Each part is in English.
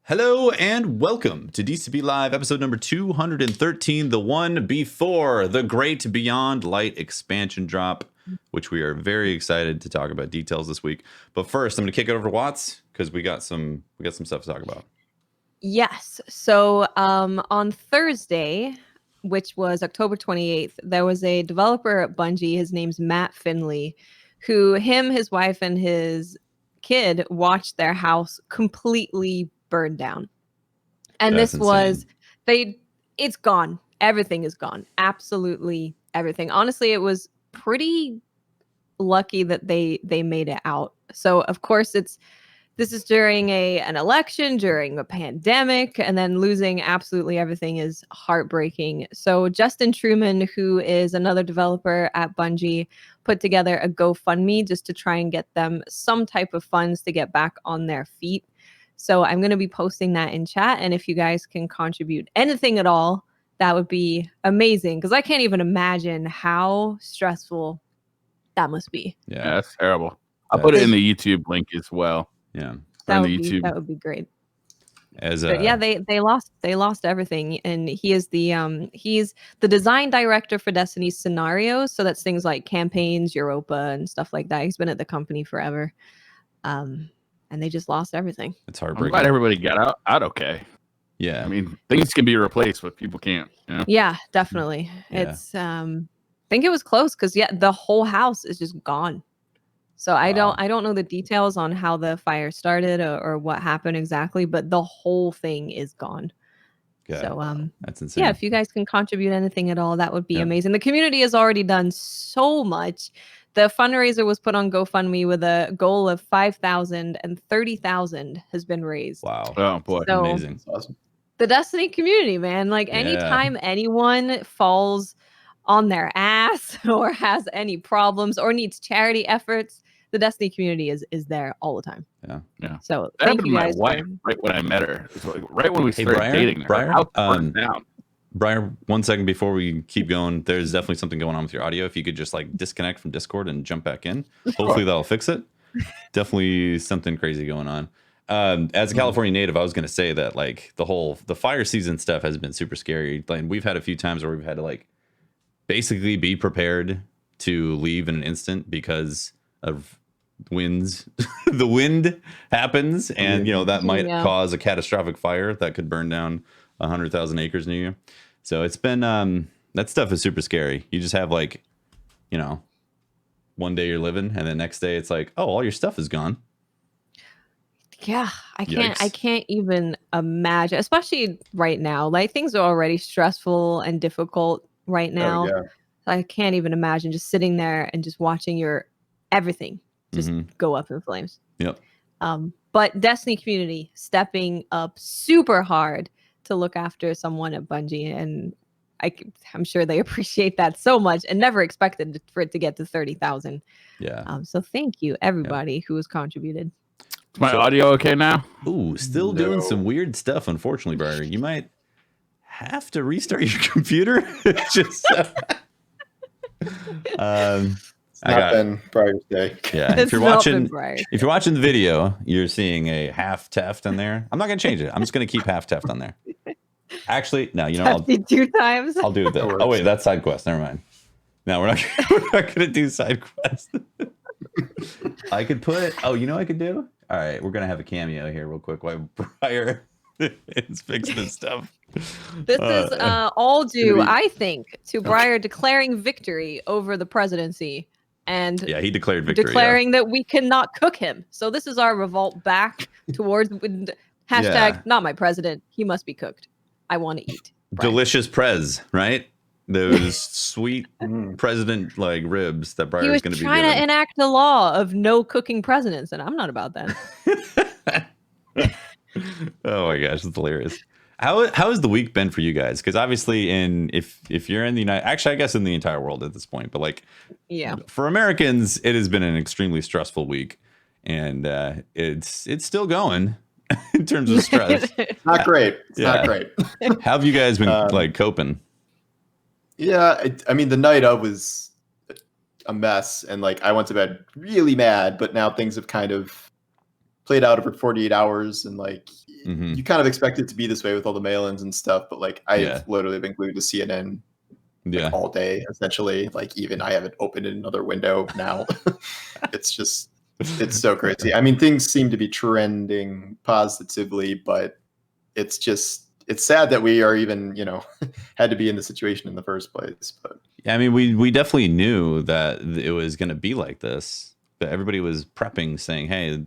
Hello and welcome to DCP Live, episode number 213, the one before the great Beyond Light expansion drop, which we are very excited to talk about details this week. But first, I'm going to kick it over to Watts because we got some stuff to talk about. Yes. So on Thursday, which was October 28th, there was a developer at Bungie. His name's Matt Findley, who his wife, and his kid watched their house completely burn down. And That's this was insane. it's gone. Everything is gone. Absolutely everything. Honestly, it was pretty lucky that they made it out. So of course this is during an election, during a pandemic, and then losing absolutely everything is heartbreaking. So Justin Truman, who is another developer at Bungie, put together a GoFundMe just to try and get them some type of funds to get back on their feet. So I'm going to be posting that in chat. And if you guys can contribute anything at all, that would be amazing. Because I can't even imagine how stressful that must be. Yeah, that's terrible. I'll put it in the YouTube link as well. Yeah, that would be great. But yeah, they lost everything, and he's the design director for Destiny's scenarios. So that's things like campaigns, Europa, and stuff like that. He's been at the company forever, and they just lost everything. It's heartbreaking. I'm glad everybody got out okay. Yeah, I mean, things can be replaced, but people can't. You know? Yeah, definitely. Yeah. It's I think it was close because the whole house is just gone. So I don't know the details on how the fire started or what happened exactly, but the whole thing is gone. Okay. So that's insane. Yeah, if you guys can contribute anything at all, that would be amazing. The community has already done so much. The fundraiser was put on GoFundMe with a goal of 5,000, and 30,000 has been raised. Wow. Oh boy. So, amazing. That's awesome. The Destiny community, man. Like anytime anyone falls on their ass or has any problems or needs charity efforts, the Destiny community is there all the time. Yeah. So that thank you guys. My wife, right when I met her, right when we started dating. Briar, Briar, 1 second before we keep going, there's definitely something going on with your audio. If you could just like disconnect from Discord and jump back in, hopefully that'll fix it. Definitely something crazy going on. As a California native, I was going to say that like the fire season stuff has been super scary. Like we've had a few times where we've had to like basically be prepared to leave in an instant because of winds. The wind happens, and that might cause a catastrophic fire that could burn down 100,000 acres near you. So it's been that stuff is super scary. You just have like, one day you're living, and the next day it's like, oh, all your stuff is gone. Yeah, I can't even imagine, especially right now. Like things are already stressful and difficult right now. Oh, yeah. I can't even imagine just sitting there and just watching your everything just go up in flames. Yep. But Destiny community stepping up super hard to look after someone at Bungie, and I'm sure they appreciate that so much and never expected for it to get to 30,000. Yeah. So thank you everybody who has contributed. Is my audio okay now? Ooh, still doing some weird stuff, unfortunately, Briar. You might have to restart your computer. Just it's not been Briar's day. Yeah, if you're watching the video, you're seeing a half Teft in there. I'm not gonna change it. I'm just gonna keep half Teft on there. Actually, no, I'll do 2 times. I'll do it. Oh wait, that's side quest. Never mind. No, we're not gonna do side quest. I could put. Oh, I could do. All right, we're gonna have a cameo here real quick while Briar is fixing this stuff. This is all due, I think, to Briar declaring victory over the presidency. And he declared victory, declaring that we cannot cook him. So this is our revolt back towards hashtag not my president. He must be cooked. I want to eat. Brian. Delicious prez, right? Those sweet president like ribs that Briar's going to be trying to enact the law of no cooking presidents, and I'm not about that. Oh my gosh, it's hilarious. How has the week been for you guys? Because obviously, if you're in the I guess in the entire world at this point, but like, for Americans, it has been an extremely stressful week, and it's still going in terms of stress. Not great. It's not great. How have you guys been like coping? Yeah, I mean, the night of was a mess, and like I went to bed really mad, but now things have kind of played out over 48 hours, and like Mhm. you kind of expect it to be this way with all the mail-ins and stuff, but like I've Yeah. literally been glued to CNN Yeah. all day, essentially. Like even I haven't opened another window now. It's so crazy. I mean, things seem to be trending positively, but it's sad that we are even, had to be in the situation in the first place. But I mean, we definitely knew that it was going to be like this, but everybody was prepping, saying, "Hey,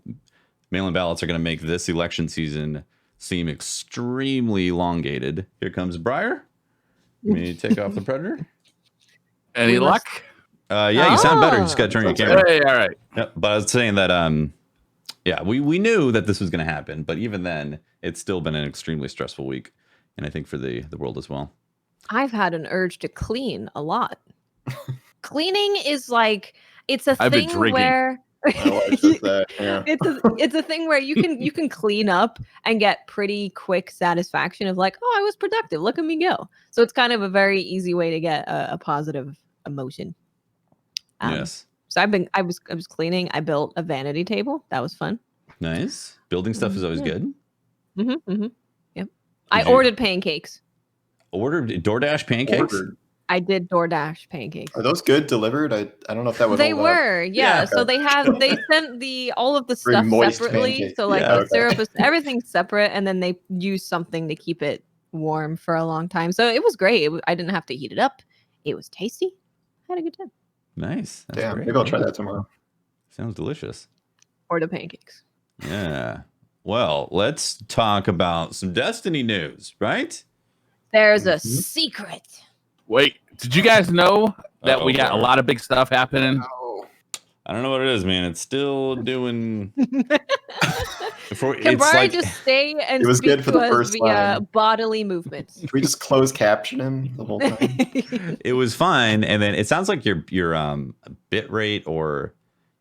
mail-in ballots are going to make this election season seem extremely elongated." Here comes Briar. Let me take off the Predator. Any We luck? Yeah, you sound better. You just got to turn your camera. Hey, all right. Yep. But I was saying that, yeah, we knew that this was going to happen, but even then, it's still been an extremely stressful week, and I think for the world as well. I've had an urge to clean a lot. Cleaning is like it's a I've been thing drinking. where my wife says that. Yeah. it's a thing where you can clean up and get pretty quick satisfaction of like, oh, I was productive. Look at me go. So it's kind of a very easy way to get a positive emotion. Yes. So I was cleaning. I built a vanity table. That was fun. Nice. Building stuff is always Yeah. good. Yep. I you- ordered pancakes. Ordered DoorDash pancakes? Ordered. I did DoorDash pancakes. Are those good delivered? I don't know if that would They hold up. were, yeah. Yeah. So they sent all of the Very stuff moist separately. pancakes. So like Yeah. the syrup is everything's separate, and then they use something to keep it warm for a long time. So it was great. I didn't have to heat it up. It was tasty. Had a good time. Nice. That's Damn, great. maybe I'll try Yeah. that tomorrow. Sounds delicious. Or the pancakes. Yeah. Well, let's talk about some Destiny news, right? There's a Mhm. secret. Wait, did you guys know that we got a Briar. lot of big stuff happening? Oh, I don't know what it is, man. It's still doing. Can It's Brian like just stay and It was speak good for to the us first via line. bodily movements? Can we just close caption him the whole time? it was fine, and then it sounds like your bit rate or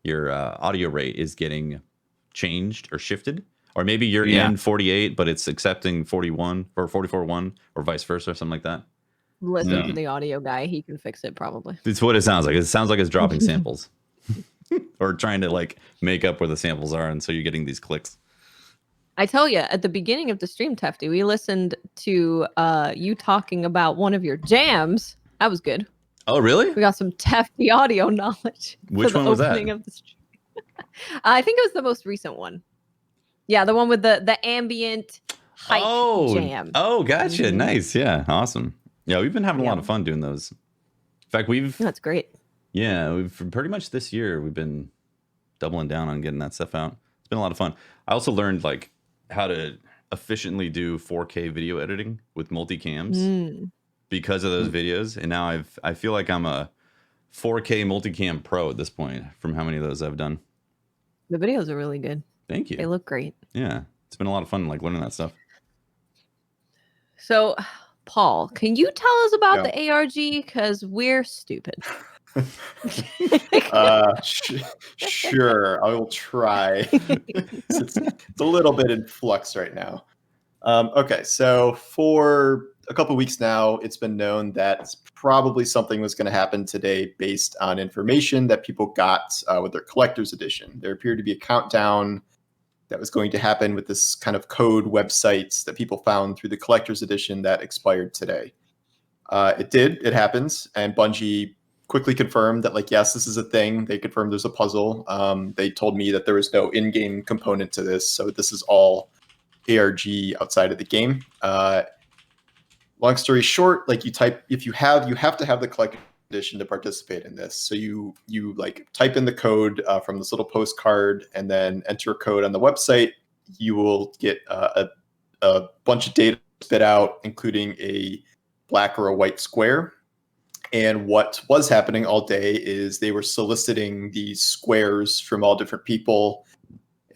your audio rate is getting changed or shifted, or maybe you're Yeah. in 48, but it's accepting 41 or 44.1, or vice versa, or something like that. Listen Yeah. to the audio guy. He can fix it probably. It's what it sounds like. It sounds like it's dropping samples, or trying to like make up where the samples are, and so you're getting these clicks. I tell you, at the beginning of the stream, Tefty, we listened to you talking about one of your jams. That was good. Oh, really? We got some Tefty audio knowledge. Which for the one was that? opening of the stream. I think it was the most recent one. Yeah, the one with the ambient hype jam. Oh, gotcha. Mhm. Nice. Yeah, awesome. Yeah, we've been having a lot Yeah. of fun doing those. In fact, we've That's great. we've pretty much this year we've been doubling down on getting that stuff out. It's been a lot of fun. I also learned like how to efficiently do 4K video editing with multicams Mm. because of those videos, and now I feel like I'm a 4K multicam pro at this point from how many of those I've done. The videos are really good. Thank They you. look great. Yeah, it's been a lot of fun like learning that stuff. So, Paul, can you tell us about Yeah. the ARG? Because we're stupid. Sure, I will try. it's a little bit in flux right now. Okay, so for a couple weeks now, it's been known that probably something was going to happen today based on information that people got with their collector's edition. There appeared to be a countdown that was going to happen with this kind of code websites that people found through the collector's edition that expired today. It did. It happens. And Bungie quickly confirmed that, like, yes, this is a thing. They confirmed there's a puzzle. They told me that there was no in-game component to this. So this is all ARG outside of the game. Long story short, like you have to have the collector's edition to participate in this. So you like type in the code from this little postcard and then enter a code on the website. You will get a bunch of data spit out, including a black or a white square. And what was happening all day is they were soliciting these squares from all different people.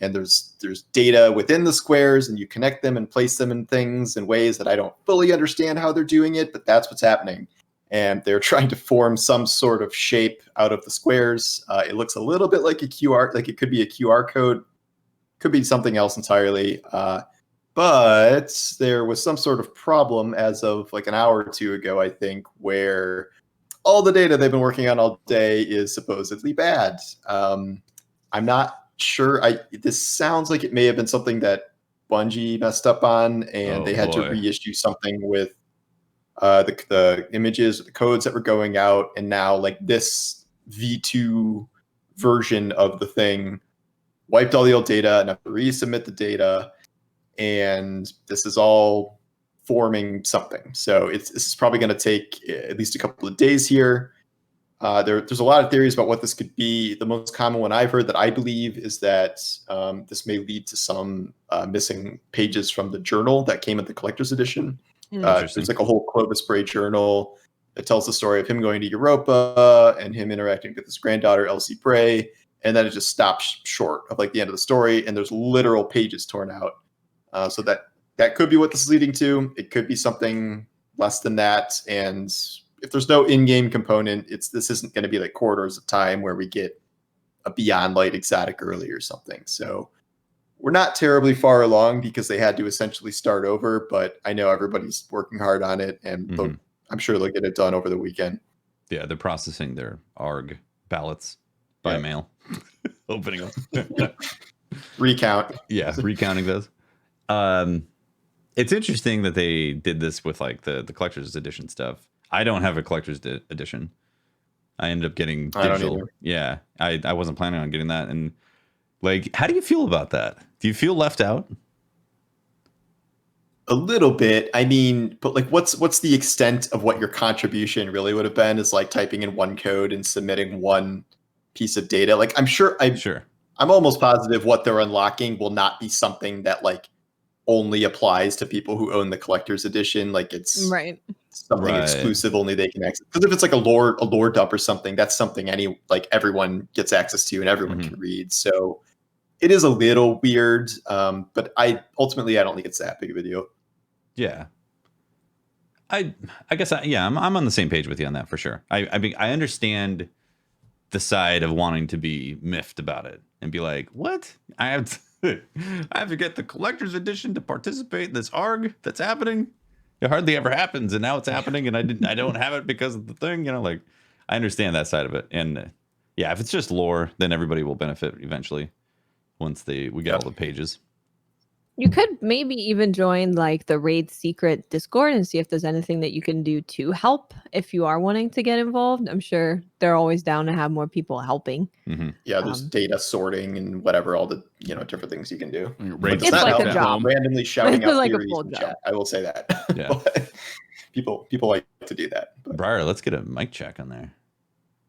And there's data within the squares, and you connect them and place them in things in ways that I don't fully understand how they're doing it, but that's what's happening. And they're trying to form some sort of shape out of the squares. It looks a little bit like a QR, like it could be a QR code, could be something else entirely. But there was some sort of problem as of like an hour or two ago, I think, where all the data they've been working on all day is supposedly bad. I'm not sure. This sounds like it may have been something that Bungie messed up on, and they had to reissue something with the images, the codes that were going out, and now like this V2 version of the thing wiped all the old data and have to resubmit the data, and this is all forming something. So this is probably going to take at least a couple of days here. There's a lot of theories about what this could be. The most common one I've heard that I believe is that this may lead to some missing pages from the journal that came in the collector's edition. There's like a whole Clovis Bray journal that tells the story of him going to Europa and him interacting with his granddaughter, Elsie Bray. And then it just stops short of like the end of the story. And there's literal pages torn out. So that could be what this is leading to. It could be something less than that. And if there's no in-game component, this isn't going to be like Corridors of Time where we get a Beyond Light exotic early or something. So we're not terribly far along because they had to essentially start over, but I know everybody's working hard on it, and I'm sure they'll get it done over the weekend. Yeah, they're processing their ARG ballots by mail, opening them. Recount. Yeah, recounting those. It's interesting that they did this with like the collector's edition stuff. I don't have a collector's edition. I ended up getting digital. Yeah, I wasn't planning on getting that. And like, how do you feel about that? Do you feel left out? A little bit. I mean, but like, what's the extent of what your contribution really would have been? Is like typing in one code and submitting one piece of data. Like, I'm almost positive what they're unlocking will not be something that like only applies to people who own the collector's edition. Like it's something exclusive, only they can access. Because if it's like a lore dump or something, that's something everyone gets access to and everyone can read. So it is a little weird, but I don't think it's that big of a deal. Yeah, I guess I'm on the same page with you on that for sure. I mean, I understand the side of wanting to be miffed about it and be like, what? I have to get the collector's edition to participate in this ARG that's happening. It hardly ever happens, and now it's happening, and I don't have it because of the thing. You know, like I understand that side of it, and yeah, if it's just lore, then everybody will benefit eventually once we get all the pages. You could maybe even join like the Raid Secret Discord and see if there's anything that you can do to help if you are wanting to get involved. I'm sure they're always down to have more people helping. Yeah, there's data sorting and whatever, all the different things you can do. It's like a job. Randomly shouting out like theories in chat. I will say that. Yeah, people like to do that. But. Briar, let's get a mic check on there.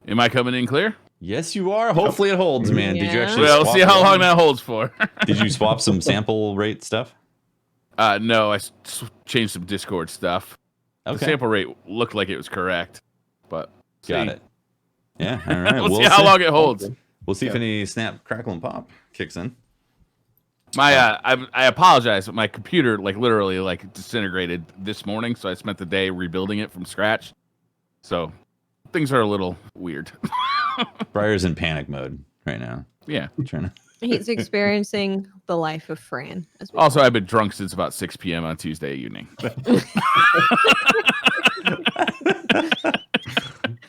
Am I coming in clear? Yes, you are. Hopefully it holds, man. Yeah. Did you actually? Well, see how long that holds for. Did you swap some sample rate stuff? No, I changed some Discord stuff. Okay. The sample rate looked like it was correct, but got it. Yeah, all right. we'll see how long it holds. We'll see if any snap, crackle, and pop kicks in. I apologize, but my computer literally disintegrated this morning, so I spent the day rebuilding it from scratch. So things are a little weird. Briar's in panic mode right now. Yeah. He's experiencing the life of Fran. Also, I've been drunk since about 6 p.m. on Tuesday evening.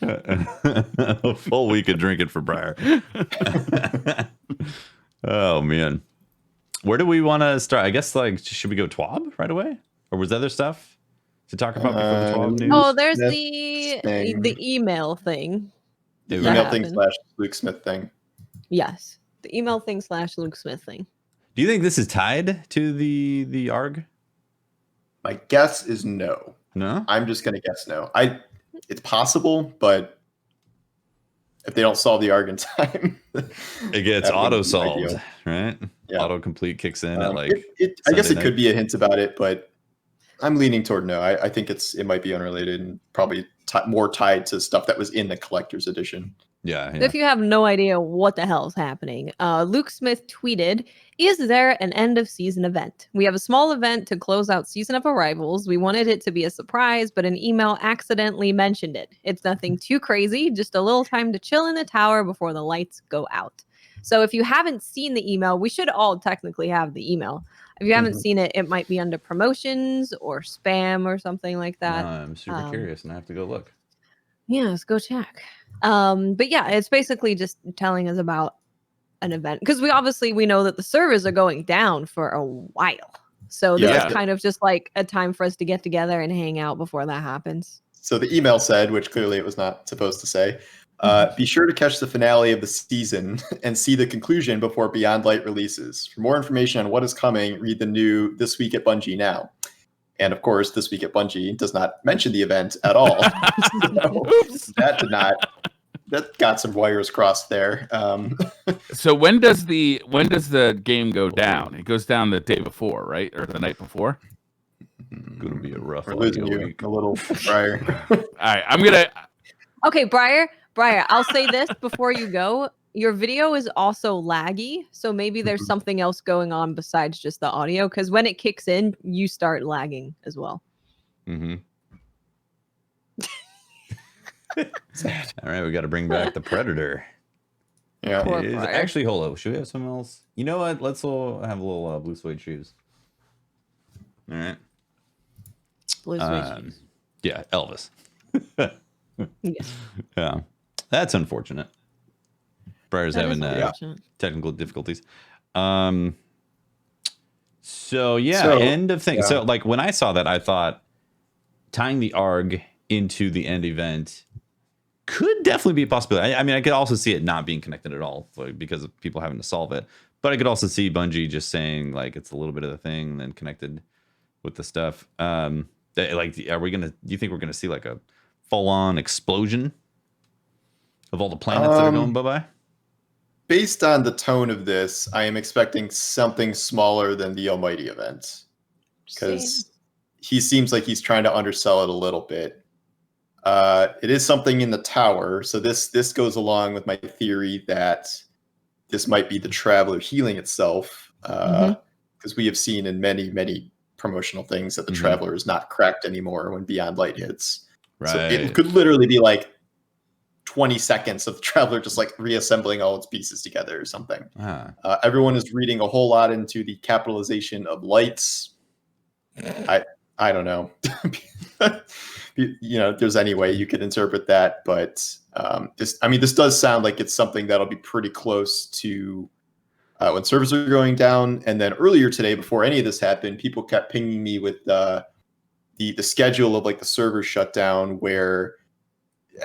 A full week of drinking for Briar. Oh, man. Where do we want to start? I guess, should we go TWAB right away? Or was there other stuff to talk about before the TWAB news? Oh, there's the email thing. The email thing / Luke Smith thing. Yes. The email thing / Luke Smith thing. Do you think this is tied to the ARG? My guess is no. No? I'm just going to guess no. It's possible, but if they don't solve the ARG in time, it gets auto-solved, right? Yeah. Autocomplete kicks in at I guess it could be a hint about it, but I'm leaning toward no. I think it might be unrelated and probably more tied to stuff that was in the collector's edition. Yeah. If you have no idea what the hell is happening, Luke Smith tweeted, "Is there an end of season event? We have a small event to close out Season of Arrivals. We wanted it to be a surprise, but an email accidentally mentioned it. It's nothing too crazy, just a little time to chill in the tower before the lights go out." So if you haven't seen the email, we should all technically have the email. If you haven't seen it, it might be under promotions or spam or something like that. No, I'm super curious and I have to go look. Yeah, let's go check. But yeah, it's basically just telling us about an event, because we know that the servers are going down for a while. So this Yeah. is kind of just like a time for us to get together and hang out before that happens. So the email said, which clearly it was not supposed to say, be sure to catch the finale of the season and see the conclusion before Beyond Light releases. For more information on what is coming, read the new This Week at Bungie now. And of course, This Week at Bungie does not mention the event at all. So that got some wires crossed there. So when does the game go down? It goes down the day before, right, or the night before? Gonna be a rough We're losing audio you week. a little prior. All right, I'm gonna. Okay, Briar, I'll say this before you go. Your video is also laggy, so maybe there's something else going on besides just the audio, because when it kicks in, you start lagging as well. Mm-hmm. All right, we got to bring back the Predator. Yeah. Poor It is- Briar. actually, hold up. Should we have something else? You know what? Let's all have a little blue suede shoes. All right. Blue suede shoes. Yeah, Elvis. Yes. Yeah, that's unfortunate. Briar's That is having unfortunate. technical difficulties. So yeah, So, end of thing. yeah. So like when I saw that, I thought tying the ARG into the end event could definitely be a possibility. I mean, I could also see it not being connected at all, like, because of people having to solve it. But I could also see Bungie just saying like it's a little bit of the thing and then connected with the stuff. Like, do you think we're gonna see like a full-on explosion of all the planets that are going bye-bye? Based on the tone of this, I am expecting something smaller than the Almighty event, because he seems like he's trying to undersell it a little bit. It is something in the tower, so this goes along with my theory that this might be the Traveler healing itself, because we have seen in many promotional things that the Traveler is not cracked anymore when Beyond Light hits. Right. So it could literally be like 20 seconds of the Traveler just like reassembling all its pieces together or something. Everyone is reading a whole lot into the capitalization of lights. I don't know. If there's any way you could interpret that, but this does sound like it's something that'll be pretty close to when servers are going down. And then earlier today, before any of this happened, people kept pinging me with the schedule of like the server shutdown, where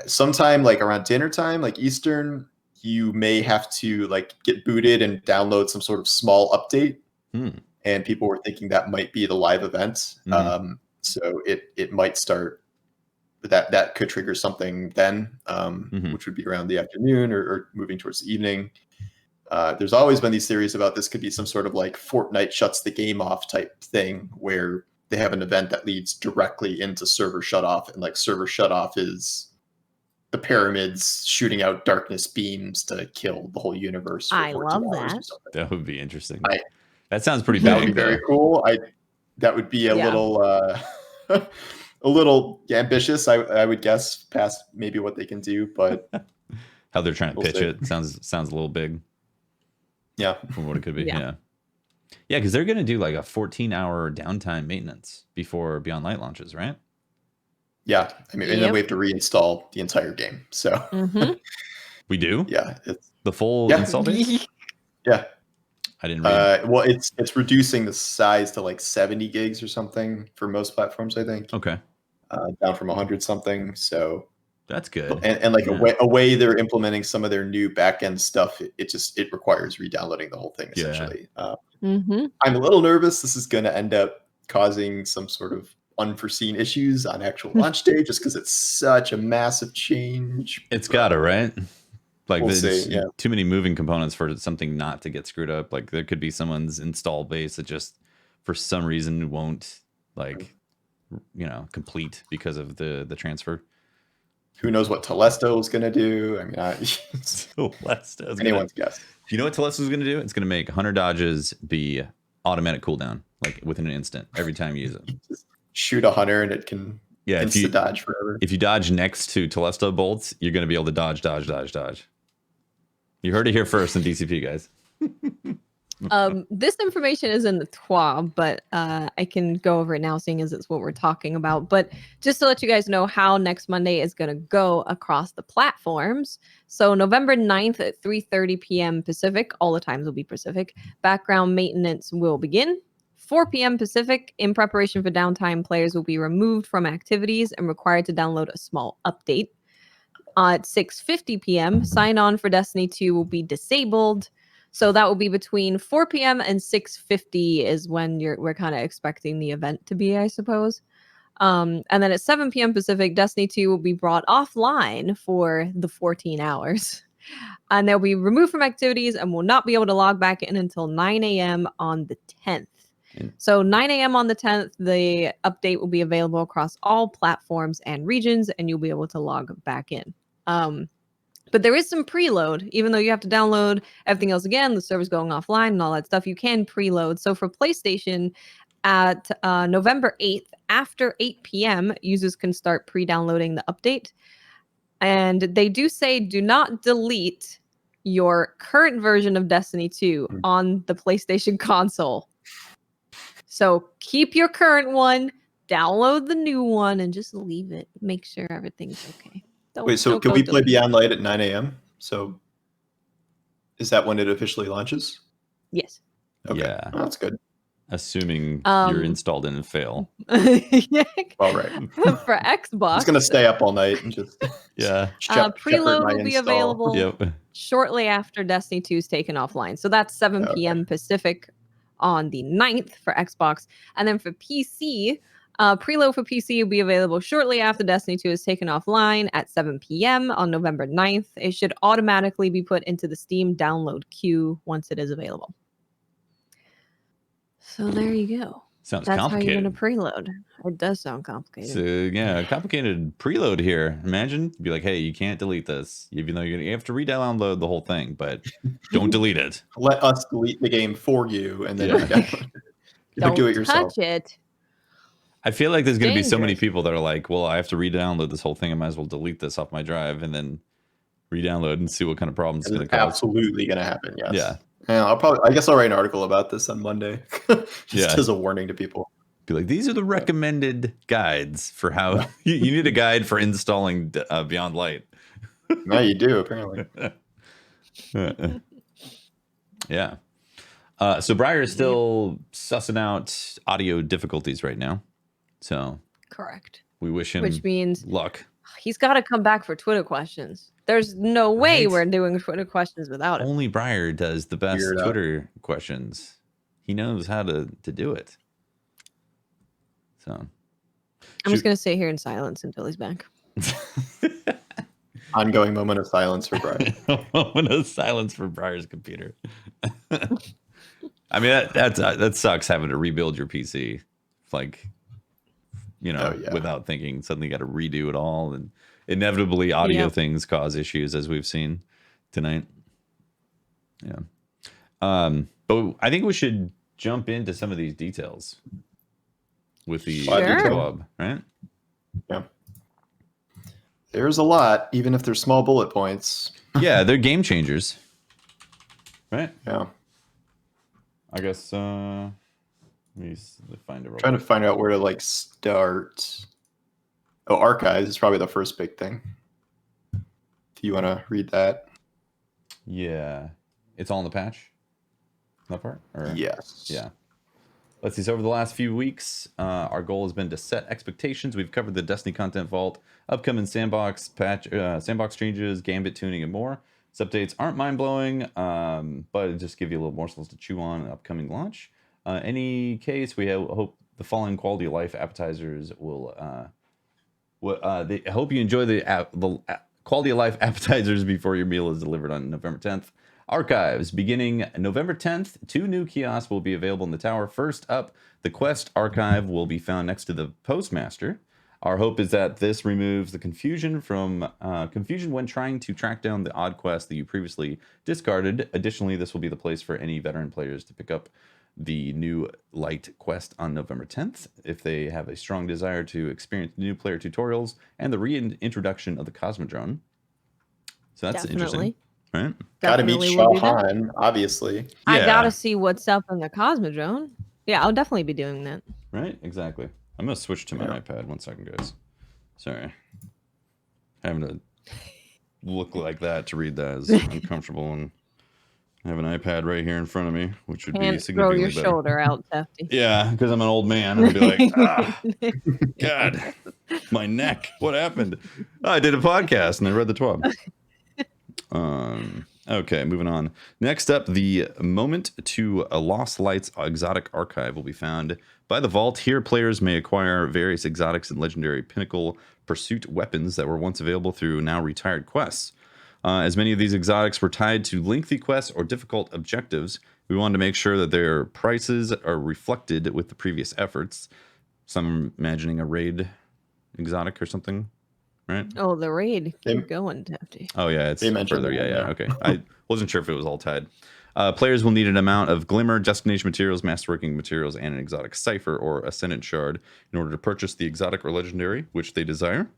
sometime like around dinner time, like Eastern, you may have to like get booted and download some sort of small update. And people were thinking that might be the live event. So it might start, that could trigger something then, which would be around the afternoon or moving towards the evening. There's always been these theories about this could be some sort of like Fortnite shuts the game off type thing, where they have an event that leads directly into server shutoff, and like server shutoff is the pyramids shooting out darkness beams to kill the whole universe. For I 14 love hours or that. something. That would be interesting. That sounds pretty That would big. be very though. cool. That would be a little a little ambitious, I would guess, past maybe what they can do, but How they're trying to We'll pitch see. it sounds a little big yeah. from what it could be. Yeah. Yeah, because they're going to do like a 14-hour downtime maintenance before Beyond Light launches, right? Yeah. I mean, and then we have to reinstall the entire game. So We do? yeah, it's The full install base? yeah. I didn't read. Well, it's reducing the size to like 70 gigs or something for most platforms, I think. Okay. Down from 100 something. So That's good. and like Yeah. a way they're implementing some of their new backend stuff, it requires re-downloading the whole thing Yeah. essentially. Mm-hmm. I'm a little nervous this is going to end up causing some sort of unforeseen issues on actual launch day, just because it's such a massive change. It's got to, right? Like We'll there's see, yeah. too many moving components for something not to get screwed up. Like there could be someone's install base that just for some reason won't complete because of the transfer. Who knows what Telesto is going to do? I mean, Telesto's anyone's guess. You know what Telesto's going to do? It's going to make Hunter Dodges be automatic cooldown, like within an instant every time you use it. Just shoot a hunter and it can insta dodge forever. If you dodge next to Telesto bolts, you're going to be able to dodge. You heard it here first in DCP, guys. This information is in the TWAB, but I can go over it now, seeing as it's what we're talking about. But just to let you guys know how next Monday is going to go across the platforms. So November 9th at 3:30 p.m. Pacific, all the times will be Pacific, background maintenance will begin. 4 p.m. Pacific, in preparation for downtime, players will be removed from activities and required to download a small update. At 6:50 p.m., sign on for Destiny 2 will be disabled. So that will be between 4 p.m. and 6:50 is when we're kind of expecting the event to be, I suppose. And then at 7 p.m. Pacific, Destiny 2 will be brought offline for the 14 hours. And they'll be removed from activities and will not be able to log back in until 9 a.m. on the 10th. So 9 a.m. on the 10th, the update will be available across all platforms and regions, and you'll be able to log back in. But there is some preload, even though you have to download everything else again, the server's going offline and all that stuff, you can preload. So for PlayStation, at November 8th, after 8 p.m., users can start pre-downloading the update. And they do say do not delete your current version of Destiny 2 on the PlayStation console. So keep your current one, download the new one, and just leave it. Make sure everything's okay. Wait, so can we play Beyond Light at 9 a.m.? So is that when it officially launches? Yes. Okay. Yeah. Oh, that's good. Assuming you're installed in and fail. Yeah. All right. For Xbox. It's going to stay up all night and just preload will be available Yep. shortly after Destiny 2 is taken offline. So that's 7 p.m. Pacific on the 9th for Xbox. And then for PC, preload for PC will be available shortly after Destiny 2 is taken offline at 7 p.m. on November 9th. It should automatically be put into the Steam download queue once it is available. So there you go. Sounds That's complicated. how you're going to preload. It does sound complicated. So yeah, complicated preload here. Imagine be like, hey, you can't delete this, even though you have to re-download the whole thing, but don't delete it. Let us delete the game for you, and then don't do it yourself. Touch it. I feel like there's going to be so many Dangerous. people that are like, well, I have to re-download this whole thing. I might as well delete this off my drive and then re-download and see what kind of problems it's going to cause. Absolutely going to happen. Yes. Yeah. I guess I'll write an article about this on Monday, just as a warning to people. Be like, these are the recommended guides for how you need a guide for installing Beyond Light. No, you do apparently. Yeah. So Briar is still sussing out audio difficulties right now. So correct. We wish him luck. He's got to come back for Twitter questions. There's no way we're doing Twitter questions without him. Only Briar does the best Twitter questions. He knows how to do it. So I'm just going to sit here in silence until he's back. Ongoing moment of silence for Briar. Moment of silence for Briar's computer. I mean, that sucks having to rebuild your PC. Like, without thinking, suddenly you got to redo it all. And inevitably audio things cause issues, as we've seen tonight. Yeah. But I think we should jump into some of these details with the club, right? Yeah. There's a lot, even if they're small bullet points. Yeah, they're game changers. Right? Yeah. I guess let me find it. Trying to find out where to start. Oh, archives is probably the first big thing. Do you want to read that? Yeah. It's all in the patch? That part? Or? Yes. Yeah. Let's see. So over the last few weeks, our goal has been to set expectations. We've covered the Destiny content vault, upcoming sandbox changes, gambit tuning, and more. These updates aren't mind-blowing, but it just give you a little morsels to chew on an upcoming launch. Any case, we hope the following quality of life appetizers will. I hope you enjoy the quality of life appetizers before your meal is delivered on November 10th. Archives beginning November 10th. 2 new kiosks will be available in the tower. First up, the quest archive will be found next to the postmaster. Our hope is that this removes the confusion when trying to track down the odd quest that you previously discarded. Additionally, this will be the place for any veteran players to pick up the new light quest on November 10th if they have a strong desire to experience new player tutorials and the reintroduction of the Cosmodrome. So that's interesting. right? Gotta meet Definitely will do that. Shahan, obviously. I Yeah. gotta see what's up in the Cosmodrome. Yeah, I'll definitely be doing that. Right, exactly. I'm gonna switch to my Yeah. iPad. 1 second, guys. Sorry, having to look like that to read that is uncomfortable, and I have an iPad right here in front of me, which would be Can't throw significantly your better. shoulder out, Tefty. Yeah, because I'm an old man. I'd be like, God, my neck. What happened? Oh, I did a podcast and I read the TWAB. Okay, moving on. Next up, the moment to a Lost Lights exotic archive will be found by the vault. Here, players may acquire various exotics and legendary pinnacle pursuit weapons that were once available through now retired quests. As many of these exotics were tied to lengthy quests or difficult objectives, we wanted to make sure that their prices are reflected with the previous efforts. Some imagining a raid exotic or something, right? Oh, the raid. They- Keep going, Tefty. Oh yeah, it's They mentioned further. that, Yeah. yeah. Okay, I wasn't sure if it was all tied. Players will need an amount of glimmer, destination materials, masterworking materials, and an exotic cipher or ascendant shard in order to purchase the exotic or legendary which they desire.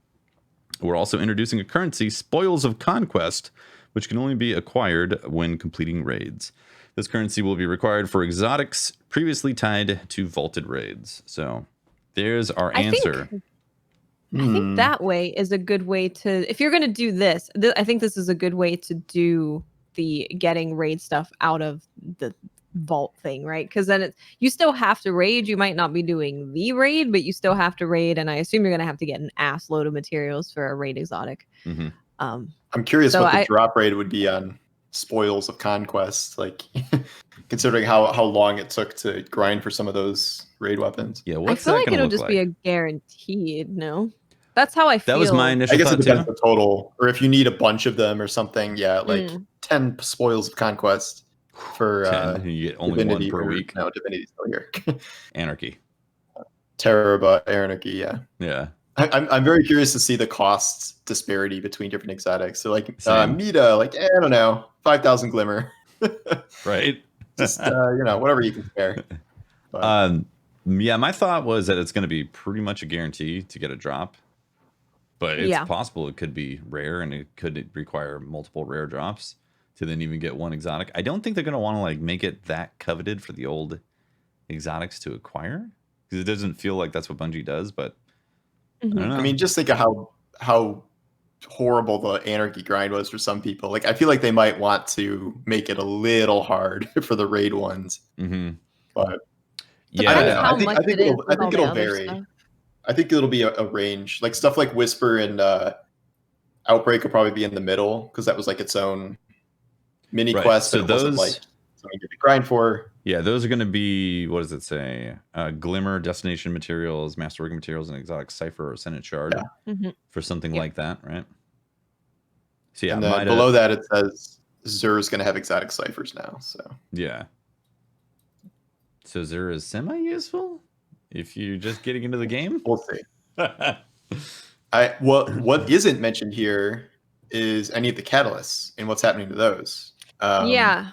We're also introducing a currency, Spoils of Conquest, which can only be acquired when completing raids. This currency will be required for exotics previously tied to vaulted raids. So there's our answer. I think that way is a good way to, if you're going to do this, I think this is a good way to do the getting raid stuff out of the vault thing, right? Because then you still have to raid. You might not be doing the raid, but you still have to raid. And I assume you're going to have to get an ass load of materials for a raid exotic. Mm-hmm. I'm curious So what the drop rate would be on Spoils of Conquest, like considering how long it took to grind for some of those raid weapons. Yeah, I what's feel that like gonna it'll look just like? be a guaranteed, no? That's how I feel. That was my initial I guess it thought depends too. on the total, or if you need a bunch of them or something. Yeah, like 10 Spoils of Conquest for 10. You get only Divinity one per or- week. No, Divinity's still here. Anarchy. Terror, but Anarchy, yeah. Yeah. I'm very curious to see the cost disparity between different exotics. So like Same. Mita, like I don't know, 5,000 glimmer. Right. Just whatever you can spare. But, Yeah, my thought was that it's going to be pretty much a guarantee to get a drop, but it's possible it could be rare and it could require multiple rare drops to then even get one exotic. I don't think they're going to want to like make it that coveted for the old exotics to acquire, because it doesn't feel like that's what Bungie does. But I don't know. I mean, just think of how horrible the Anarchy grind was for some people. Like I feel like they might want to make it a little hard for the raid ones. Mm-hmm. But yeah, I don't know. How I think much it is with all the it'll other vary. stuff. I think it'll be a range. Like stuff like Whisper and Outbreak will probably be in the middle because that was like its own mini Right. quest. So But it wasn't those- like something to grind for. Yeah, those are going to be, what does it say? Glimmer, destination materials, masterworking materials, and exotic cipher or ascendant shard for something like that, right? So yeah, And then below that it says Xur is going to have exotic ciphers now. So yeah. So Xur is semi-useful if you're just getting into the game. we'll see. What isn't mentioned here is any of the catalysts and what's happening to those. Yeah.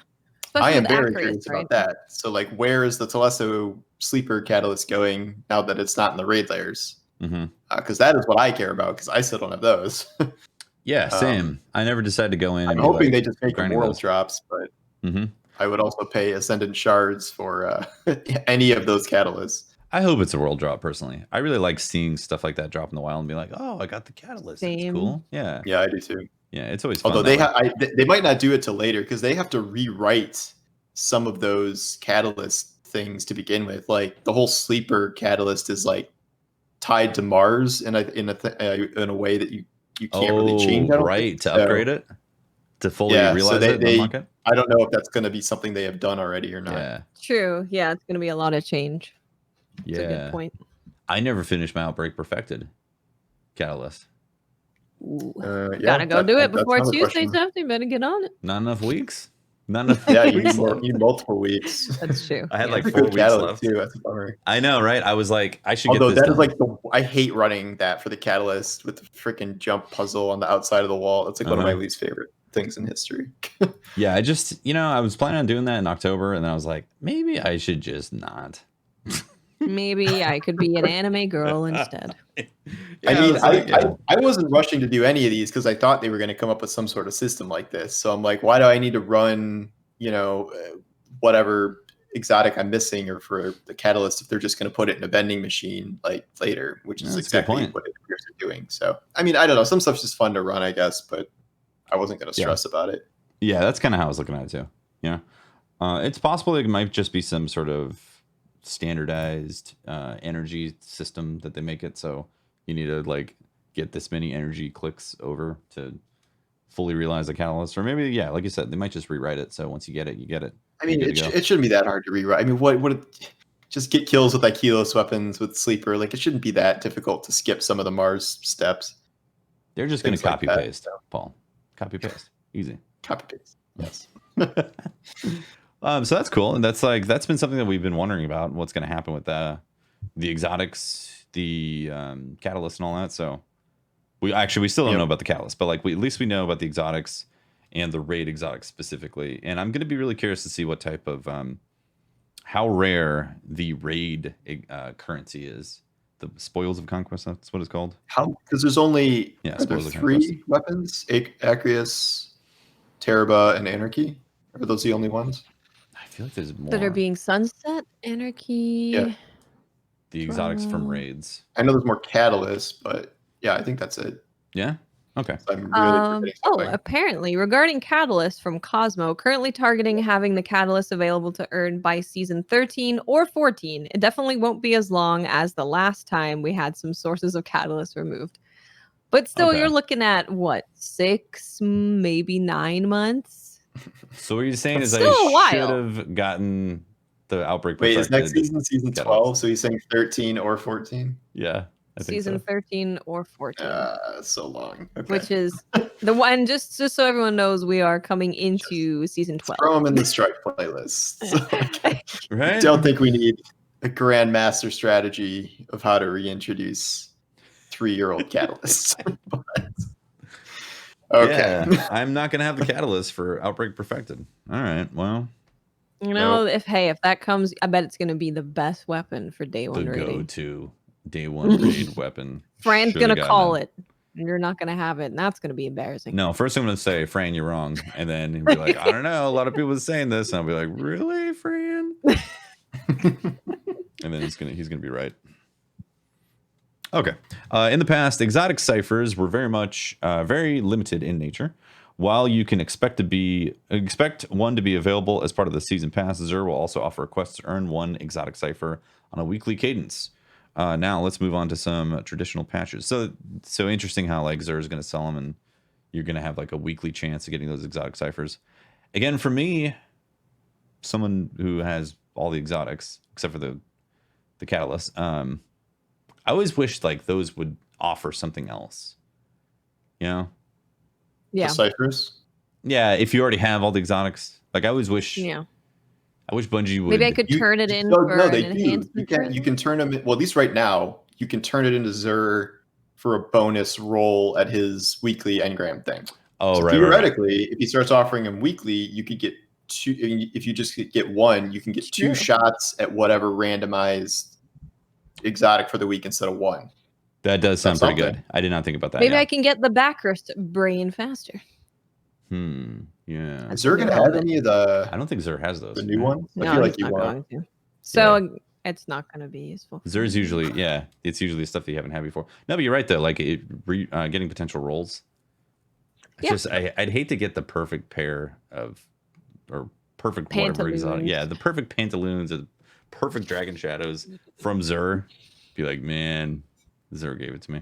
I Especially am with very Acris, curious right? about that. So, like, where is the Telesto sleeper catalyst going now that it's not in the raid layers? Because that is what I care about. Because I still don't have those. Yeah, same. I never decided to go in. I'm and be hoping like, they just make them grinding world those. drops, but I would also pay Ascendant shards for any of those catalysts. I hope it's a world drop personally. I really like seeing stuff like that drop in the wild and be like, oh, I got the catalyst. It's Same. cool. Yeah. Yeah, I do too. Yeah, it's always fun. Although that way. they might not do it till later because they have to rewrite some of those catalyst things to begin with. Like the whole sleeper catalyst is like tied to Mars in a way that you can't really change. Right, to upgrade it, to fully realize it and unlock it. I don't know if that's going to be something they have done already or not. Yeah, True. Yeah, it's going to be a lot of change. That's a yeah. good point. I never finished my Outbreak Perfected catalyst. Ooh. Yeah, Gotta go do it that's before another Tuesday, question. Tefty. Better get on it. Not enough weeks. Not enough. Yeah, you weeks need, left. you need multiple weeks. That's true. I had Yeah. like That's a 4 good weeks catalyst left. too. That's a bummer. I know, right? I was like, I should Although get this that is done. like I hate running that for the catalyst with the freaking jump puzzle on the outside of the wall. It's like one of my least favorite things in history. Yeah, I just, I was planning on doing that in October, and then I was like, maybe I should just not. Maybe I could be an anime girl instead. I mean, was like, I wasn't rushing to do any of these because I thought they were going to come up with some sort of system like this. So I'm like, why do I need to run, whatever exotic I'm missing or for the catalyst if they're just going to put it in a vending machine like later, which is That's a good exactly point. what it appears they're doing. So, I mean, I don't know. Some stuff's just fun to run, I guess, but I wasn't going to stress about it. Yeah, that's kind of how I was looking at it too. Yeah, it's possible it might just be some sort of standardized energy system that they make it so you need to like get this many energy clicks over to fully realize the catalyst, or maybe like you said, they might just rewrite it so once you get it, you get it. I mean, it shouldn't be that hard to rewrite. I mean, just get kills with Aikilos weapons with Sleeper. Like, it shouldn't be that difficult to skip some of the Mars steps. They're just going to copy like paste, Paul. Copy paste, easy. Copy paste. Yes. So that's cool, and that's been something that we've been wondering about. What's going to happen with the exotics, the catalyst, and all that. So we still don't know about the catalyst, but like at least we know about the exotics and the raid exotics specifically. And I'm going to be really curious to see what type of how rare the raid currency is. The spoils of conquest. That's what it's called. How? Because there's only spoils of 3 weapons: Acreus, Teraba, and Anarchy. Are those the only ones? I feel like there's more That are being sunset, anarchy. Yeah. The exotics from raids. I know there's more catalysts, but yeah, I think that's it. Yeah. Okay. So I'm really Apparently, regarding Catalyst from Cosmo, currently targeting having the Catalyst available to earn by season 13 or 14. It definitely won't be as long as the last time we had some sources of Catalyst removed. But still, you're looking at, 6, maybe 9 months? So what you're saying is Still I should have gotten the Outbreak Wait, is Perfected next season 12? So he's saying 13 or 14? Yeah. I think Season so. 13 or 14. So long. Okay. Which is the one, just so everyone knows, we are coming into season 12. Throw them in the strike playlist. So, Right? I don't think we need a grandmaster strategy of how to reintroduce 3-year-old catalysts. Okay. Yeah, I'm not going to have the catalyst for Outbreak Perfected. All right. Well, if that comes, I bet it's going to be the best weapon for day one raiding. The go-to day one raid weapon. Fran's going to call it. And you're not going to have it. And that's going to be embarrassing. No, first I'm going to say, Fran, you're wrong. And then he'll be like, I don't know. A lot of people are saying this. And I'll be like, really, Fran? And then he's going to be right. Okay. In the past, exotic ciphers were very limited in nature. While you can expect one to be available as part of the season pass, Xur will also offer a quest to earn one exotic cipher on a weekly cadence. Now let's move on to some traditional patches. So interesting how like Xur is going to sell them, and you're going to have like a weekly chance of getting those exotic ciphers. Again, for me, someone who has all the exotics except for the catalyst, I always wished like those would offer something else. You know? Yeah. The ciphers? Yeah, if you already have all the exotics. Like I always wish I wish Bungie would. Maybe I could turn it in for an enhancement. You can turn them. Well, at least right now, you can turn it into Xur for a bonus roll at his weekly engram thing. Oh, so right. Theoretically, if he starts offering them weekly, you could get 2. If you just get 1, you can get 2 shots at whatever randomized exotic for the week instead of 1. That does sound pretty good. I did not think about that. Maybe I can get the backrest brain faster. Yeah. Is Xur going to have any of the... I don't think Xur has those. The new ones? No, I feel like he's you not won't. going to. So it's not going to be useful. Xur's usually, it's usually stuff that you haven't had before. No, but you're right, though. Like, getting potential rolls. Just, I'd hate to get the perfect pair of... Or perfect whatever exotic. Yeah, the perfect pantaloons or the perfect dragon shadows from Xur. Be like, man, Xur gave it to me.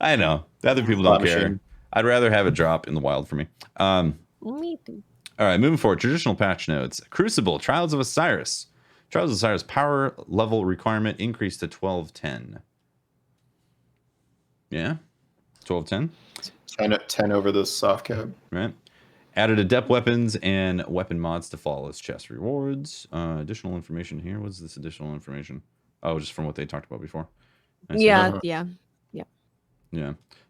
I know. The other people don't care. I'd rather have it drop in the wild for me. Me too. All right, moving forward. Traditional patch notes. Crucible, Trials of Osiris. Trials of Osiris power level requirement increased to 1210. Yeah? 1210? 10 over the soft cap. Right. Added adept weapons and weapon mods to Flawless chest rewards. Additional information here. What's this additional information? Oh, just from what they talked about before. Yeah.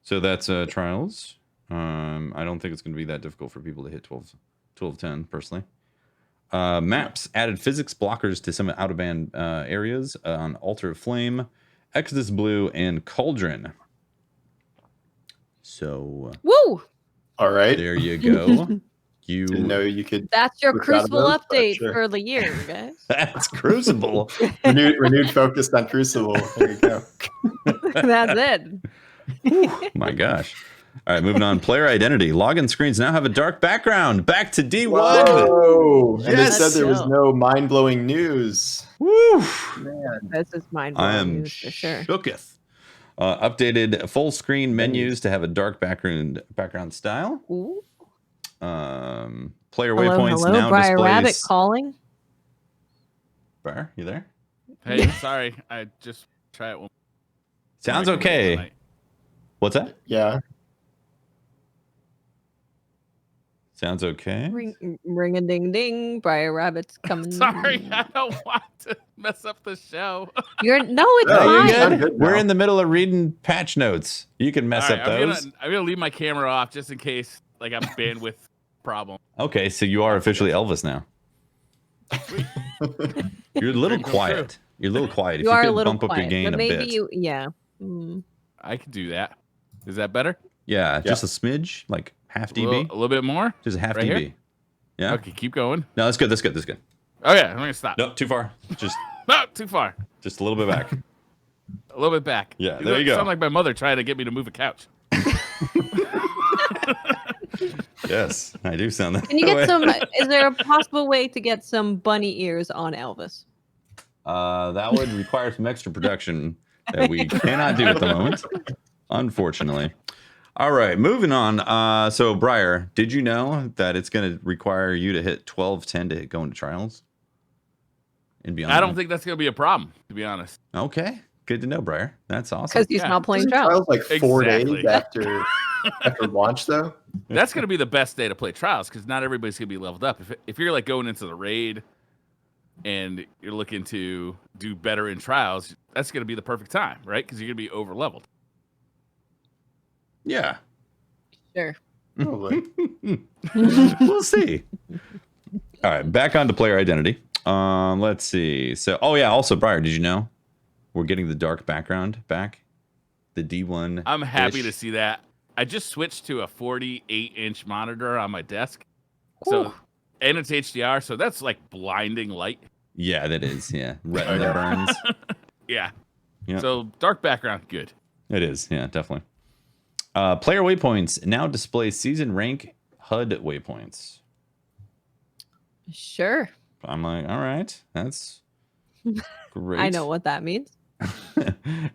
So that's Trials. I don't think it's going to be that difficult for people to hit 1210 personally. Maps added physics blockers to some out-of-band areas on Altar of Flame, Exodus Blue, and Cauldron. So, Woo! All right. there you go. Didn't know you could. That's your Switch out of Crucible those, but update sure. for the year, guys. That's Crucible. renewed focus on Crucible. There you go. That's it. My gosh. All right, moving on. Player identity. Login screens now have a dark background. Back to D1. Whoa! And they Yes. said there was Let's no mind-blowing news. Woo. Man. This is mind I blowing am news for sure. shooketh. Updated full screen menus to have a dark background style. Ooh. Player Hello, waypoints hello, now Briar displays. Rabbit calling. Briar, you there? Hey, sorry. I just try it one. Sounds okay. What's that? Yeah. Sounds okay. Ring a ding ding. Briar Rabbit's coming. Sorry, I don't want to mess up the show. You're no, it's No, you're fine. good. I'm good We're now. in the middle of reading patch notes. You can mess All right, up those. I'm gonna leave my camera off just in case like I'm bandwidth problem. Okay, so you are officially Elvis now. You're a little Dream come quiet. true. You're a little quiet. If You you are a could little bump up your quiet, gain but a maybe bit. you, yeah. Mm. I can do that. Is that better? Yeah, just a smidge, like half A dB. little bit more? Just a half Right dB. here? Yeah. Okay, keep going. No, that's good. That's good. That's good. Okay, I'm gonna stop. Nope, too far. Just No, too far. just a little bit back. A little bit back. Yeah, there you go. Sound like my mother trying to get me to move a couch. Yes, I do sound that. Can you way. get some? Is there a possible way to get some bunny ears on Elvis? That would require some extra production that we cannot do at the moment, unfortunately. All right, moving on. So, Briar, did you know that it's going to require you to hit 1210 to go into trials and beyond? I don't think that's gonna be a problem, to be honest. Okay, good to know, Briar. That's awesome. Because he's Yeah. not playing Isn't trials. trials like 4 Exactly. days after launch, though. That's gonna be the best day to play trials because not everybody's gonna be leveled up. If you're like going into the raid and you're looking to do better in trials, that's gonna be the perfect time, right? Because you're gonna be over leveled. Yeah, Sure. Probably. we'll see. All right, back on to player identity. Let's see. So, oh yeah, also, Briar, did you know we're getting the dark background back? The D1. I'm happy to see that. I just switched to a 48-inch monitor on my desk, so and it's HDR, so that's like blinding light. Yeah, that is. Yeah, retina burns. Yeah. Yeah. So dark background, good. It is. Yeah, definitely. Player waypoints now display season rank HUD waypoints. Sure. I'm like, all right, that's great. I know what that means.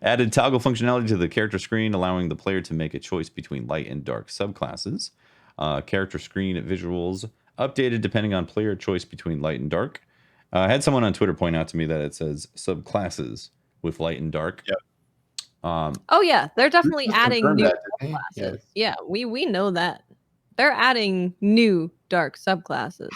Added toggle functionality to the character screen, allowing the player to make a choice between light and dark subclasses. Character screen visuals updated depending on player choice between light and dark. I had someone on Twitter point out to me that it says subclasses with light and dark. Yep. Oh yeah, they're definitely Just adding confirmed new that, didn't he? subclasses. Yeah, we know that. They're adding new dark subclasses.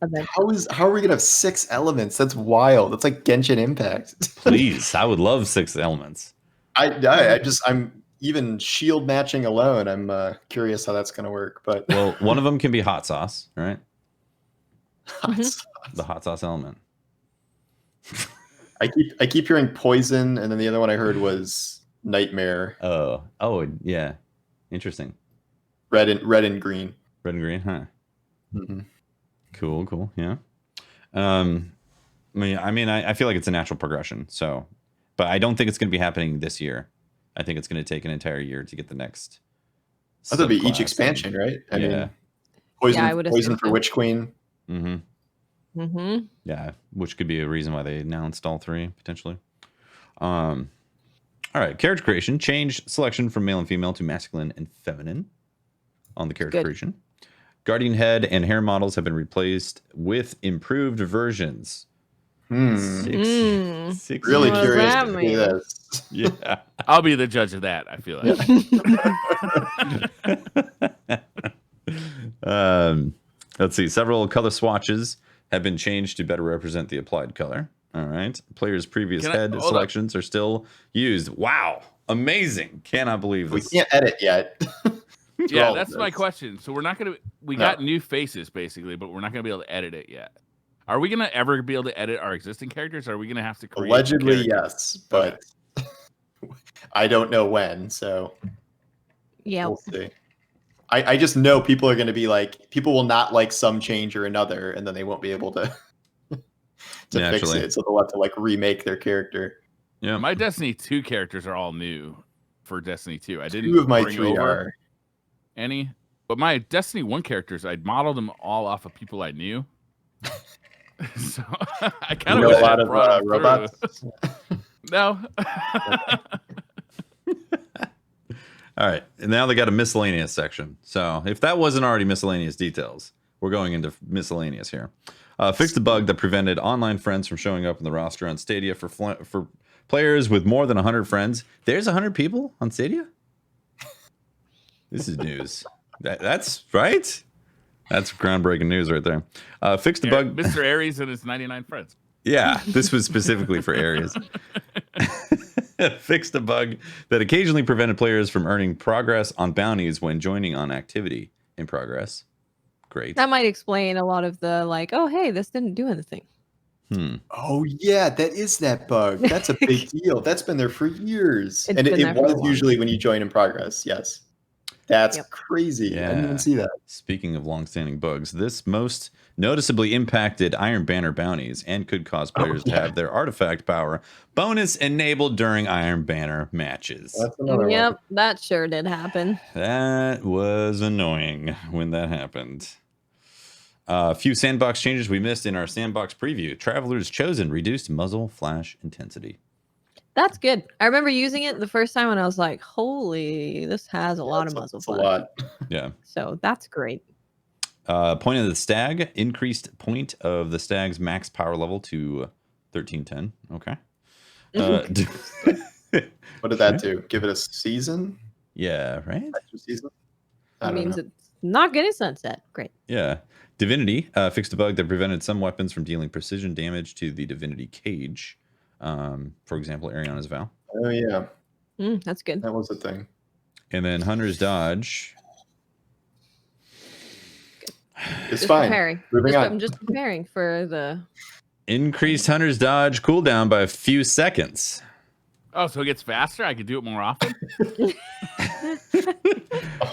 eventually. How are we gonna have 6 elements? That's wild. That's like Genshin Impact. Please, I would love 6 elements. I'm even shield matching alone. I'm curious how that's gonna work. But Well, one of them can be hot sauce, right? Mhm. The hot sauce element. I keep hearing poison, and then the other one I heard was nightmare. Oh, yeah. Interesting. Red and green. Red and green, huh? Mhm. Cool. Yeah. I feel like it's a natural progression. So, but I don't think it's going to be happening this year. I think it's going to take an entire year to get the next. I thought it'd be each subclass. expansion, right? I Yeah. mean, poison, Yeah, I would poison assume for so. Witch Queen. Mm-hmm. Mm-hmm. Yeah, which could be a reason why they announced all 3 potentially. All right, character creation change selection from male and female to masculine and feminine on the character Good. creation. Guardian head and hair models have been replaced with improved versions. Six Really What does curious that to see mean? this. Yeah. I'll be the judge of that. I feel like. Let's see. Several color swatches have been changed to better represent the applied color. All right. Players' previous Can I- head hold up. selections are still used. Wow. Amazing. Cannot believe We this. can't edit yet. Yeah, all that's of my this. question. So we're not gonna. We No. got new faces basically, but we're not gonna be able to edit it yet. Are we gonna ever be able to edit our existing characters? Or are we gonna have to create Allegedly, characters? yes, but I don't know when. So Yeah. we'll see. I just know people are going to be like, people will not like some change or another, and then they won't be able to fix Naturally. it. So they'll have to like remake their character. Yeah, my Destiny 2 characters are all new for Destiny 2. I didn't 2 of my bring 3 over are. any, but my Destiny 1 characters, I modeled them all off of people I knew. So I kind You of know a lot of robots. No. All right, and now they got a miscellaneous section. So if that wasn't already miscellaneous details, we're going into miscellaneous here. Fixed a bug that prevented online friends from showing up in the roster on Stadia for players with more than 100 friends. There's 100 people on Stadia? This is news. That's right. That's groundbreaking news right there. Fixed the bug. Mr. Aries and his 99 friends. Yeah, this was specifically for Aries. Fixed a bug that occasionally prevented players from earning progress on bounties when joining on activity in progress. Great. That might explain a lot of the like, oh, hey, this didn't do anything. Oh yeah, that is that bug. That's a big deal. That's been there for years. It's And been it there for a was while. usually when you join in progress. Yes. That's crazy. I didn't even see that. Speaking of long-standing bugs, this most noticeably impacted Iron Banner bounties and could cause players to have their artifact power bonus enabled during Iron Banner matches. That's another one. Yep, that sure did happen. That was annoying when that happened. A few sandbox changes we missed in our sandbox preview. Traveler's Chosen reduced muzzle flash intensity. That's good. I remember using it the first time and I was like, holy, this has a lot of muzzle It's a flash. lot. Yeah. So that's great. Point of the stag, increased point of the stag's max power level to 1310. Okay. What did that do? Give it a season? Yeah, right? Extra season? I That don't means know. it's not getting sunset. Great. Yeah. Divinity fixed a bug that prevented some weapons from dealing precision damage to the Divinity cage. For example, Ariana's Vow. Oh yeah, That's good. that was a thing. And then Hunter's Dodge. It's Just fine. preparing. Moving on. I'm just preparing for the. Increased Hunter's Dodge cooldown by a few seconds. Oh, so it gets faster? I could do it more often?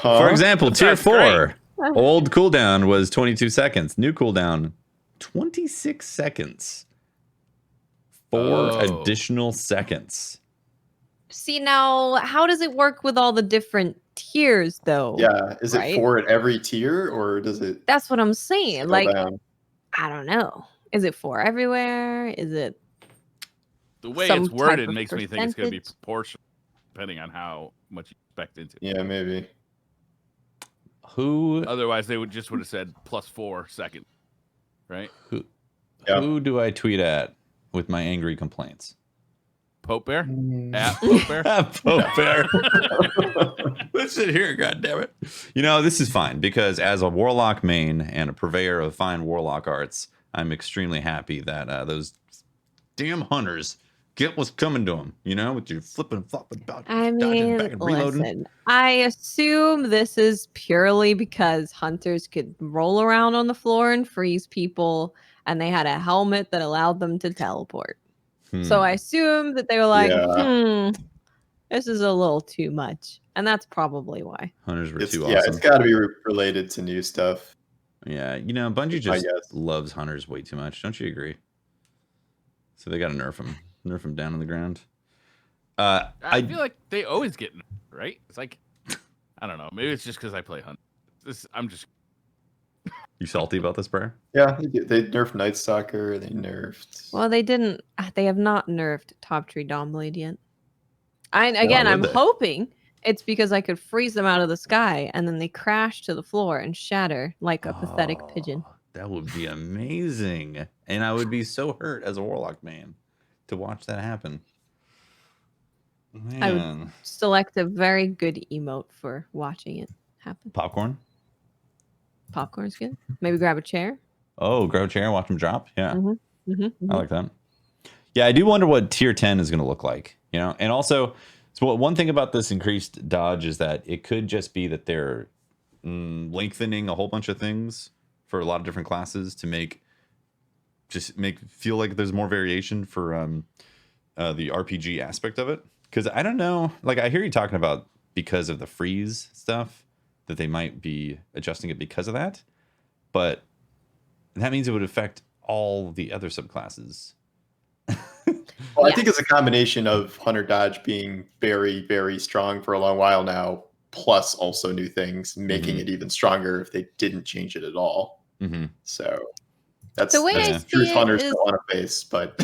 For example, tier That's 4. Old cooldown was 22 seconds. New cooldown, 26 seconds. 4 additional seconds. See, now, how does it work with all the different tiers, though? Yeah, is Right? it 4 at every tier, or does it That's what I'm saying. scale Like, down? I don't know. Is it for everywhere? Is it? The way Some it's type worded of makes me think it's going to be percentage? proportional, depending on how much you expect into it. Yeah, maybe. Who Otherwise, they would have said +4 seconds, right? Yeah. who do I tweet at with my angry complaints? Pope Bear? Mm. At Pope Bear? Pope Bear. Listen here, goddammit. You know, this is fine because as a Warlock main and a purveyor of fine Warlock arts, I'm extremely happy that those damn hunters get what's coming to them, you know, with your flipping, flopping, I dodging mean, back and reloading. listen, I assume this is purely because hunters could roll around on the floor and freeze people, and they had a helmet that allowed them to teleport. So I assume that they were like, Yeah. this is a little too much. And that's probably why. Hunters were It's, too yeah, awesome. it's got to be related to new stuff. Yeah, you know, Bungie I just guess. loves hunters way too much. Don't you agree? So they got to nerf them down on the ground. I feel like they always get nerfed, right? It's like, I don't know. Maybe it's just because I play Hunt. I'm just. You salty about this, Briar? Yeah, they nerfed Night Stalker. They nerfed. Well, they didn't. They have not nerfed Top Tree Dawnblade yet. I'm would they? hoping it's because I could freeze them out of the sky and then they crash to the floor and shatter like a pathetic pigeon. That would be amazing. And I would be so hurt as a Warlock man to watch that happen. Man. I would select a very good emote for watching it happen. Popcorn? Popcorn's good. Maybe grab a chair. Oh, grab a chair and watch them drop? Yeah. Mm-hmm. I like that. Yeah, I do wonder what tier 10 is going to look like, you know? And also, so one thing about this increased dodge is that it could just be that they're lengthening a whole bunch of things for a lot of different classes to make just feel like there's more variation for the RPG aspect of it. Because I don't know, like I hear you talking about because of the freeze stuff that they might be adjusting it because of that, but that means it would affect all the other subclasses. Well, I think it's a combination of Hunter Dodge being very, very strong for a long while now, plus also new things, making it even stronger if they didn't change it at all. So that's The way I the see truth it Hunter's is- still on a face, but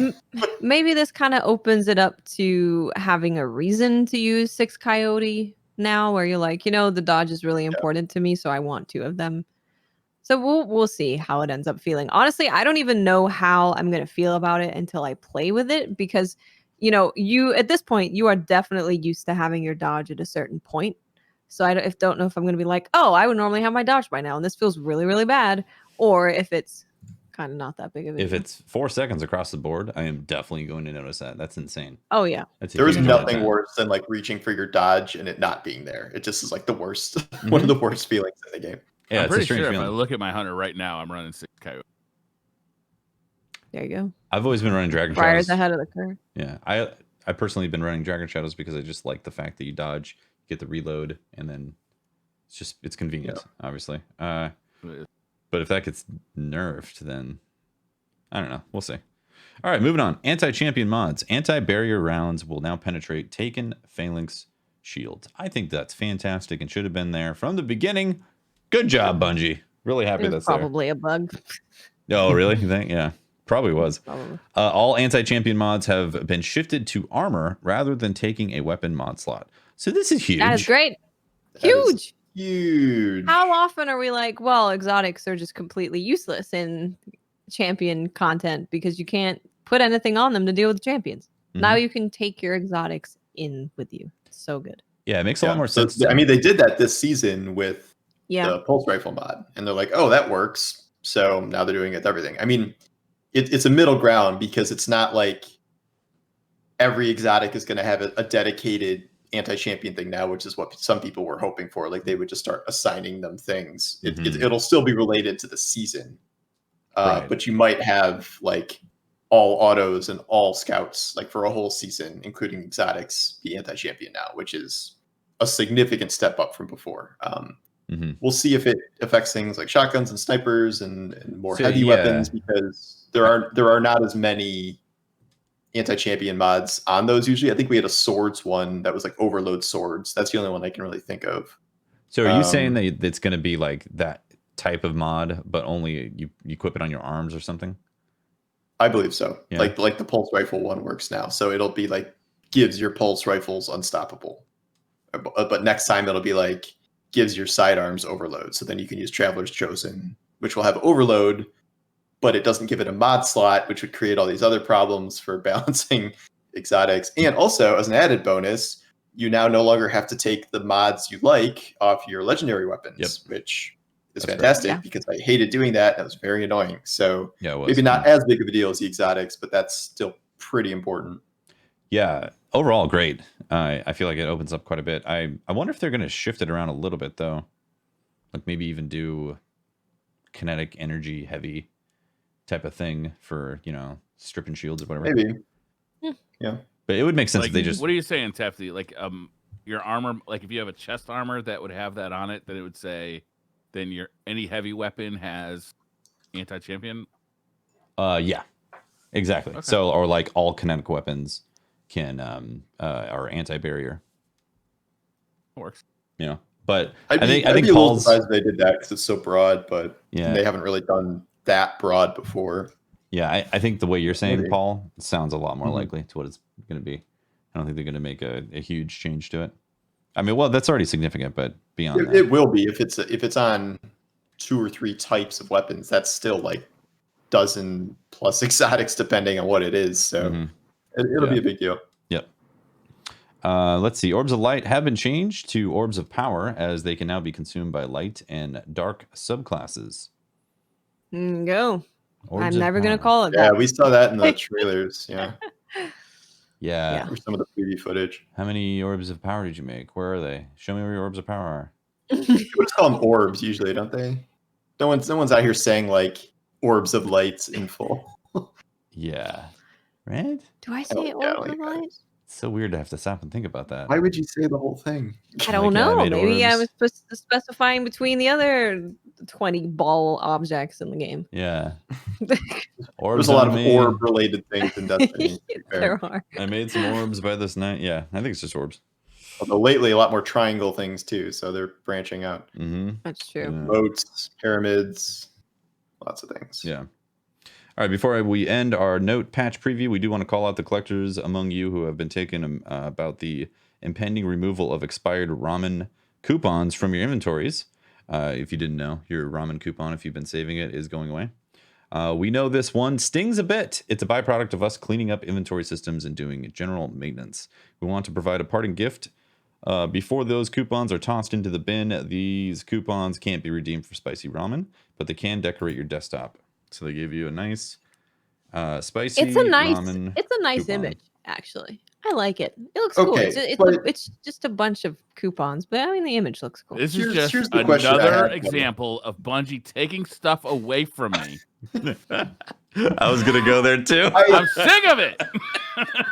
Maybe this kind of opens it up to having a reason to use 6 Coyote now, where you're like, the dodge is really important to me, so I want 2 of them. So we'll see how it ends up feeling. Honestly, I don't even know how I'm going to feel about it until I play with it, because you at this point you are definitely used to having your dodge at a certain point. So I don't know if I'm going to be like, oh, I would normally have my dodge by now, and this feels really, really bad, or if it's kind of not that big of a If deal. it's 4 seconds across the board, I am definitely going to notice that. That's insane. Oh yeah. there is huge nothing event. worse than like reaching for your dodge and it not being there. It just is like the worst, one of the worst feelings in the game. Yeah, I'm it's a pretty strange sure feeling. if I look at my Hunter right now, I'm running 6 Coyote. There you go. I've always been running Dragon Briar's Shadows. ahead of the curve. Yeah, I personally been running Dragon Shadows because I just like the fact that you dodge, get the reload, and then it's convenient, obviously. But if that gets nerfed, then I don't know. We'll see. All right, moving on. Anti-champion mods. Anti-barrier rounds will now penetrate Taken Phalanx shields. I think that's fantastic and should have been there from the beginning. Good job, Bungie. Really happy It's that's probably a bug. there. Oh, really? You think? Yeah, probably was. Probably. All anti-champion mods have been shifted to armor rather than taking a weapon mod slot. So this is huge. That is great. That is Huge. huge. How often are we like, well, exotics are just completely useless in champion content because you can't put anything on them to deal with champions. Now you can take your exotics in with you. So good. Yeah, it makes a lot more So, sense. to I me. mean, they did that this season with Yeah. the pulse rifle mod, and they're like, "Oh, that works." So now they're doing it with everything. I mean, it's a middle ground because it's not like every exotic is going to have a dedicated anti-champion thing now, which is what some people were hoping for. Like they would just start assigning them things. It'll still be related to the season, Right. but you might have like all autos and all scouts, like for a whole season, including exotics, be anti-champion now, which is a significant step up from before. We'll see if it affects things like shotguns and snipers and more So, heavy weapons, because there are not as many anti-champion mods on those usually. I think we had a swords one that was like overload swords. That's the only one I can really think of. So are you saying that it's going to be like that type of mod, but only you equip it on your arms or something? I believe so. Yeah. Like the pulse rifle one works now. So it'll be like gives your pulse rifles unstoppable. But next time it'll be like gives your sidearms overload. So then you can use Traveler's Chosen, which will have overload, but it doesn't give it a mod slot, which would create all these other problems for balancing exotics. And also, as an added bonus, you now no longer have to take the mods you like off your legendary weapons, which is That's fantastic because I hated doing that. That was very annoying. So Yeah, it was. maybe not as big of a deal as the exotics, but that's still pretty important. Yeah, overall great. I feel like it opens up quite a bit. I wonder if they're going to shift it around a little bit though, like maybe even do kinetic energy heavy type of thing for stripping shields or whatever. Maybe, yeah. But it would make sense Like, if they just. What are you saying, Tefty? Like, your armor, like if you have a chest armor that would have that on it, then it would say, then any heavy weapon has anti-champion. Yeah, exactly. Okay. So or like all kinetic weapons can are anti-barrier. Works. But I'd I think be a little Paul's. surprised if they did that because it's so broad, but Yeah. they haven't really done that broad before. Yeah, I think the way you're saying, Maybe. Paul, sounds a lot more Mhm. likely to what it's going to be. I don't think they're going to make a huge change to it. I mean, well, that's already significant, but beyond that, It will be if it's on 2 or 3 types of weapons. That's still like dozen plus exotics depending on what it is. So Mhm. it'll be a big deal. Yep. Let's see. Orbs of light have been changed to orbs of power, as they can now be consumed by light and dark subclasses. Go. Orbs I'm of never going to power. call it Yeah, that. we saw that in the trailers. Yeah, Yeah. or some of the 3D footage. How many orbs of power did you make? Where are they? Show me where your orbs of power are. People just call them orbs usually, don't they? No one's out here saying like orbs of lights in full. Yeah. Right? Do I Oh, say yeah, orb like of that. light? It's so weird to have to stop and think about that. Why would you say the whole thing? I don't Like, yeah, I know. made Maybe I was orbs. specifying between the other 20 ball objects in the game. Yeah. There's Orbs a lot on of me. orb-related things in Destiny. To be fair. There are. I made some orbs by this night. Yeah, I think it's just orbs. Although lately, a lot more triangle things too, so they're branching out. Mm-hmm. That's true. Moats, pyramids, lots of things. Yeah. All right, before we end our note patch preview, we do want to call out the collectors among you who have been taken about the impending removal of expired ramen coupons from your inventories. If you didn't know, your ramen coupon, if you've been saving it, is going away. We know this one stings a bit. It's a byproduct of us cleaning up inventory systems and doing general maintenance. We want to provide a parting gift. Before those coupons are tossed into the bin, these coupons can't be redeemed for spicy ramen, but they can decorate your desktop. So they give you a nice spicy It's a nice ramen coupon. image, actually. I like it. It looks cool. Okay, It's just a bunch of coupons, but I mean the image looks cool. This Here's- is just here's the question I another have. example of Bungie taking stuff away from me. I was gonna go there too. I'm sick of it.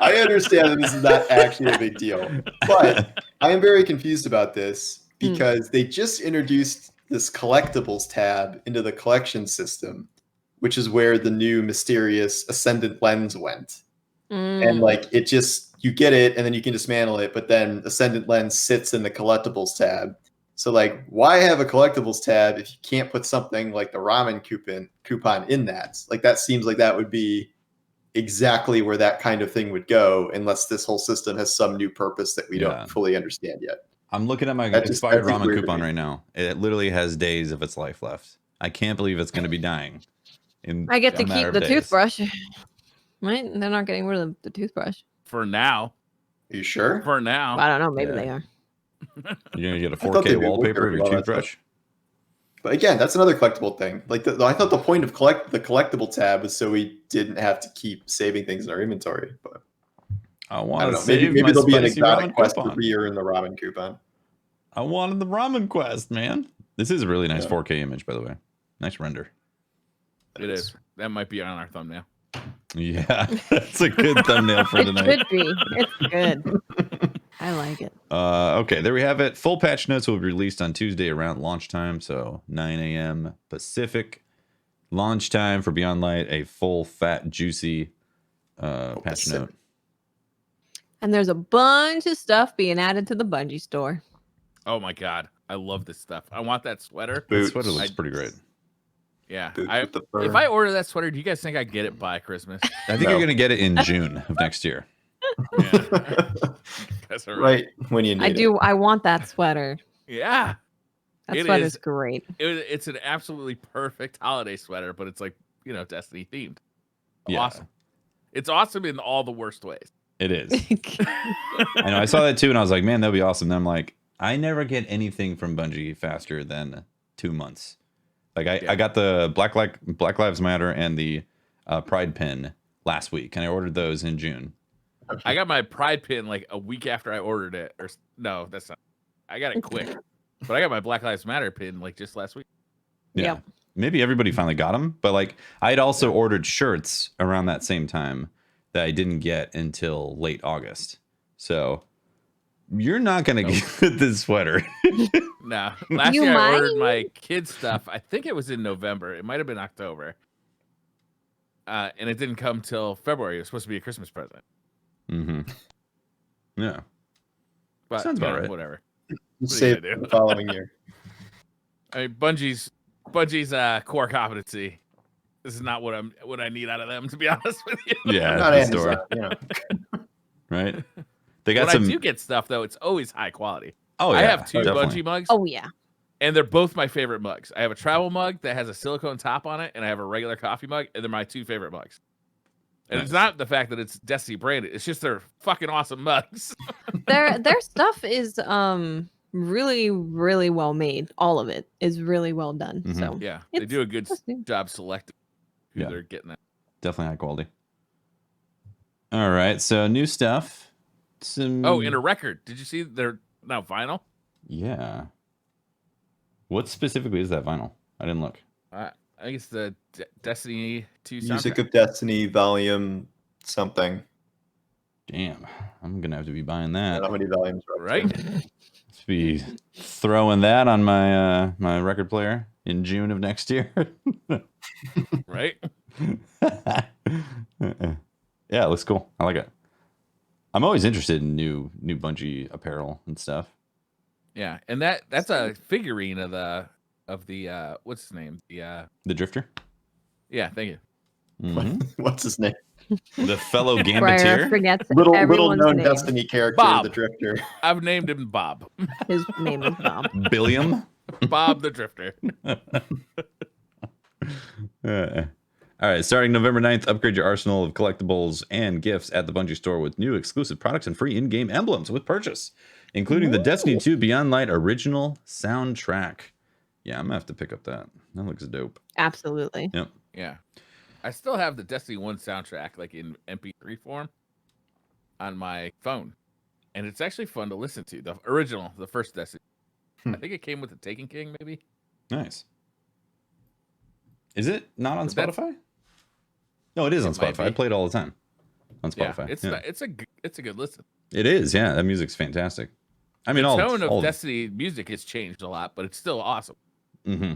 I understand that this is not actually a big deal, but I am very confused about this because they just introduced this collectibles tab into the collection system, which is where the new mysterious Ascendant Lens went. And like it just, you get it and then you can dismantle it, but then Ascendant Lens sits in the collectibles tab. So like, why have a collectibles tab if you can't put something like the ramen coupon in that? Like that seems like that would be exactly where that kind of thing would go, unless this whole system has some new purpose that we don't fully understand yet. I'm looking at my expired ramen coupon right now. It literally has days of its life left. I can't believe it's going to be dying. I get to keep the toothbrush. Right? They're not getting rid of the toothbrush. For now. Are you sure? For now. I don't know. Maybe they are. You're going to get a 4K wallpaper of your toothbrush? But again, that's another collectible thing. Like I thought the point of the collectible tab was so we didn't have to keep saving things in our inventory. But I want don't to know. save Maybe there'll be an spicy exotic ramen quest coupon. every year in the ramen coupon. I wanted the ramen quest, man. This is a really nice 4K image, by the way. Nice render. It is. That might be on our thumbnail. Yeah, that's a good thumbnail for tonight. It should be. It's good. I like it. Okay, there we have it. Full patch notes will be released on Tuesday around launch time, so 9 a.m. Pacific. Launch time for Beyond Light, a full, fat, juicy patch note. And there's a bunch of stuff being added to the Bungie store. Oh my god, I love this stuff. I want that sweater. That sweater looks pretty great. Yeah, if I order that sweater, do you guys think I get it by Christmas? I think you're gonna get it in June of next year. Yeah. That's right when you need it. I want that sweater. Yeah. That sweater's great. It's an absolutely perfect holiday sweater, but it's like, Destiny themed. Yeah. Awesome. It's awesome in all the worst ways. It is. I know. I saw that too, and I was like, man, that'd be awesome. Then I'm like, I never get anything from Bungie faster than 2 months. Like I got the Black Lives Matter and the Pride pin last week, and I ordered those in June. I got my Pride pin like a week after I ordered it. Or no, that's not. I got it quick, but I got my Black Lives Matter pin like just last week. Yeah. Yep. Maybe everybody finally got them, but like I had also ordered shirts around that same time that I didn't get until late August. So you're not gonna get this sweater. No, last year I ordered my kids stuff. I think it was in November. It might have been October, and it didn't come till February. It was supposed to be a Christmas present. Mm-hmm. Yeah, but sounds about right. Whatever. Save the following year. I mean, Bungie's core competency. This is not what I need out of them, to be honest with you. Yeah, not the Amazon, store. Right? They got when some. I do get stuff though, it's always high quality. Oh yeah, I have two definitely. Bungie mugs. Oh yeah. And they're both my favorite mugs. I have a travel mug that has a silicone top on it, and I have a regular coffee mug, and they're my two favorite mugs. And It's not the fact that it's Destiny branded; it's just they're fucking awesome mugs. Their stuff is really, really well made. All of it is really well done. Mm-hmm. So Yeah, they do a good job selecting who they're getting at. Definitely high quality. All right, so new stuff. And a record. Did you see they're now vinyl? Yeah. What specifically is that vinyl? I didn't look. I think it's the Destiny 2 Music soundtrack. of Destiny Volume something. Damn, I'm gonna have to be buying I that. don't know how many volumes are up Right? to. Let's be throwing that on my my record player in June of next year. Right? Yeah, it looks cool. I like it. I'm always interested in new Bungie apparel and stuff. Yeah, and that's a figurine of the what's his name? The Drifter. Yeah, thank you. Mhm. What's his name? The fellow Briar Gambiteer. forgets Little everyone's known name. Destiny character, Bob. the Drifter. I've named him Bob. His name is Bob. Billiam. Bob the Drifter. All right, starting November 9th, upgrade your arsenal of collectibles and gifts at the Bungie Store with new exclusive products and free in-game emblems with purchase, including the Destiny 2 Beyond Light original soundtrack. Yeah, I'm gonna have to pick up that. That looks dope. Absolutely. Yep. Yeah. I still have the Destiny 1 soundtrack like in MP3 form on my phone. And it's actually fun to listen to. The original, the first Destiny. I think it came with the Taken King, maybe. Nice. Is it not on But that's- Spotify? No, it is on It might Spotify. I be. play it all the time on Yeah, Spotify. it's a good listen. It is. Yeah, that music's fantastic. I mean, The all tone of all, Destiny music has changed a lot, but it's still awesome. Mm-hmm.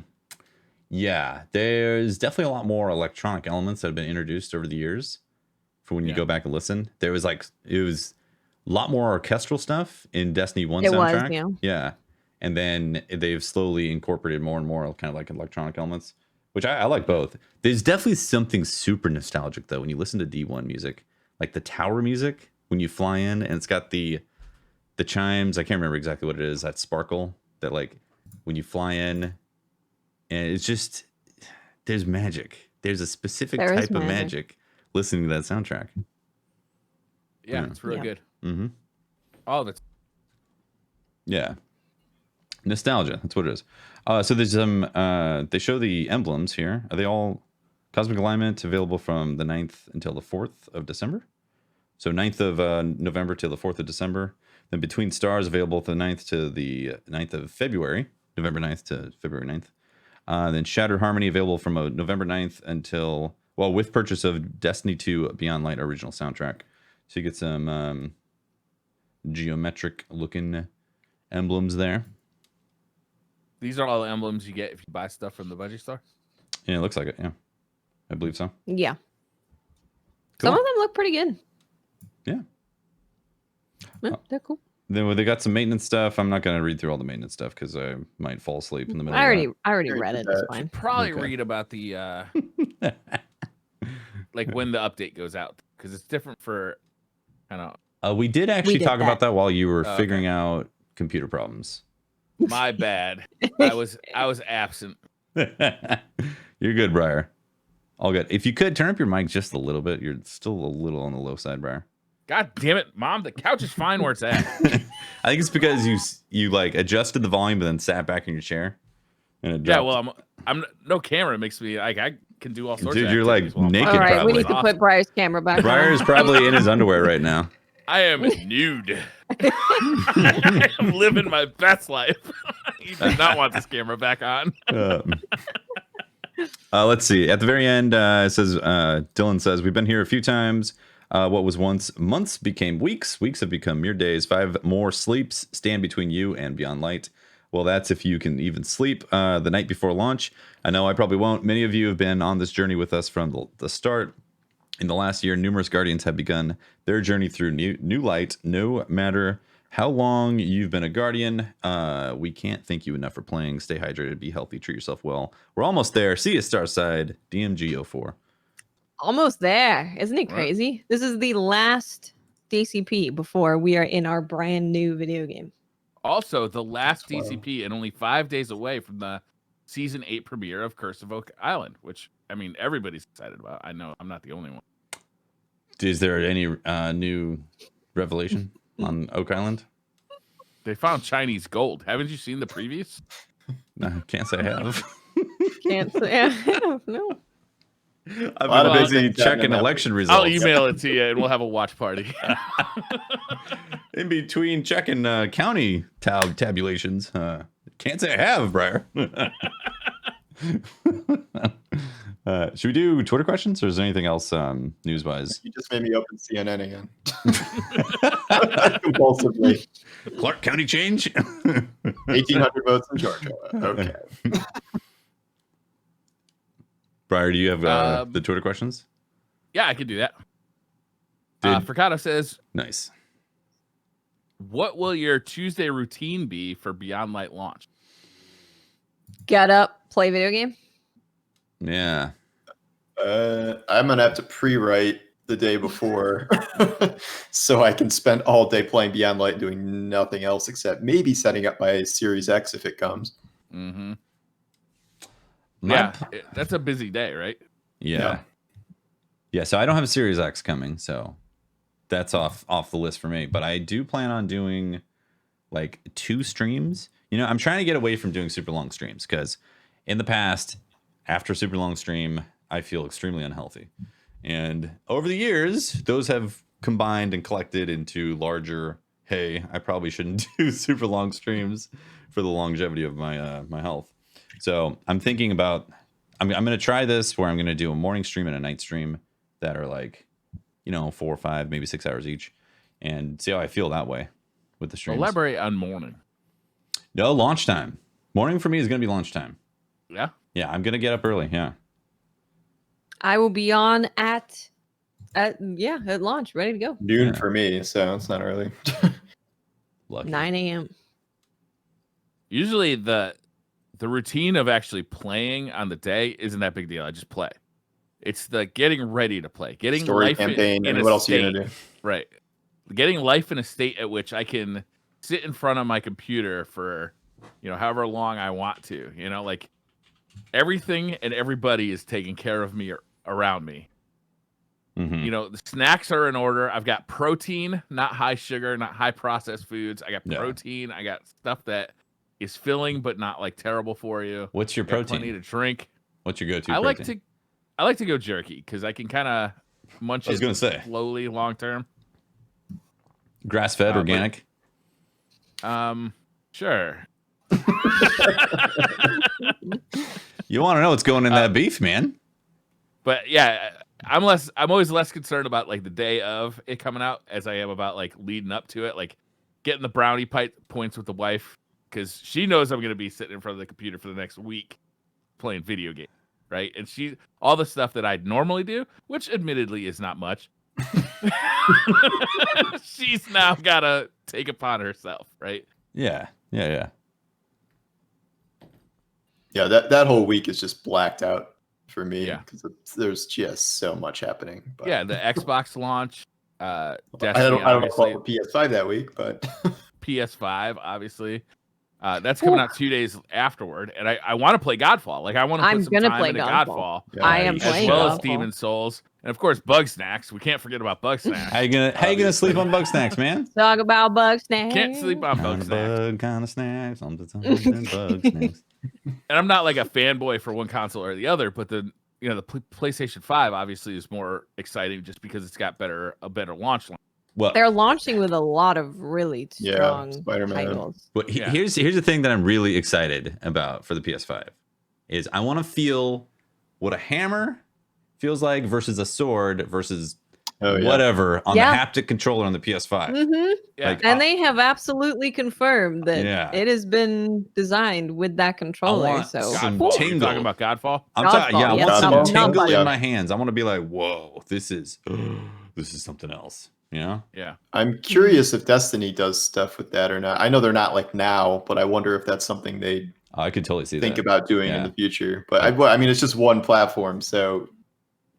Yeah, there's definitely a lot more electronic elements that have been introduced over the years. For when you Yeah. go back and listen, it was a lot more orchestral stuff in Destiny 1 It was, soundtrack. yeah. And then they've slowly incorporated more and more kind of like electronic elements, which I like both. There's definitely something super nostalgic though when you listen to D1 music, like the tower music when you fly in, and it's got the chimes. I can't remember exactly what it is. That sparkle that like when you fly in, and it's just there's magic. There's a specific There is type of magic. magic listening to that soundtrack. Yeah, Yeah. it's real Yeah. good. Mm-hmm. All of it's Yeah. Nostalgia. That's what it is. So there's some, they show the emblems here. Are they all Cosmic Alignment available from the 9th until the 4th of December? So 9th of November to the 4th of December. Then Between Stars available the 9th to the 9th of February, November 9th to February 9th. Then Shattered Harmony available from November 9th until, well, with purchase of Destiny 2 Beyond Light original soundtrack. So you get some geometric looking emblems there. These are all the emblems you get if you buy stuff from the Bungie Store. Yeah, it looks like it. Yeah, I believe so. Yeah. Cool. Some of them look pretty good. Yeah. Yeah, they're cool. Then they got some maintenance stuff. I'm not going to read through all the maintenance stuff because I might fall asleep in the middle. I already of read it. It's that. fine. Probably Okay. read about the that. like when the update goes out because it's different for kind of We did actually did talk about that. that while you were Oh, okay. figuring out computer problems. my bad. I was absent. You're good, Briar. All good. If you could turn up your mic just a little bit, you're still a little on the low side, Briar. God damn it, Mom! The couch is fine where it's at. I think it's because you like adjusted the volume and then sat back in your chair. And it Yeah, dropped. well, I'm no camera makes me like I can do all sorts. Dude, of you're, like, activities while I'm naked All right, probably. we need to put Briar's camera back Briar on. is probably in his underwear right now. I am nude. I am living my best life. You do not want this camera back on. Let's see. At the very end, it says, Dylan says, we've been here a few times. What was once months became weeks. Weeks have become mere days. 5 more sleeps stand between you and Beyond Light. Well, that's if you can even sleep the night before launch. I know I probably won't. Many of you have been on this journey with us from the start. In the last year, numerous Guardians have begun their journey through new light. No matter how long you've been a Guardian, we can't thank you enough for playing. Stay hydrated, be healthy, treat yourself well. We're almost there. See you, Starside, DMG04. Almost there. Isn't it crazy? This is the last DCP before we are in our brand new video game. Also, the last Wow. DCP and only 5 days away from the season 8 premiere of Curse of Oak Island, which I mean everybody's excited about. I know I'm not the only one. Is there any new revelation on Oak Island? They found Chinese gold. Haven't you seen the previews? No, can't say I have. Can't say. No. I've lot of been big busy things happening checking that election results. I'll email it to you and we'll have a watch party. In between checking county tabulations. Can't say I have, Briar. Should we do Twitter questions, or is there anything else news-wise? You just made me open CNN again. Compulsively. Clark County change. 1,800 votes in Georgia. Okay. Briar, do you have the Twitter questions? Yeah, I can do that. Fricado says, nice. What will your Tuesday routine be for Beyond Light launch? Get up, play video game. Yeah. I'm gonna have to pre-write the day before, so I can spend all day playing Beyond Light, doing nothing else except maybe setting up my Series X if it comes. Mm-hmm. Yeah, that's a busy day, right? Yeah. So I don't have a Series X coming, so that's off the list for me. But I do plan on doing like 2 streams. You know, I'm trying to get away from doing super long streams because in the past, after a super long stream, I feel extremely unhealthy. And over the years, those have combined and collected into larger, hey, I probably shouldn't do super long streams for the longevity of my my health. So I'm thinking about, I'm going to try this where I'm going to do a morning stream and a night stream that are like, 4 or 5, maybe 6 hours each, and see how I feel that way with the streams. Elaborate on morning. No, launch time. Morning for me is going to be launch time. Yeah? Yeah, I'm going to get up early, yeah. I will be on at launch, ready to go. Noon for me, so it's not early. Lucky. 9 a.m. Usually the routine of actually playing on the day isn't that big deal. I just play. It's the getting ready to play, getting Story life campaign, in and a what else are state, you gonna do? right? Getting life in a state at which I can sit in front of my computer for, however long I want to. Like everything and everybody is taking care of me or around me. Mm-hmm. The snacks are in order. I've got protein, not high sugar, not high processed foods. I got protein. I got stuff that is filling but not like terrible for you. What's your protein? Plenty to drink. What's your go-to protein? I like to go jerky because I can kind of munch it slowly long term. Grass-fed, organic. Sure. You want to know what's going in that beef, man? But yeah, I'm always less concerned about like the day of it coming out as I am about like leading up to it, like getting the brownie points with the wife because she knows I'm going to be sitting in front of the computer for the next week playing video games, right? And all the stuff that I'd normally do, which admittedly is not much, she's now got to take upon herself, right? Yeah. Yeah, that whole week is just blacked out for me because there's just so much happening. But yeah, the Xbox launch. I don't know about PS5 that week, but PS5 obviously. That's coming out 2 days afterward, and I want to play Godfall. Like I want to put some time into Godfall. Yeah, I am playing as well Godfall. as Demon's Souls, and of course Bug Snacks. We can't forget about Bug Snacks. How you gonna sleep on Bug Snacks, man? Talk about Bug Snacks. Can't sleep on Bug Snacks. Kind of snacks. Bug snacks. And I'm not like a fanboy for one console or the other, but the PlayStation 5 obviously is more exciting just because it's got a better launch line. Well, they're launching with a lot of really strong Spider-Man. titles. But here's the thing that I'm really excited about for the PS5 is I want to feel what a hammer feels like versus a sword versus whatever on the haptic controller on the PS5. Mm-hmm. Yeah. Like, And they have absolutely confirmed that it has been designed with that controller. So some Godfall. tingle. You talking about Godfall? I'm talking. Yeah, I want some Godfall. tingle in my hands. I want to be like, whoa, this is something else. Yeah. I'm curious if Destiny does stuff with that or not. I know they're not like now, but I wonder if that's something they I could totally see think that. about doing in the future. But I mean, it's just one platform, so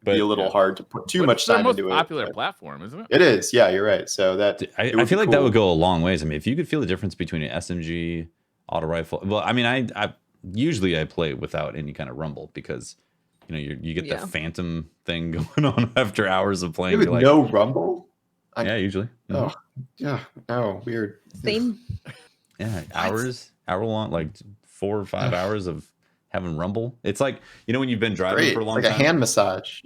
it'd be a little hard to put too much time into it. It's the most popular platform, isn't it? It is. Yeah, you're right. So that I feel like that would go a long ways. I mean, if you could feel the difference between an SMG, auto rifle. Well, I mean, I usually play without any kind of rumble because you get that phantom thing going on after hours of playing. With no rumble. Yeah, usually. Oh, yeah. Oh, weird. Same. Yeah, hour long, like 4 or 5 hours of having rumble. It's like when you've been driving for a long time, like a hand massage.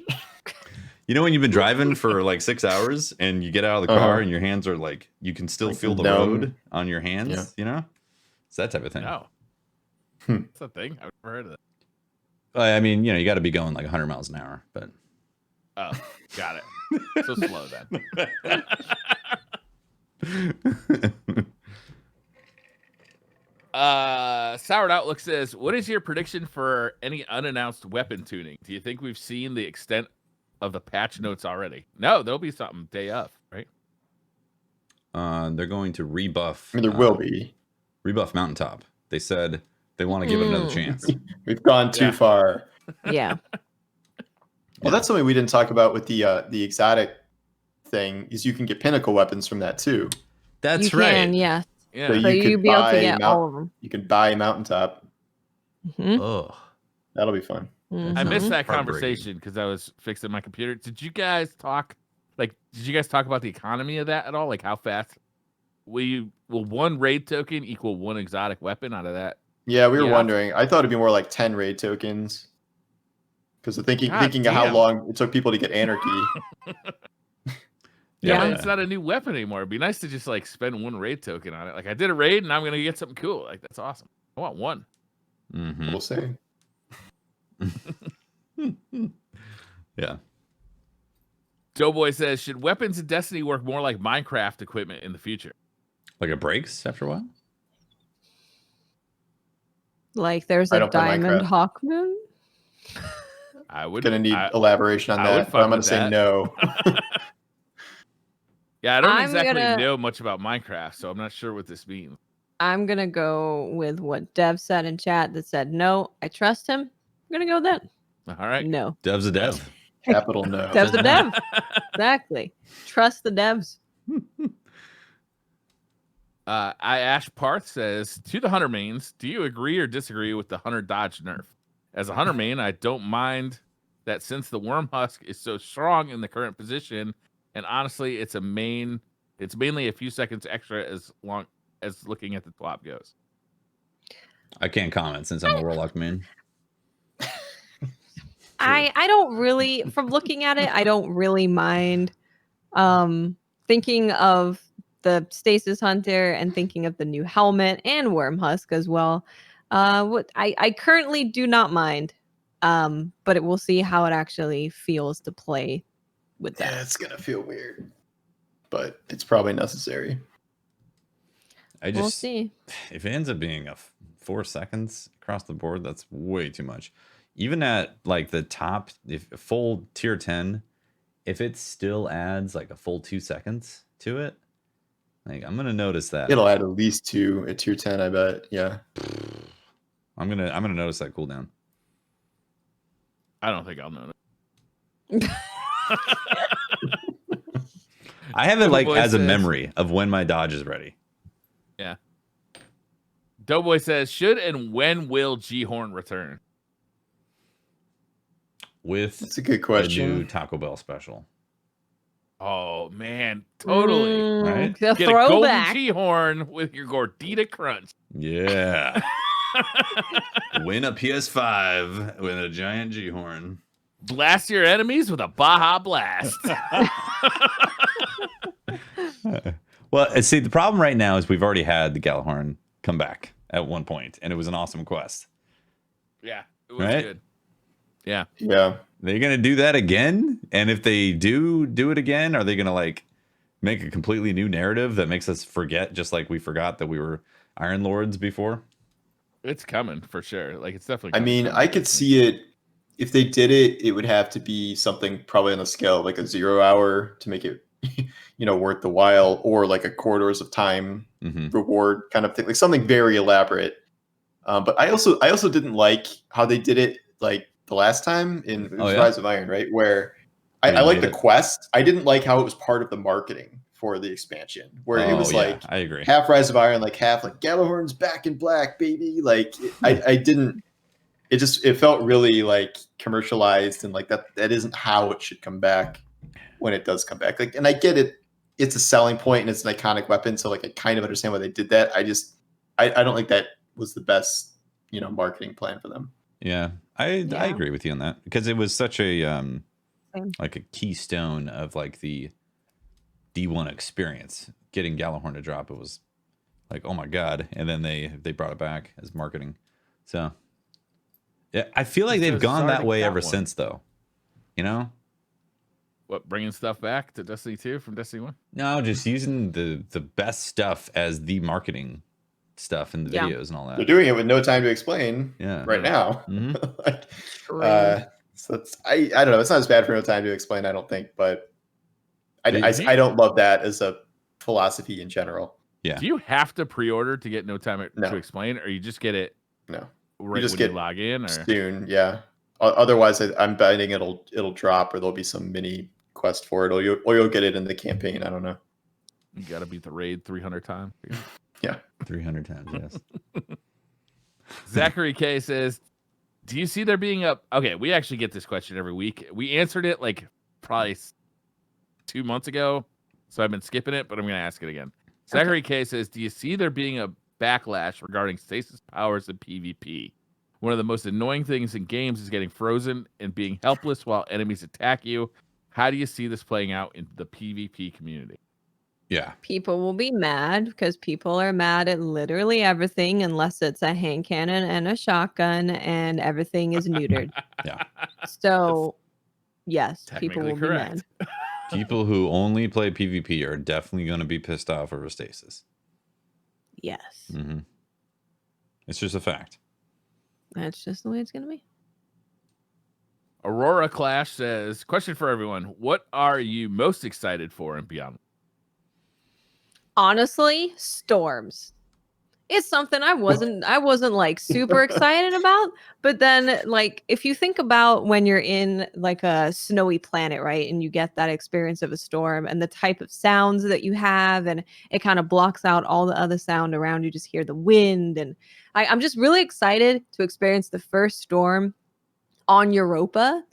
When you've been driving for like 6 hours and you get out of the car and your hands are like you can still feel the road on your hands. It's that type of thing. No, it's a thing. I've never heard of that. I mean, you got to be going like 100 miles an hour, but. Oh, got it. So slow then. Soured Outlook says, what is your prediction for any unannounced weapon tuning? Do you think we've seen the extent of the patch notes already? No, there'll be something day of, right? They're going to rebuff. I mean, there will be. Rebuff Mountaintop. They said they want to give it another chance. We've gone too far. Yeah. Well, that's something we didn't talk about with the exotic thing. Is you can get pinnacle weapons from that too. That's you right. Can, yeah. Yeah. So you could be able to buy get all of them. You can buy Mountaintop. Mm-hmm. Oh, That'll be fun. I missed that Heartbreaking. conversation because I was fixing my computer. Did you guys talk about the economy of that at all? Like how fast will one raid token equal one exotic weapon out of that? Yeah, we were Yeah. wondering. I thought it'd be more like 10 raid tokens. Because thinking God of how damn. long it took people to get Anarchy. Yeah, Yeah. it's not a new weapon anymore. It'd be nice to just like spend one raid token on it. Like I did a raid and I'm gonna get something cool. Like that's awesome. I want one. Mm-hmm. We'll see. Yeah. Doughboy says, should weapons in Destiny work more like Minecraft equipment in the future? Like it breaks after a while. Like there's I a don't play diamond Minecraft. hawk moon. I would Gonna need I- elaboration on I would that, but fuck I'm gonna with say that. no. Yeah, I don't I'm exactly gonna- know much about Minecraft, so I'm not sure what this means. I'm gonna go with what Dev said in chat that said no. I trust him. I'm gonna go with that. All right. No. Dev's a dev. Capital no. Dev's a dev. Exactly. Trust the devs. Ash Parth says, to the Hunter mains, do you agree or disagree with the Hunter Dodge Nerf? As a Hunter main, I don't mind that since the Worm Husk is so strong in the current position, and honestly, it's mainly a few seconds extra as long as looking at the swap goes. I can't comment since I'm a Warlock main. I don't really, from looking at it, I don't really mind thinking of the Stasis Hunter and thinking of the new helmet and Worm Husk as well. What I currently do not mind, but we'll see how it actually feels to play with that. Yeah, it's gonna feel weird, but it's probably necessary. I We'll just see. if it ends up being a 4 seconds across the board, that's way too much. Even at like the top, if full tier 10, if it still adds like a full 2 seconds to it, like I'm gonna notice that. It'll add at least 2 at tier 10, I bet. Yeah. I'm gonna notice that cooldown. I don't think I'll know it. I have it like Doughboy as a says- memory of when my dodge is ready. Yeah. Doughboy says, should and when will G-Horn return? With That's a good the question. new Taco Bell special. Oh, man. Totally. Right? The Get a golden throwback. G-Horn with your Gordita Crunch. Yeah. Win a PS5 with a giant G horn. Blast your enemies with a Baja Blast. Well, see, the problem right now is we've already had the Galahorn come back at one point, and it was an awesome quest. Yeah, it was Right? good. Yeah. Yeah. They're gonna do that again, and if they do it again, are they gonna like make a completely new narrative that makes us forget, just like we forgot that we were Iron Lords before? It's coming for sure. Like, it's definitely I coming. mean, I could see it. If they did it, it would have to be something probably on the scale of like a 0 hour to make it, worth the while, or like a corridors of time Mm-hmm. reward kind of thing, like something very elaborate. But I also didn't like how they did it like the last time in it was yeah? Rise of Iron, right? Where Where I you like made the it. quest. I didn't like how it was part of the marketing for the expansion, where it was like I agree. half Rise of Iron, like half like Galahorn's back in black, baby. Like I didn't. It felt really like commercialized, and like that isn't how it should come back when it does come back. Like, and I get it. It's a selling point and it's an iconic weapon, so like I kind of understand why they did that. I don't think that was the best marketing plan for them. Yeah, I Yeah. agree with you on that, because it was such a Same. like a keystone of like the D1 experience. Getting Galahorn to drop, it was like, oh my god, and then they brought it back as marketing. So Yeah, I feel like Because they've gone it's that already way got ever one. since, though. You know? What, bringing stuff back to Destiny 2 from Destiny 1? No, just using the best stuff as the marketing stuff in the Yeah. videos and all They're that. doing it with no time to explain Yeah. right now. Mhm. Like, True. so it's, I don't know. It's not as bad for no time to explain, I don't think, but Did I don't love that as a philosophy in general. Yeah. Do you have to pre-order to get no time No. to explain, or you just get it No, right just when get you log in? Or soon. Yeah. Otherwise, I'm betting it'll drop, or there'll be some mini quest for it, or you'll get it in the campaign. I don't know. you got to beat the raid 300 times. Yeah. 300 times, yes. Zachary K says, "Do you see there being a?" Okay, we actually get this question every week. We answered it like probably 2 months ago, so I've been skipping it, but I'm going to ask it again. Zachary K says, "Do you see there being a backlash regarding stasis powers in PvP? One of the most annoying things in games is getting frozen and being helpless while enemies attack you. How do you see this playing out in the PvP community?" Yeah. People will be mad because people are mad at literally everything unless it's a hand cannon and a shotgun and everything is neutered. Yeah. So, yes, people Technically will be correct. mad. People who only play PvP are definitely going to be pissed off over stasis. Yes. Mm-hmm. It's just a fact. That's just the way it's going to be. Aurora Clash says, question for everyone. What are you most excited for in Beyond? Honestly, storms. It's something I wasn't like super excited about, but then like if you think about when you're in like a snowy planet, right? And you get that experience of a storm and the type of sounds that you have, and it kind of blocks out all the other sound around you, just hear the wind. And I'm just really excited to experience the first storm on Europa,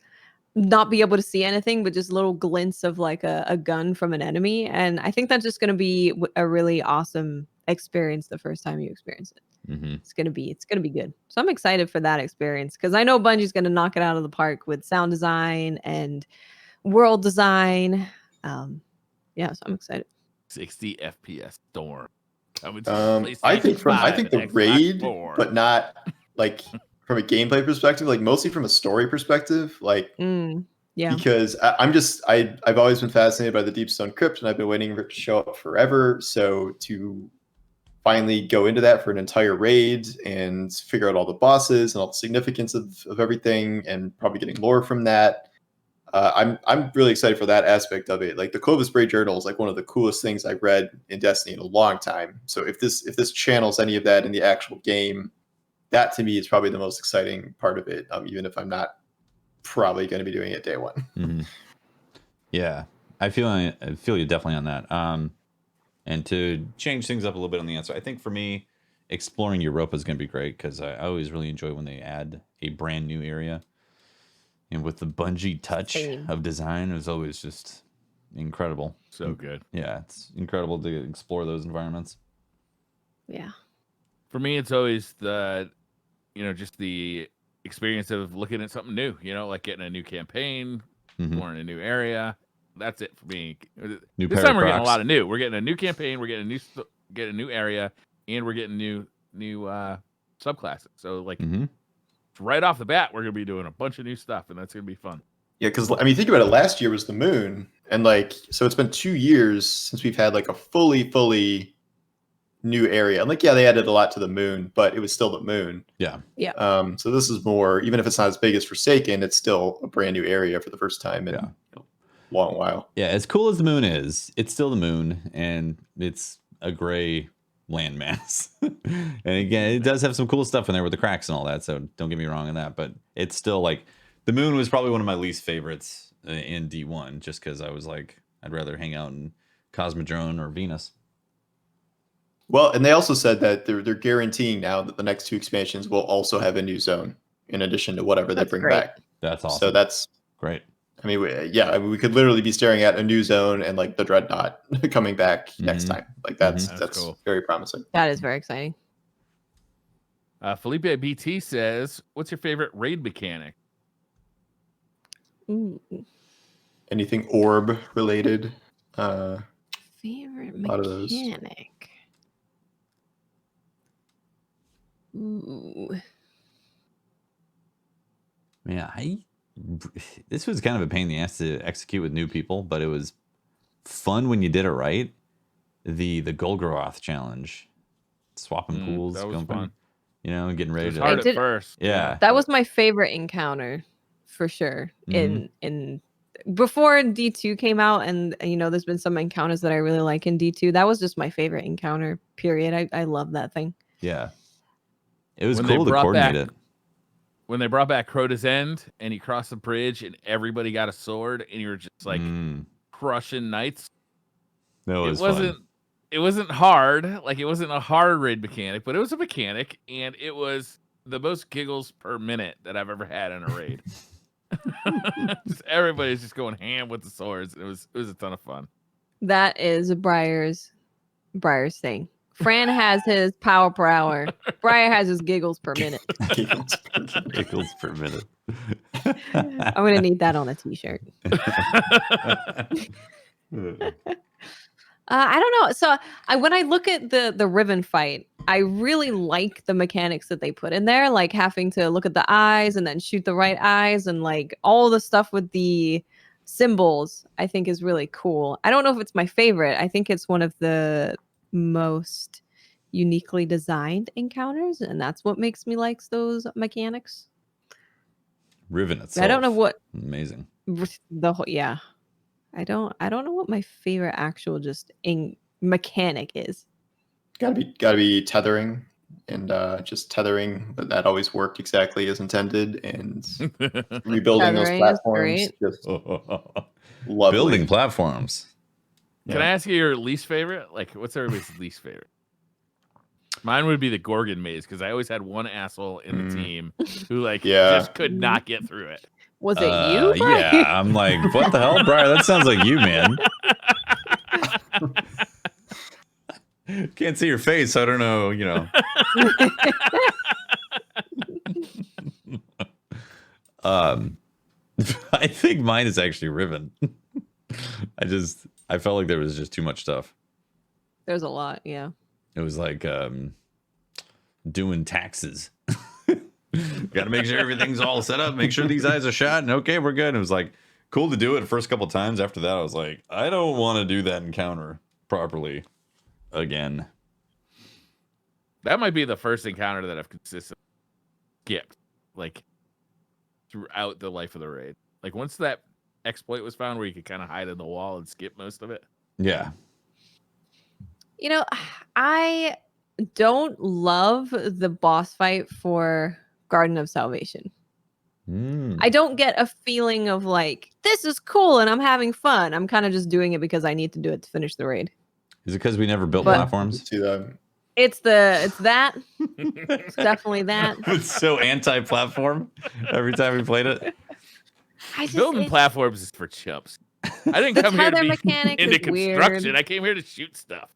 not be able to see anything, but just little glints of like a gun from an enemy. And I think that's just going to be a really awesome experience the first time you experience it. Mm-hmm. It's going to be good. So I'm excited for that experience because I know Bungie's going to knock it out of the park with sound design and world design. Yeah, so I'm excited. 60 FPS Storm. Coming to I think PlayStation 5 the and Xbox raid, 4. but not like from a gameplay perspective, like mostly from a story perspective, like Yeah. because I've always been fascinated by the Deepstone Crypt, and I've been waiting for it to show up forever. So to finally go into that for an entire raid and figure out all the bosses and all the significance of everything, and probably getting lore from that. I'm really excited for that aspect of it. Like the Clovis Bray Journal is like one of the coolest things I've read in Destiny in a long time. So if this channels any of that in the actual game, that to me is probably the most exciting part of it. Even if I'm not probably going to be doing it day one. Mm-hmm. Yeah, I feel you definitely on that. And to change things up a little bit on the answer, I think for me, exploring Europa is going to be great because I always really enjoy when they add a brand new area. And with the Bungie touch of design, it was always just incredible. So good. Yeah, it's incredible to explore those environments. Yeah. For me, it's always just the experience of looking at something new, like getting a new campaign, exploring a new area. That's it for me. This time we're getting a lot of new. We're getting a new campaign, we're getting a new area, and we're getting new subclasses. So like right off the bat, we're gonna be doing a bunch of new stuff, and that's gonna be fun. Yeah, because I mean, think about it. Last year was the moon, and like, so it's been 2 years since we've had like a fully new area. And like, yeah, they added a lot to the moon, but it was still the moon. Yeah. So this is more, even if it's not as big as Forsaken, it's still a brand new area for the first time in a long while. Yeah, as cool as the moon is, it's still the moon, and it's a gray landmass. And again, it does have some cool stuff in there with the cracks and all that, so don't get me wrong on that, but it's still like the moon was probably one of my least favorites in D1, just because I was like, I'd rather hang out in Cosmodrome or Venus. Well, and they also said that they're guaranteeing now that the next 2 expansions will also have a new zone in addition to whatever they bring back. That's awesome. So that's great. I mean, we could literally be staring at a new zone and like the Dreadnought coming back next time. Like that's cool. Very promising. That is very exciting. Felipe BT says, "What's your favorite raid mechanic?" Ooh. Anything orb related? Favorite a lot of those. mechanic. Ooh. Man, this was kind of a pain in the ass to execute with new people, but it was fun when you did it right. The Golgoroth challenge, swapping pools, that was fun. You know, getting ready It was to. hard at first. Yeah, that was my favorite encounter for sure. Mhm. In before D2 came out, and you know, there's been some encounters that I really like in D2. That was just my favorite encounter. Period. I love that thing. Yeah, it was When they cool to brought coordinate back- it. When they brought back Crota's End and you crossed the bridge and everybody got a sword and you were just like crushing knights. That was It wasn't hard. Like, it wasn't a hard raid mechanic, but it was a mechanic, and it was the most giggles per minute that I've ever had in a raid. Everybody's just going ham with the swords. It was a ton of fun. That is Briar's thing. Fran has his power per hour. Briar has his giggles per minute. Giggles per minute. I'm gonna need that on a t-shirt. I don't know. So when I look at the Riven fight, I really like the mechanics that they put in there, like having to look at the eyes and then shoot the right eyes, and like all the stuff with the symbols. I think is really cool. I don't know if it's my favorite. I think it's one of the most uniquely designed encounters, and that's what makes me like those mechanics. Riven itself. I don't know what amazing. The whole I don't know what my favorite actual just mechanic is. Gotta be tethering, and just tethering that always worked exactly as intended, and rebuilding those Tethering is platforms. great. Just lovely. Building platforms. Can I ask you your least favorite? Like, what's everybody's least favorite? Mine would be the Gorgon maze, because I always had one asshole in the team who just could not get through it. Was it you? Brian? Yeah, I'm like, what the hell, Brian? That sounds like you, man. Can't see your face, so I don't know, you know. I think mine is actually Riven. I felt like there was just too much stuff. There's a lot, yeah. It was like doing taxes. Got to make sure everything's all set up. Make sure these eyes are shot, and okay, we're good. And it was like cool to do it the first couple times. After that, I was like, I don't want to do that encounter properly again. That might be the first encounter that I've consistently skipped, like, throughout the life of the raid. Like, once that exploit was found where you could kind of hide in the wall and skip most of it. Yeah. You know, I don't love the boss fight for Garden of Salvation. I don't get a feeling of like, this is cool and I'm having fun. I'm kind of just doing it because I need to do it to finish the raid. Is it because we never built platforms? It's that. It's definitely that. It's so anti-platform every time we played it. Building platforms is for chumps. I didn't come here to be into construction. Weird. I came here to shoot stuff.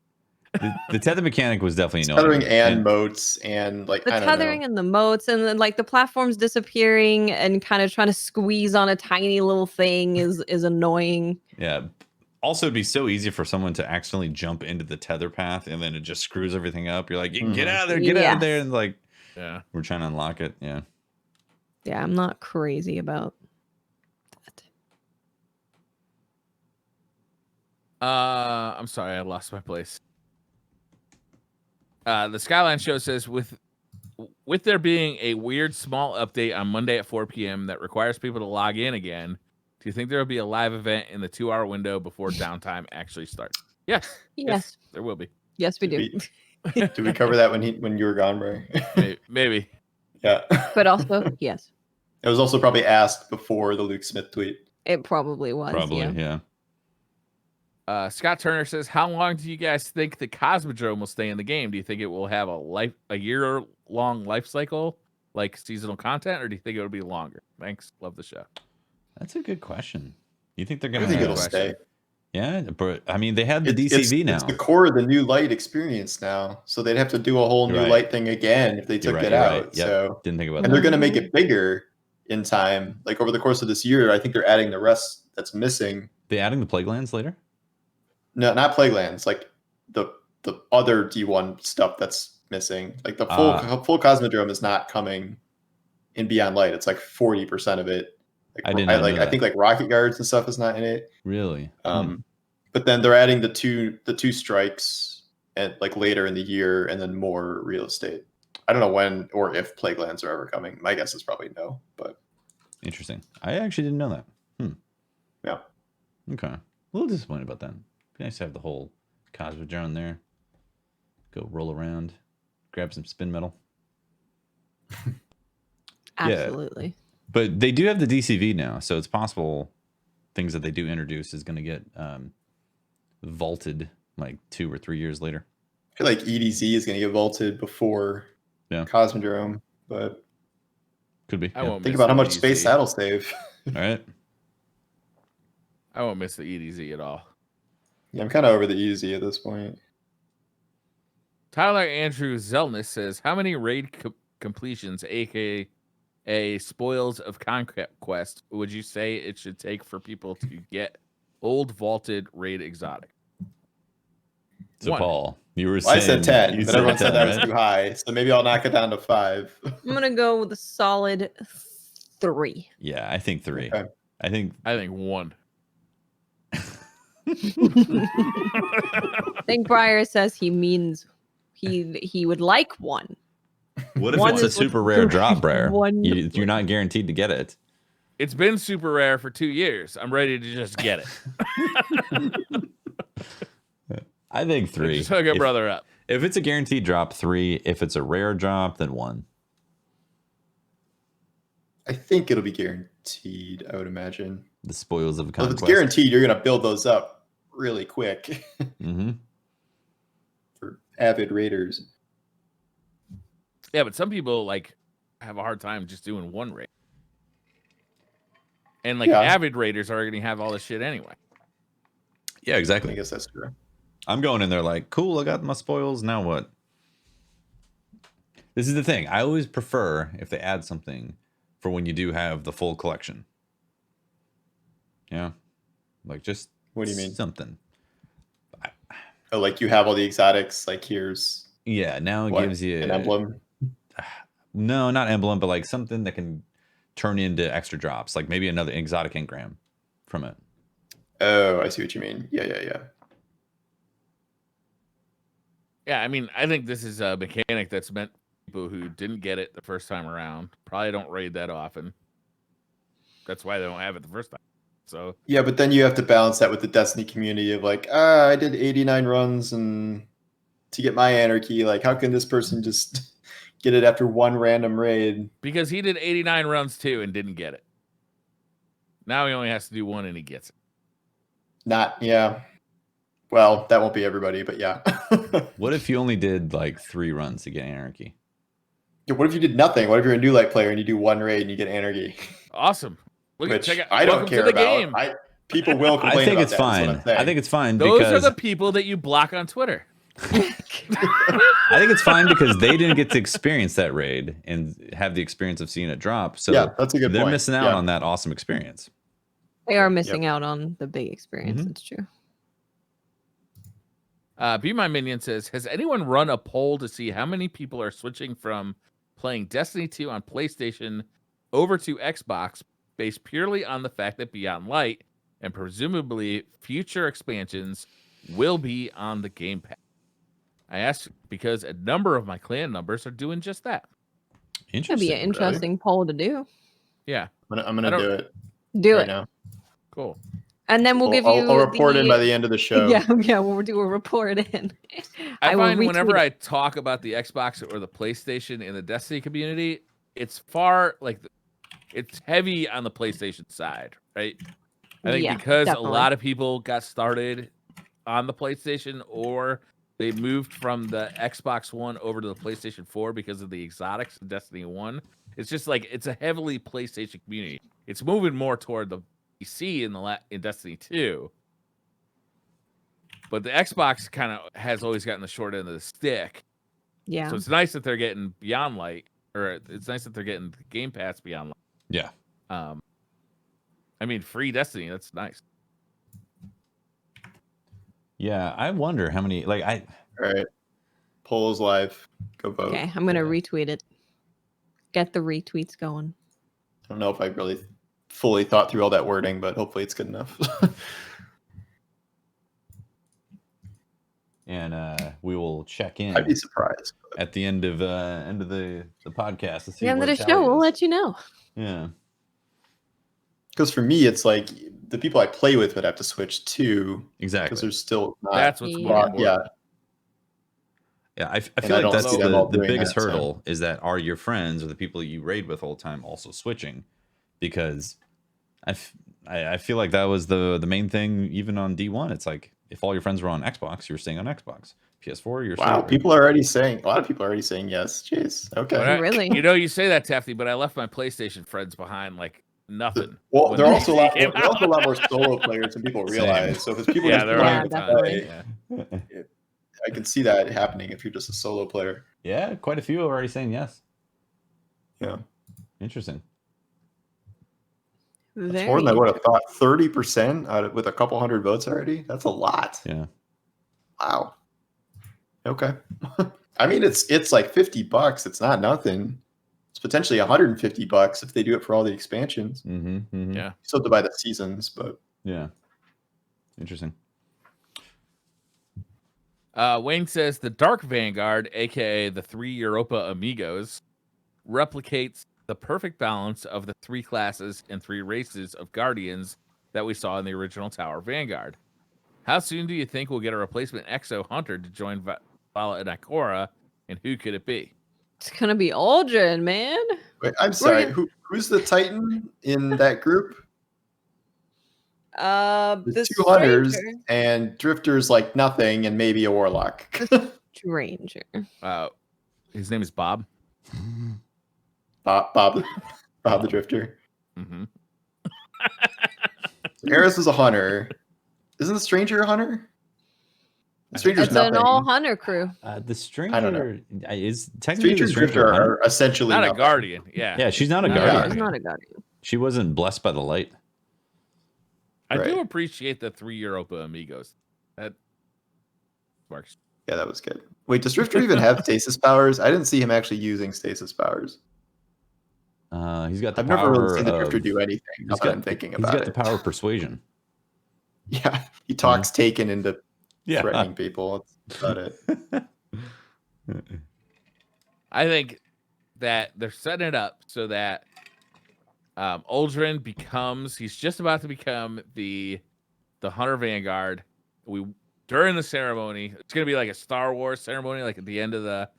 The tether mechanic was definitely tethering and moats, and like the tethering and the moats, and then like the platforms disappearing and kind of trying to squeeze on a tiny little thing is annoying. Yeah. Also, it'd be so easy for someone to accidentally jump into the tether path, and then it just screws everything up. You're like, get out of there, get out of there, and like, yeah, we're trying to unlock it. Yeah. Yeah, I'm not crazy about that. I'm sorry, I lost my place. The Skyline Show says, with there being a weird small update on Monday at 4 p.m. that requires people to log in again, do you think there will be a live event in the 2-hour window before downtime actually starts? Yes, there will be. Yes, we do. Did we cover that when you were gone, Bray? Maybe. Yeah. But also, yes. It was also probably asked before the Luke Smith tweet. It probably was. Probably, yeah. Scott Turner says, how long do you guys think the Cosmodrome will stay in the game? Do you think it will have a year-long life cycle, like seasonal content, or do you think it will be longer? Thanks. Love the show. That's a good question. You think they're going to? I think it'll stay. Yeah, but I mean, they have the DCV now. It's the core of the new light experience now, so they'd have to do a whole new light thing again if they took it out. Right. Yep. So didn't think about that. And they're going to make it bigger in time. Like over the course of this year, I think they're adding the rest that's missing. They adding the Plague Lands later? No, not Plague Lands. Like the other D1 stuff that's missing. Like the full Cosmodrome is not coming in Beyond Light. It's like 40% of it. Like, I did not know I that. think like Rocket Guards and stuff is not in it. Really? But then they're adding the two strikes and like later in the year, and then more real estate. I don't know when or if Plague Lands are ever coming. My guess is probably no. But Interesting. I actually didn't know that. yeah. Okay. A little disappointed about that. Be nice to have the whole Cosmodrome there. Go roll around, grab some spin metal. Absolutely. But they do have the DCV now, so it's possible things that they do introduce is going to get vaulted like 2 or 3 years later. I feel like EDZ is going to get vaulted before Cosmodrome, but could be. I won't think miss about how the much space EDZ. that'll save. All right. I won't miss the EDZ at all. Yeah, I'm kind of over the EDZ at this point. Tyler Andrew Zelness says, how many raid completions, aka spoils of conquest, would you say it should take for people to get old vaulted raid exotic? So 1. Paul, you were Well, saying I said 10, you but everyone said 10, that was right? too high. So maybe I'll knock it down to 5. I'm gonna go with a solid 3. Yeah, I think 3. Okay. I think 1. I think Briar says he means he would like 1. what if One it's a is what- super rare drop, Briar? One- You're not guaranteed to get it. It's been super rare for 2 years. I'm ready to just get it. I think 3. Just hook a brother up. If it's a guaranteed drop, 3. If it's a rare drop, then 1. I think it'll be guaranteed, I would imagine. The spoils of a Well, if conquest. it's guaranteed, you're going to build those up really quick Mm-hmm. for avid raiders. Yeah, but some people like have a hard time just doing 1 raid. And like Yeah. avid raiders are going to have all this shit anyway. Yeah, I exactly. guess that's true. I'm going in there like, cool, I got my spoils. Now what? This is the thing. I always prefer if they add something for when you do have the full collection. Yeah. Like just What do you mean? something. Oh, like you have all the exotics, like here's Yeah, now it what, gives you an emblem. No, not emblem, but like something that can turn into extra drops, like maybe another exotic engram from it. Oh, I see what you mean. Yeah. Yeah, I mean, I think this is a mechanic that's meant people who didn't get it the first time around. Probably don't raid that often. That's why they don't have it the first time. So Yeah, but then you have to balance that with the Destiny community of like, I did 89 runs and to get my anarchy, like how can this person just get it after 1 random raid? because he did 89 runs too and didn't get it. Now he only has to do 1 and he gets it. Yeah. Well, that won't be everybody, but yeah. What if you only did like 3 runs to get anarchy? Yeah, what if you did nothing? What if you're a new light player and you do 1 raid and you get anarchy? Awesome. Look Which check out, I don't welcome care to the about. game. People will complain I think about it's that, is what fine. I'm saying. I think it's fine Those because are the people that you block on Twitter. I think it's fine because they didn't get to experience that raid and have the experience of seeing it drop. So Yeah, that's a good they're point. missing out Yeah. on that awesome experience. They are missing out on the big experience. Mhm. It's true. Be My Minion says, has anyone run a poll to see how many people are switching from playing Destiny 2 on PlayStation over to Xbox based purely on the fact that Beyond Light and presumably future expansions will be on the Game Pass? I ask because a number of my clan numbers are doing just that. That'd Interesting. be an interesting poll to do. Yeah, I'm gonna do it Do right it. now. cool. And then we'll give you I'll report in by the end of the show. Yeah, we'll do a report in. I will find whenever retweet I talk about the Xbox or the PlayStation in the Destiny community, it's far like it's heavy on the PlayStation side, right? I think Yeah, because definitely. a lot of people got started on the PlayStation or they moved from the Xbox One over to the PlayStation 4 because of the exotics in Destiny 1. It's just like it's a heavily PlayStation community. It's moving more toward the PC in Destiny 2. But the Xbox kind of has always gotten the short end of the stick. Yeah. So it's nice that they're getting Beyond Light, or it's nice that they're getting Game Pass Beyond Light. Yeah. I mean, free Destiny, that's nice. Yeah. I wonder how many, like, All right. Poll is live. Go vote. Okay, I'm gonna retweet it. Get the retweets going. I don't know if I really fully thought through all that wording, but hopefully it's good enough. And we will check in I'd be surprised. at the end of the podcast to see The end of what the tally show, we'll is. let you know. Yeah. Because for me, it's like the people I play with would have to switch too, Exactly. because there's still not. That's what's Yeah. more important. Yeah, Yeah, I And feel I like don't that's see them all the doing biggest that, so. hurdle is that are your friends or the people you raid with all the time also switching? Because I feel like that was the main thing even on D1. It's like if all your friends were on Xbox, you were staying on Xbox. PS4, you're wow, staying. a lot of people are already saying yes. Jeez, okay. But Really? you say that, Tefty, but I left my PlayStation friends behind like nothing. Well, when there are the also a lot came more, there are also a lot out. more solo players than people Same. realize. So if it's people Yeah, just there playing are. to definitely. play, Yeah. I can see that happening if you're just a solo player. Yeah, quite a few are already saying yes. Yeah, Interesting. it's more than I would have thought. 30% out of, with a couple hundred votes already. That's a lot. Yeah. Wow. Okay. I mean, it's like $50. It's not nothing. It's potentially $150 if they do it for all the expansions. Mm-hmm, mm-hmm. Yeah. You still have to buy the seasons, but Yeah. Interesting. Wayne says the Dark Vanguard, aka the 3 Europa Amigos, replicates the perfect balance of the 3 classes and 3 races of Guardians that we saw in the original Tower Vanguard. How soon do you think we'll get a replacement Exo Hunter to join Vala and Ikora, and who could it be? It's gonna be Aldrin, man. wait, I'm sorry. gonna- Who's the Titan in that group? The There's 2 hunters stranger. and drifters like nothing, and maybe a warlock. Stranger. His name is Bob. Bob the drifter. Mm-hmm. Eris is a hunter. Isn't the stranger a hunter? The stranger's It's nothing. an all hunter crew. The stranger don't know. is technically Stranger the and drifter stranger. are essentially Not a nothing. Guardian. Yeah. Yeah, she's not a No, guardian. He's not a guardian. She wasn't blessed by the light. I do Right. appreciate the 3 Europa Amigos. That works. Yeah, that was good. Wait, does Drifter even have stasis powers? I didn't see him actually using stasis powers. He's got the I've power never really seen the Drifter of- do anything. Now that I'm thinking about He's got it. the power of persuasion. Yeah, he talks Taken into Yeah. threatening people. That's about it. I think that they're setting it up so that Aldrin he's just about to become the Hunter Vanguard. During the ceremony, it's gonna be like a Star Wars ceremony, like at the end of the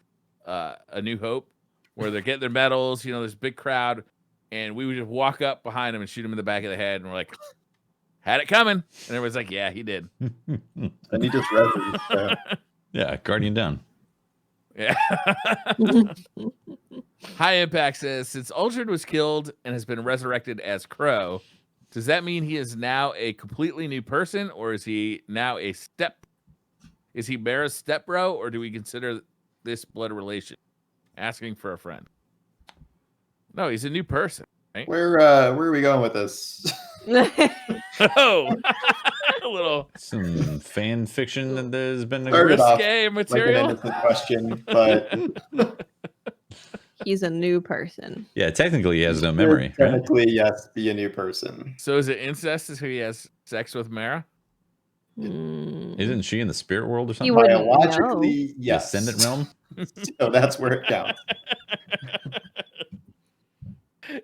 A New Hope, where they're getting their medals. You know, there's a big crowd, and we would just walk up behind him and shoot him in the back of the head, and we're like, "Had it coming," and everyone's like, "Yeah, he did." And he just resonates. So. Yeah, guardian down. Yeah. High Impact says, since Aldrin was killed and has been resurrected as Crow, does that mean he is now a completely new person, or is he now is he Mara's stepbro, or do we consider this blood relation? Asking for a friend. No, he's a new person, right? Where are we going with this? Oh, a little Some fan fiction that has been Started off risque like an material. innocent question, but He's a new person. Yeah, technically he has no memory. Right? technically, yes, be a new person. So is it incest? Is he has sex with Mara? Hmm. Isn't she in the spirit world or something? You wouldn't know. Biologically, The yes. ascendant realm? So that's where it counts.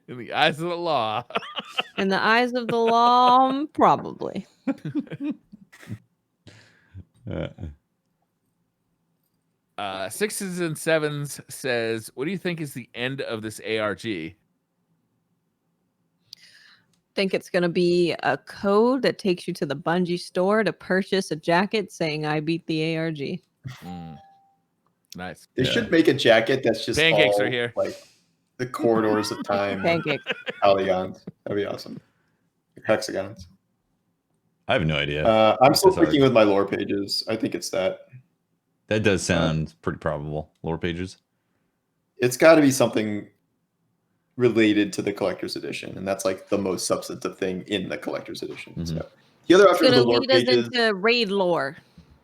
In the eyes of the law. In the eyes of the law, probably. Sixes and Sevens says, what do you think is the end of this ARG? Think it's going to be a code that takes you to the Bungie store to purchase a jacket saying I beat the ARG. Nice. They Yeah. should make a jacket that's just Pancakes all, are here. like the corridors of time, Pancake. polygons. That'd be awesome. Hexagons. I have no idea. I'm still Bizarre. thinking with my lore pages. I think it's that. That does sound pretty probable. Lore pages. It's got to be something related to the collector's edition, and that's like the most substantive thing in the collector's edition. Mhm. So the other It's option for going the to lore lead us pages, into raid lore.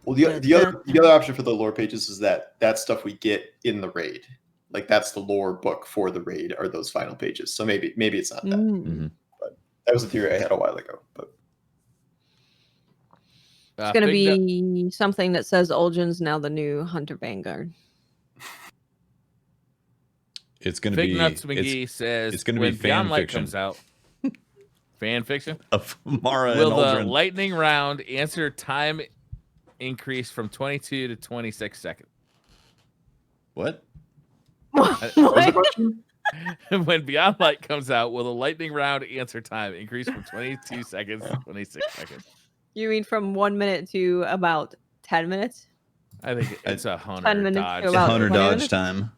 well, the other option for the lore pages is that stuff we get in the raid, like that's the lore book for the raid are those final pages. So maybe it's not that. Mm. But that was a theory I had a while ago. But It's going to be something that says Olgin's now the new Hunter Vanguard. It's going to Fig be Nuts McGee says it's going to when be fan Beyond Light fiction comes out. Fan fiction? of Mara Will and the Uldren. lightning round answer time increase from 22 to 26 seconds? What? what was the What? question? When Beyond Light comes out, will the lightning round answer time increase from 22 seconds to 26 seconds? You mean from 1 minute to about 10 minutes? I think it's a 10 Hunter minutes Dodge. to about Hunter 20 Dodge minutes? time.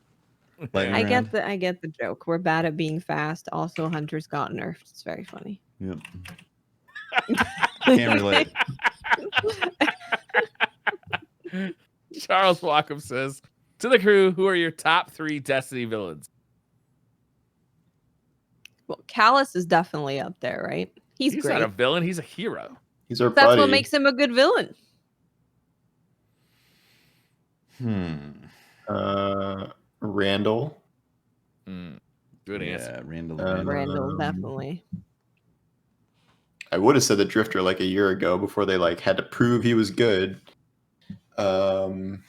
Lightning I round. get the joke. We're bad at being fast. Also, Hunter's got nerfed. It's very funny. Yep. Can't relate. Charles Walkham says, to the crew, who are your top 3 Destiny villains? Well, Callus is definitely up there, right? He's He's great. not a villain, he's a hero. He's our That's buddy. what makes him a good villain. Randall. Good answer. Yeah, Randall. Randall, definitely. I would have said the Drifter like a year ago before they like had to prove he was good. Like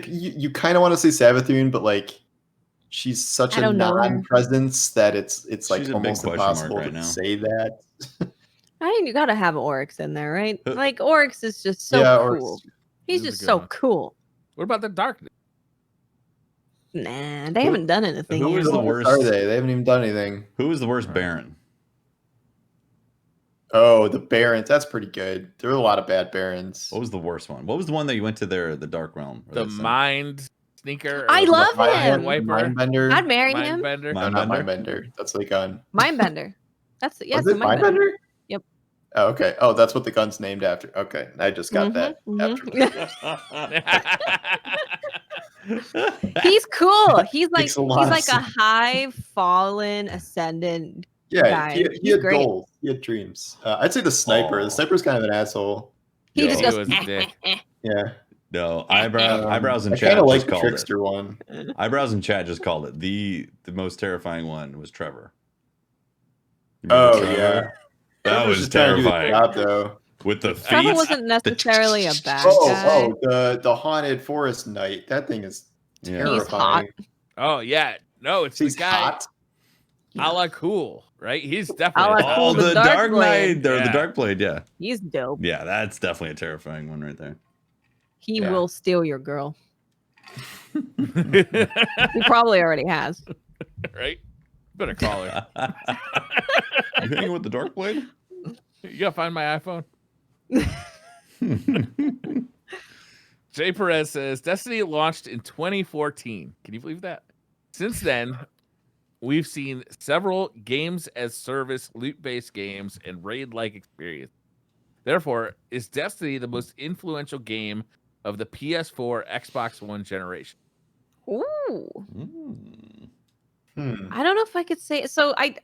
you kind of want to say Savathun, but like she's such I a don't know her. non-presence that it's like She's a big almost question mark impossible right to now. say that. I think you gotta have Oryx in there, right? Like Oryx is just so Yeah, cool. Oryx He's is a just good so one. cool. What about the Darkness? Nah, they haven't done anything who yet. is the What worst? are they? They haven't even done anything. Who is the worst Baron? Oh, the Barons. That's pretty good. There were a lot of bad Barons. What was the worst one? What was the one that you went to the Dark Realm? or The that thing? Mind Sneaker? I or love the Mind him. Wiper? Mindbender. I'd marry Mind him. Bender? No, not Mindbender? Mindbender. That's the gun. Mindbender. That's yeah, Was it's it a Mindbender. Mindbender? Yep. Oh, okay. Oh, that's what the gun's named after. Okay, I just got that. After. He's cool. He's like Makes a lot of a sense. high fallen ascendant. Yeah, guy. he He's had great. goals. He had dreams. I'd say the Sniper. Oh. The Sniper's kind of an asshole. He Yo. just He goes. was a dick. Yeah. No, eyebrows in I chat kind of like just the called it. Trickster one. Eyebrows in chat just called it. The most terrifying one was Trevor. You Oh remember yeah. Trevor? That Trevor's was just trying to do his terrifying. job, though. With the Trevor feet. wasn't necessarily a bad guy. Oh, the haunted forest knight. That thing is Yeah. terrifying. Oh, yeah. No, it's He's the guy hot. a la cool, right? He's A definitely la a Cool, Oh, the the Dark Dark Blade. Knight. Or Yeah. the Dark Blade, yeah. He's dope. Yeah, that's definitely a terrifying one right there. He Yeah. will steal your girl. right? He probably already has. Better call her. You hanging with the Dark Blade? You gotta find my iPhone. Jay Perez says Destiny launched in 2014. Can you believe that? Since then, we've seen several games as service, loot based games, and raid like experience. Therefore, is Destiny the most influential game of the PS4, Xbox One generation? Ooh. Mm. I don't know if I could say so. I'd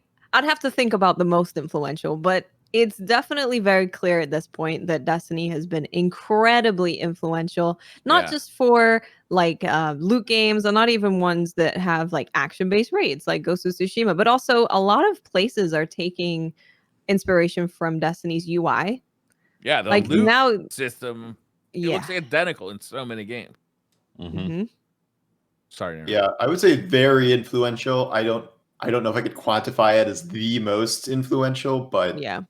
have to think about the most influential, but it's definitely very clear at this point that Destiny has been incredibly influential, not Yeah. just for like loot games, or not even ones that have like action-based raids like Ghost of Tsushima, but also a lot of places are taking inspiration from Destiny's UI. Yeah, the Like loot now, system, it yeah. looks identical in so many games. Mhm. Mhm. Sorry. to interrupt. Yeah, I would say very influential. I don't know if I could quantify it as the most influential, but Yeah.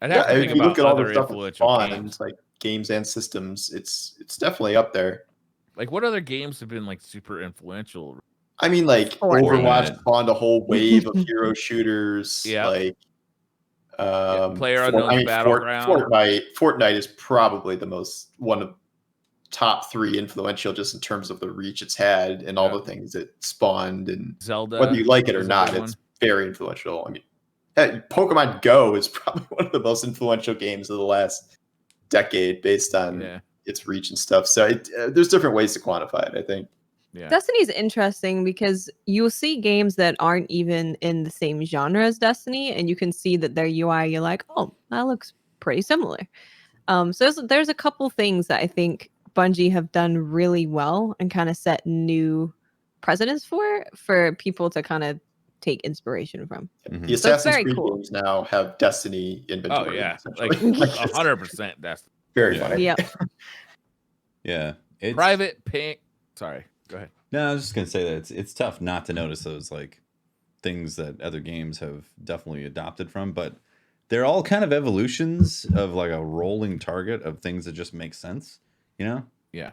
I'd have to if think you about look at all the other stuff that's influential spawned, games. like games and systems, it's definitely up there. Like, what other games have been like super influential? I mean, like Fortnite. Overwatch spawned a whole wave of hero shooters. Yeah. Like, PlayerUnknown's Battleground. Fortnite is probably the most one of top 3 influential just in terms of the reach it's had and all Yeah. the things it spawned, and Zelda. whether you like it or was a not, big it's very influential. I mean, Pokemon Go is probably one of the most influential games of the last decade based on Yeah. its reach and stuff. So there's different ways to quantify it, I think. Yeah. Destiny is interesting because you'll see games that aren't even in the same genre as Destiny, and you can see that their UI, you're like, oh, that looks pretty similar. So there's a couple things that I think Bungie have done really well and kind of set new precedents for people to kind of take inspiration from. Mhm. The So it's Assassin's very Creed cool. games now have Destiny Oh inventory. yeah, essentially. like It's 100%. That's very Yeah. funny. Yep. Yeah. It's private pink. Sorry, go ahead. No, I was just gonna say that it's tough not to notice those like things that other games have definitely adopted from, but they're all kind of evolutions of like a rolling target of things that just make sense, you know? Yeah.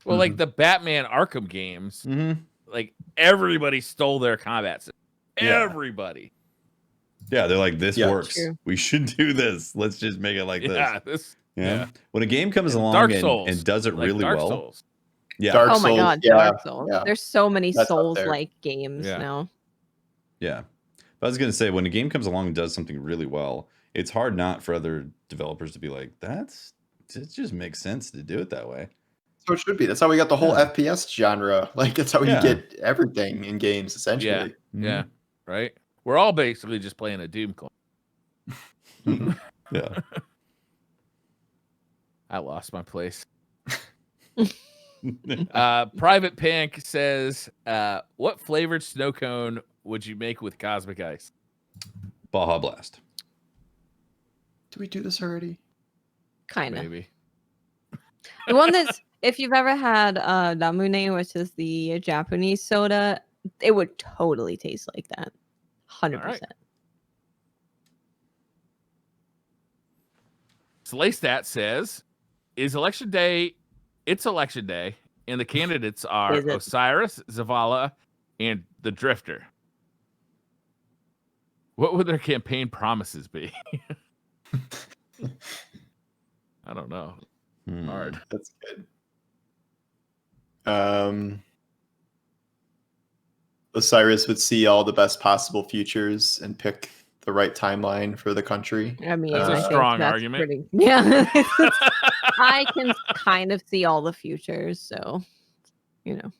Well, like the Batman Arkham games, Mm-hmm. like everybody stole their combat system. Yeah. Everybody. Yeah, they're like, this Yeah. works. True. We should do this. Let's just make it like Yeah, this. this. Yeah. Yeah. When a game comes along Dark and, Souls and does it like really Dark well. Souls. Yeah. Dark Oh my Souls, god, yeah, Dark Souls. yeah. There's so many That's up Souls there. like games Yeah. now. Yeah. But I was gonna say, when a game comes along and does something really well, it's hard not for other developers to be like, it just makes sense to do it that way. So it should be. That's how we got the whole Yeah. FPS genre. Like that's how Yeah. you get everything in games, essentially. Mhm. Yeah. Right. We're all basically just playing a Doom clone. Yeah. I lost my place. Private Pink says, what flavored snow cone would you make with cosmic ice? Baja Blast. Did we do this already? Kind of. Maybe. The one that's, if you've ever had Ramune, which is the Japanese soda, it would totally taste like that. 100%. right. Slaystat says, it's election day, and the candidates are Is it? Osiris, Zavala, and the Drifter. What would their campaign promises be? I don't know. Hmm. Hard. That's good. Osiris would see all the best possible futures and pick the right timeline for the country. I mean, That's a I think strong that's argument. pretty- yeah. I can kind of see all the futures, so, you know.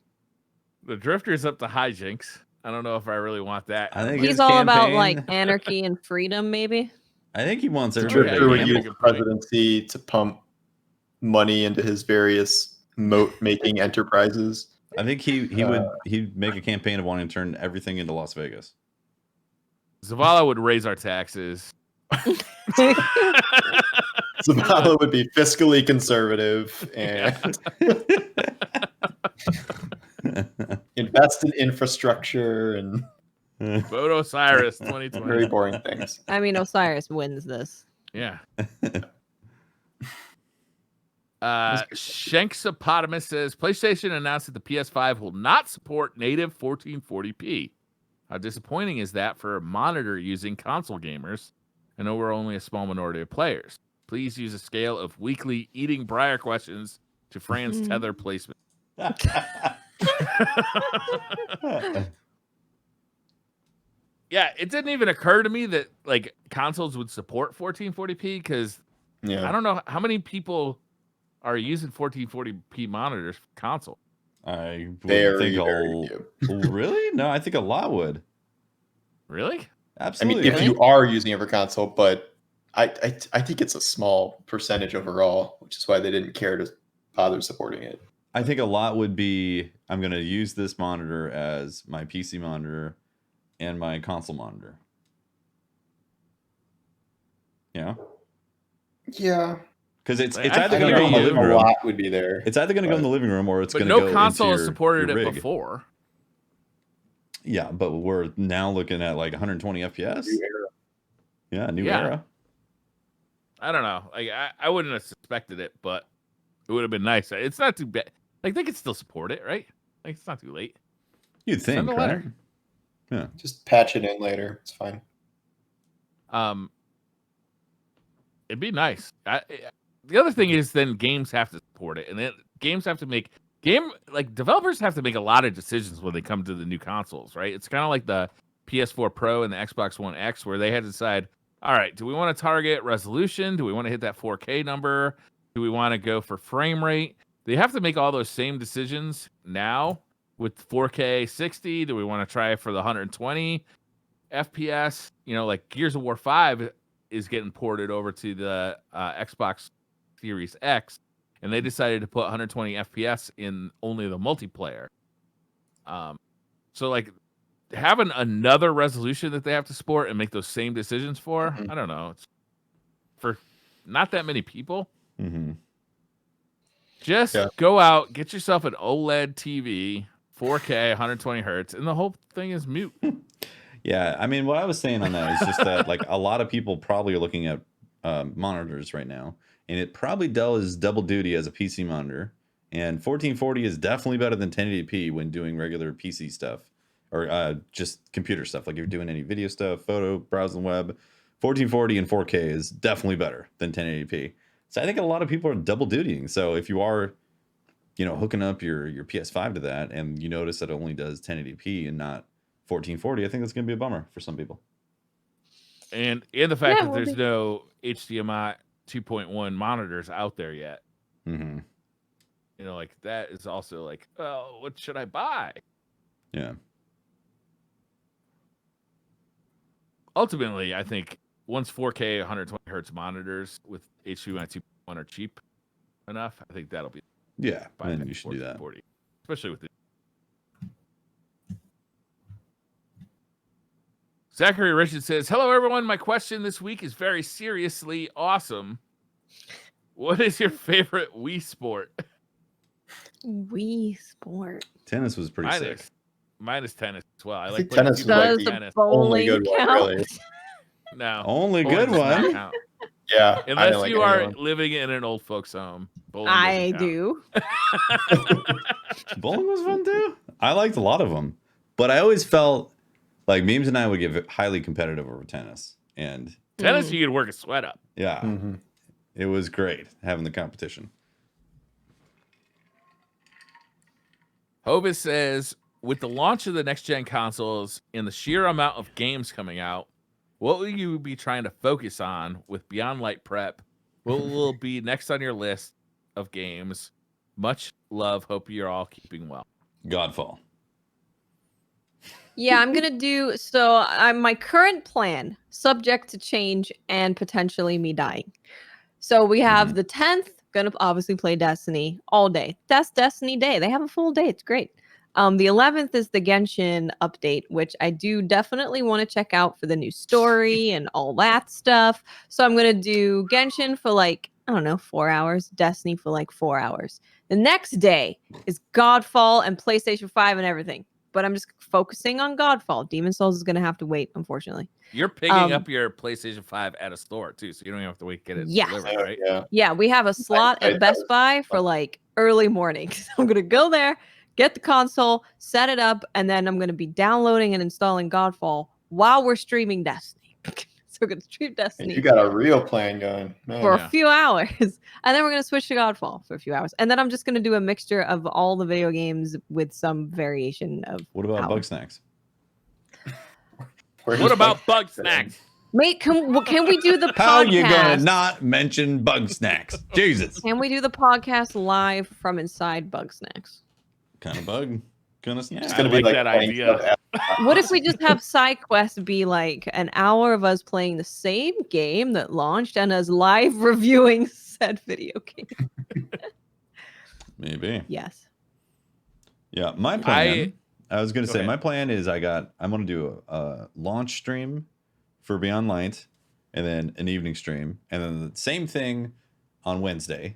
The Drifter's up to hijinks. I don't know if I really want that. I think He's his all about, like, campaign- anarchy and freedom, maybe. I think he wants The everybody Drifter to would gamble. use Make the a point. presidency to pump money into his various moat-making enterprises. I think he'd make a campaign of wanting to turn everything into Las Vegas. Zavala would raise our taxes. Zavala would be fiscally conservative and invest in infrastructure and Vote Osiris 2020. very boring things. I mean, Osiris wins this. Yeah. Shanksopotamos says PlayStation announced that the PS5 will not support native 1440p. How disappointing is that for monitor using console gamers? I know we're only a small minority of players. Please use a scale of weekly eating briar questions to Fran's tether placement. Yeah, it didn't even occur to me that like consoles would support 1440p because Yeah. I don't know how many people are using 1440p monitors for console. I would Very, think very few. Really? No, I think a lot would. Really? I mean, Absolutely. if you are using it for console, but I think it's a small percentage overall, which is why they didn't care to bother supporting it. I think a lot would be, I'm going to use this monitor as my PC monitor and my console monitor. Yeah. Yeah. Because it's I either think going to go in the you- living a room. lot would be there. It's either going to go in the living room or it's But going to go no console into has your supported it rig. before. Yeah, but we're now looking at like 120 FPS. New era. Yeah, new Yeah. era. I don't know. Like I wouldn't have suspected it, but it would have been nice. It's not too bad. Like they could still support it, right? Like it's not too late. You'd think, Send a right? letter. Yeah. Just patch it in later. It's fine. It'd be nice. The other thing is then games have to support it, and then games have to make developers have to make a lot of decisions when they come to the new consoles, right? It's kind of like the PS4 Pro and the Xbox One X, where they had to decide, all right, do we want to target resolution? Do we want to hit that 4K number? Do we want to go for frame rate? They have to make all those same decisions now with 4K 60. Do we want to try for the 120 FPS? You know, like Gears of War 5 is getting ported over to the Xbox Series X, and they decided to put 120 FPS in only the multiplayer. So like having another resolution that they have to support and make those same decisions for, I don't know. It's for not that many people. Just go out, get yourself an OLED TV, 4K, 120 hertz, and the whole thing is mute. Yeah, I mean, what I was saying on that is just that like a lot of people probably are looking at monitors right now, and it probably does double duty as a PC monitor. And 1440 is definitely better than 1080p when doing regular PC stuff or just computer stuff. Like if you're doing any video stuff, photo, browsing web, 1440 and 4K is definitely better than 1080p. So I think a lot of people are double dutying. So if you are, you know, hooking up your PS5 to that and you notice that it only does 1080p and not 1440, I think that's going to be a bummer for some people. And the fact that there's no HDMI 2.1 monitors out there yet. You know, like that is also like, oh, what should I buy? Yeah. Ultimately, I think once 4K 120 hertz monitors with HDMI 2.1 are cheap enough, I think that'll be then you should do that. Especially with the Zachary Richard says, "Hello everyone. My question this week is very seriously awesome. What is your favorite Wii sport?" Wii sport. Tennis was pretty sick. Mine is tennis as well. I think like tennis is Does like the tennis. bowling only good one, count? really. No. Only good does not one. count. Yeah. I Unless don't like you are anyone. living in an old folks home. Bowling I doesn't do. Bowling was fun too. I liked a lot of them, but I always felt like Memes and I would get highly competitive over tennis, and count. Tennis, you could work a sweat up. yeah, it was great having the competition. Hovis says, with the launch of the next-gen consoles and the sheer amount of games coming out, what will you be trying to focus on with Beyond Light Prep? What will be next on your list of games? Much love. Hope you're all keeping well. Godfall. Yeah, I'm gonna do so. My current plan, subject to change and potentially me dying. So we have the 10th, gonna obviously play Destiny all day. That's Destiny Day. They have a full day. It's great. The 11th is the Genshin update, which I do definitely want to check out for the new story and all that stuff. So I'm gonna do Genshin for like, I don't know, 4 hours, Destiny for like 4 hours. The next day is Godfall and PlayStation 5 and everything. But I'm just focusing on Godfall. Demon Souls is going to have to wait, unfortunately. You're picking up your PlayStation 5 at a store, too, so you don't even have to wait to get it delivered, right? Yeah, we have a slot at Best Buy for like early morning. So I'm going to go there, get the console, set it up, and then I'm going to be downloading and installing Godfall while we're streaming Destiny. So we're going to stream Destiny. You got a real plan going. Man. For a few hours. And then we're going to switch to Godfall for a few hours. And then I'm just going to do a mixture of all the video games with some variation of. What about Bug Snacks? What about Bug Snacks? Wait, can we do the podcast? How are you going to not mention Bug Snacks? Jesus. Can we do the podcast live from inside Bug Snacks? Kind of bug. Kind of snack. It's going to I be like like that idea. What if we just have side quests be like an hour of us playing the same game that launched and us live reviewing said video game? Maybe. Yes. Yeah, my plan. I was going to say my plan is I'm going to do a launch stream for Beyond Light, and then an evening stream, and then the same thing on Wednesday,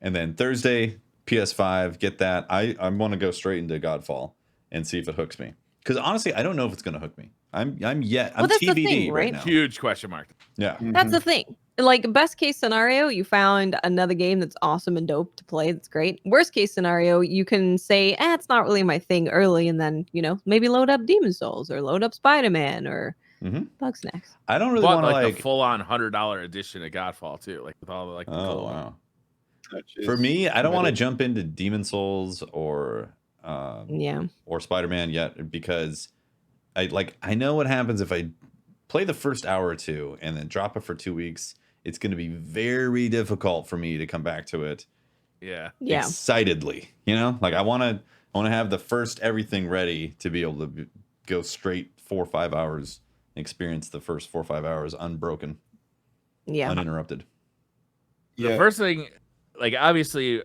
and then Thursday PS5. Get that. I want to go straight into Godfall and see if it hooks me. Because honestly, I don't know if it's going to hook me. I'm that's the TBD thing, right right? now. Huge question mark. Yeah. That's the thing. Like, best case scenario, you found another game that's awesome and dope to play. That's great. Worst case scenario, you can say, it's not really my thing early, and then, maybe load up Demon Souls or load up Spider-Man or Bug Snacks. I don't really want to like the full-on $100 edition of Godfall too, like with all the like. Oh wow. For me, I don't want to jump into Demon Souls or Spider-Man yet, because I know what happens if I play the first hour or two and then drop it for 2 weeks. It's going to be very difficult for me to come back to it. Yeah. Excitedly, like I want to have the first everything ready to be able to go straight 4 or 5 hours, experience the first 4 or 5 hours unbroken, uninterrupted. The first thing like obviously,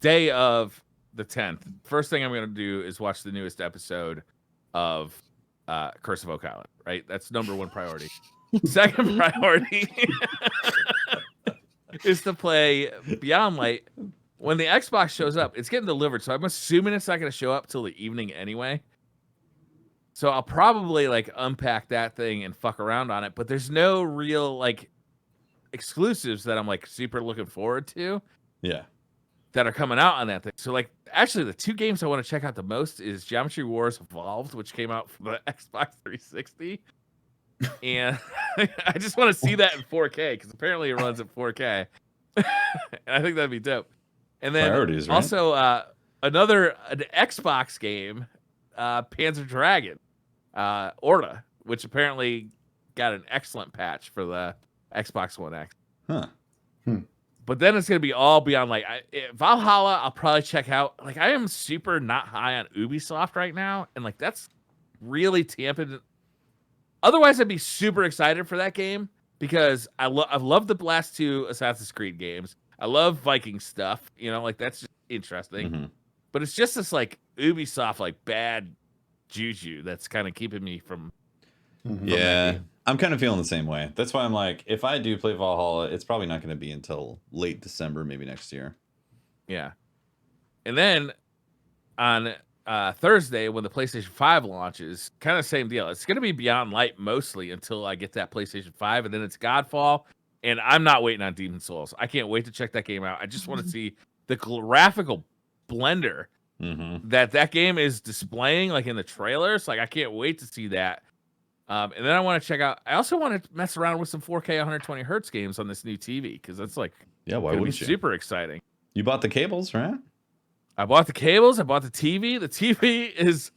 day of the 10th, first thing I'm gonna do is watch the newest episode of Curse of Oak Island. Right, that's number one priority. Second priority is to play Beyond Light. When the Xbox shows up, it's getting delivered, so I'm assuming it's not going to show up till the evening anyway. So I'll probably like unpack that thing and fuck around on it, but there's no real like exclusives that I'm like super looking forward to Yeah. that are coming out on that thing. So like actually the two games I want to check out the most is Geometry Wars Evolved, which came out for the Xbox 360. And I just want to see that in 4K because apparently it runs at 4K. And I think that'd be dope. And then Priorities, right? also an Xbox game, Panzer Dragon, Orta, which apparently got an excellent patch for the Xbox One X. Huh. But then it's gonna be all beyond like Valhalla. I'll probably check out. Like I am super not high on Ubisoft right now, and like that's really tamping. Otherwise, I'd be super excited for that game because I've loved the last two Assassin's Creed games. I love Viking stuff, you know, like that's just interesting. Mm-hmm. But it's just this like Ubisoft like bad juju that's kind of keeping me from. Yeah, I'm kind of feeling the same way. That's why I'm like, if I do play Valhalla, it's probably not going to be until late December, maybe next year. Yeah, and then on Thursday when the PlayStation 5 launches, kind of same deal. It's going to be Beyond Light mostly until I get that PlayStation 5, and then it's Godfall. And I'm not waiting on Demon Souls. I can't wait to check that game out. I just want to see the graphical blender that game is displaying, like in the trailers. Like I can't wait to see that. And then I want to check out. I also want to mess around with some 4K 120 hertz games on this new TV because that's like why wouldn't you? Super exciting. You bought the cables, right? I bought the cables. I bought the TV. The TV is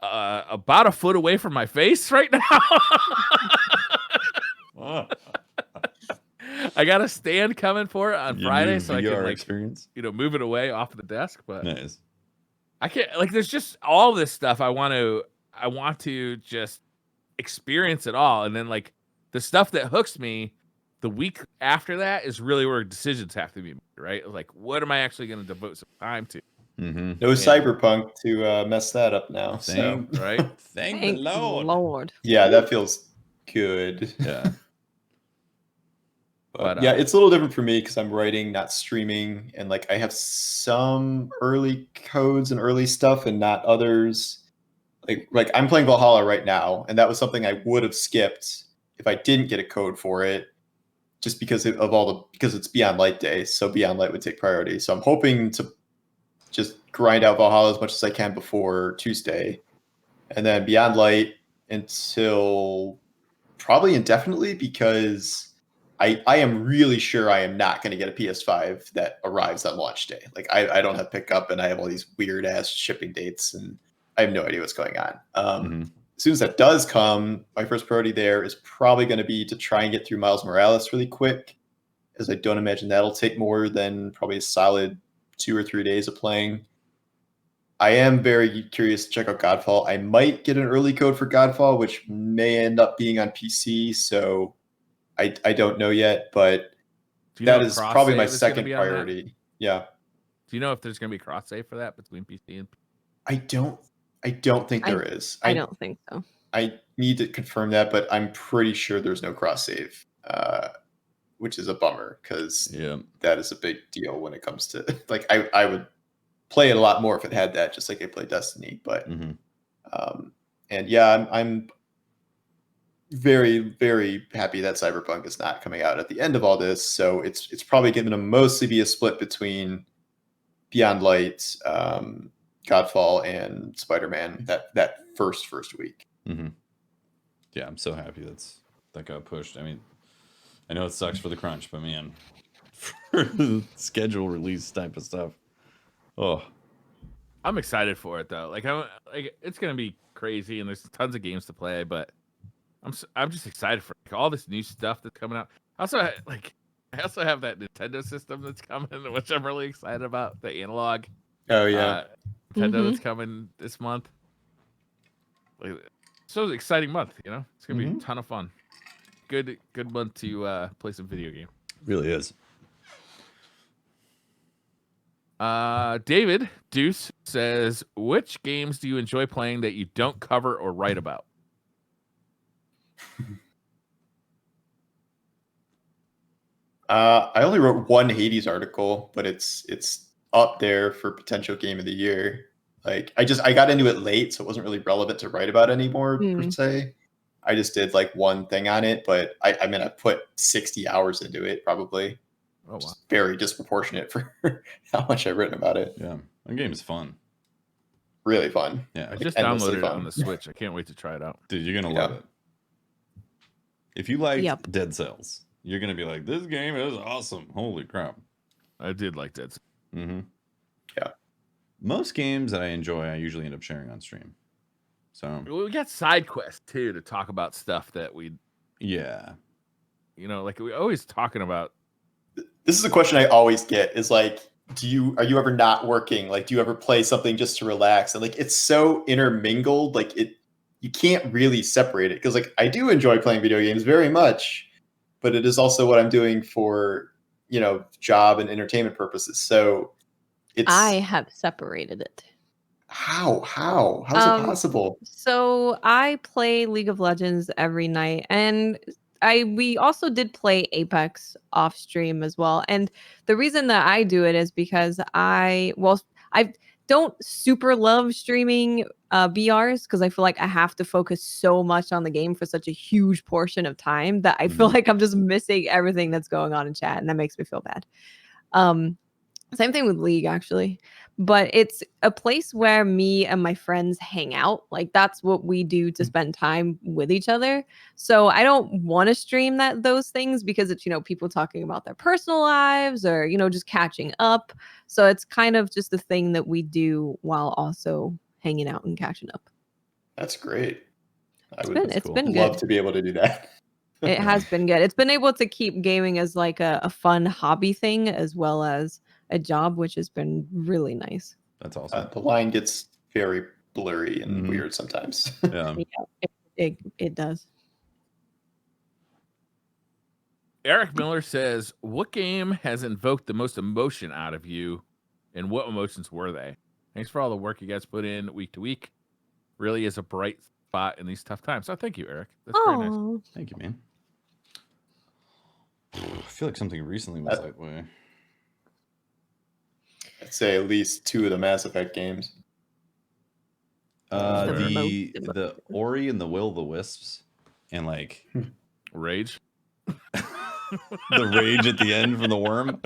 about a foot away from my face right now. I got a stand coming for it on Friday, so I can like move it away off the desk. But nice. I can't like. There's just all this stuff I want to just experience it all, and then like the stuff that hooks me the week after that is really where decisions have to be made, right? Like, what am I actually going to devote some time to? No Cyberpunk to mess that up now. Right? Thank the Lord. Yeah, that feels good. Yeah. But yeah, it's a little different for me because I'm writing, not streaming, and like I have some early codes and early stuff and not others. Like I'm playing Valhalla right now, and that was something I would have skipped if I didn't get a code for it, just because because it's Beyond Light Day, so Beyond Light would take priority. So I'm hoping to just grind out Valhalla as much as I can before Tuesday, and then Beyond Light until probably indefinitely because I am really sure I am not going to get a PS5 that arrives on launch day. Like I don't have pickup, and I have all these weird ass shipping dates, and I have no idea what's going on. As soon as that does come, my first priority there is probably going to be to try and get through Miles Morales really quick, as I don't imagine that'll take more than probably a solid 2 or 3 days of playing. I am very curious to check out Godfall. I might get an early code for Godfall, which may end up being on PC, so I don't know yet, but that is probably my second priority. Yeah. Do you know if there's going to be cross save for that between PC and I don't think there is. I don't think so. I need to confirm that, but I'm pretty sure there's no cross save, which is a bummer because that is a big deal when it comes to like I would play it a lot more if it had that, just like I play Destiny. But and yeah, I'm very, very happy that Cyberpunk is not coming out at the end of all this. So it's probably going to mostly be a split between Beyond Light, Godfall, and Spider-Man that first week. Yeah, I'm so happy that got pushed. I mean, I know it sucks for the crunch, but man, for the schedule release type of stuff. Oh, I'm excited for it though. Like it's gonna be crazy, and there's tons of games to play, but I'm just excited for all this new stuff that's coming out. I also have that Nintendo system that's coming, which I'm really excited about. The analog. Oh yeah, Nintendo that's coming this month. So it's an exciting month, you know. It's gonna be a ton of fun. Good month to play some video game. Really is. David Deuce says, which games do you enjoy playing that you don't cover or write about? I only wrote one Hades article, but it's up there for potential game of the year. Like I got into it late, so it wasn't really relevant to write about anymore per se. I just did like one thing on it, but I mean I put 60 hours into it probably. Oh, wow. Just very disproportionate for how much I've written about it. Yeah, that game is fun. Really fun. Yeah, I just downloaded it on the Switch. I can't wait to try it out. dude, you're gonna love it. If you like Yep. Dead Cells, you're gonna be like, this game is awesome. Holy crap. I did like that. Mm-hmm. Yeah. Most games that I enjoy, I usually end up sharing on stream. So We got side quests too to talk about stuff that we, yeah, like we always talking about. This is a question I always get is like, are you ever not working? Like, do you ever play something just to relax? And like, it's so intermingled. Like you can't really separate it because like I do enjoy playing video games very much, but it is also what I'm doing for, job and entertainment purposes. So I have separated it. How's it possible? So I play League of Legends every night, and we also did play Apex off stream as well. And the reason that I do it is because I don't super love streaming BRs because I feel like I have to focus so much on the game for such a huge portion of time that I feel like I'm just missing everything that's going on in chat, and that makes me feel bad. Same thing with League, actually. But it's a place where me and my friends hang out. Like, that's what we do to spend time with each other. So I don't want to stream those things because it's, people talking about their personal lives or, just catching up. So it's kind of just a thing that we do while also hanging out and catching up. That's great. It's been good. Love to be able to do that. It has been good. It's been able to keep gaming as like a fun hobby thing as well as a job, which has been really nice. That's awesome. The line gets very blurry and weird sometimes. Yeah, it does. Eric Miller says, what game has invoked the most emotion out of you, and what emotions were they? Thanks for all the work you guys put in week to week. Really is a bright spot in these tough times. So thank you, Eric. That's very nice. Thank you, man. I feel like something recently was that way. I'd say at least 2 of the Mass Effect games. The Ori and the Will of the Wisps, and like Rage. the rage at the end from the worm.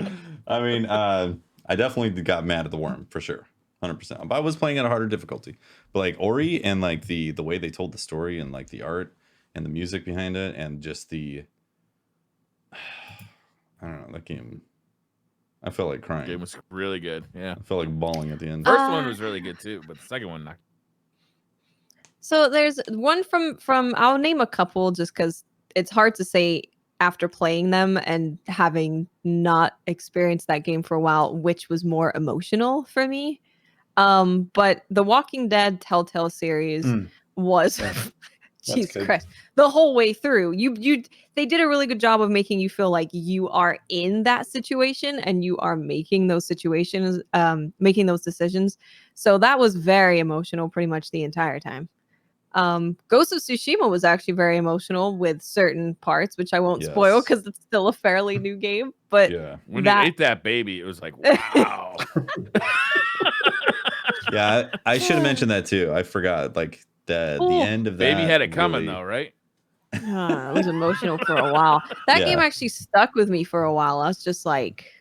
I mean, I definitely got mad at the worm for sure, 100%. But I was playing at a harder difficulty. But like Ori and like the way they told the story and like the art and the music behind it and just I don't know, that game. I felt like crying. The game was really good. Yeah, I felt like bawling at the end. First one was really good too, but the second one not. So there's one from I'll name a couple just because it's hard to say after playing them and having not experienced that game for a while, which was more emotional for me. But the Walking Dead Telltale series was Jesus Christ. The whole way through. They did a really good job of making you feel like you are in that situation and you are making those situations, making those decisions. So that was very emotional pretty much the entire time. Ghost of Tsushima was actually very emotional with certain parts, which I won't spoil because it's still a fairly new game. But when you ate that baby, it was like, wow. Yeah, I should have mentioned that too. I forgot. Like the end of that. Baby had it coming though, right? It was emotional for a while. That game actually stuck with me for a while. I was just like,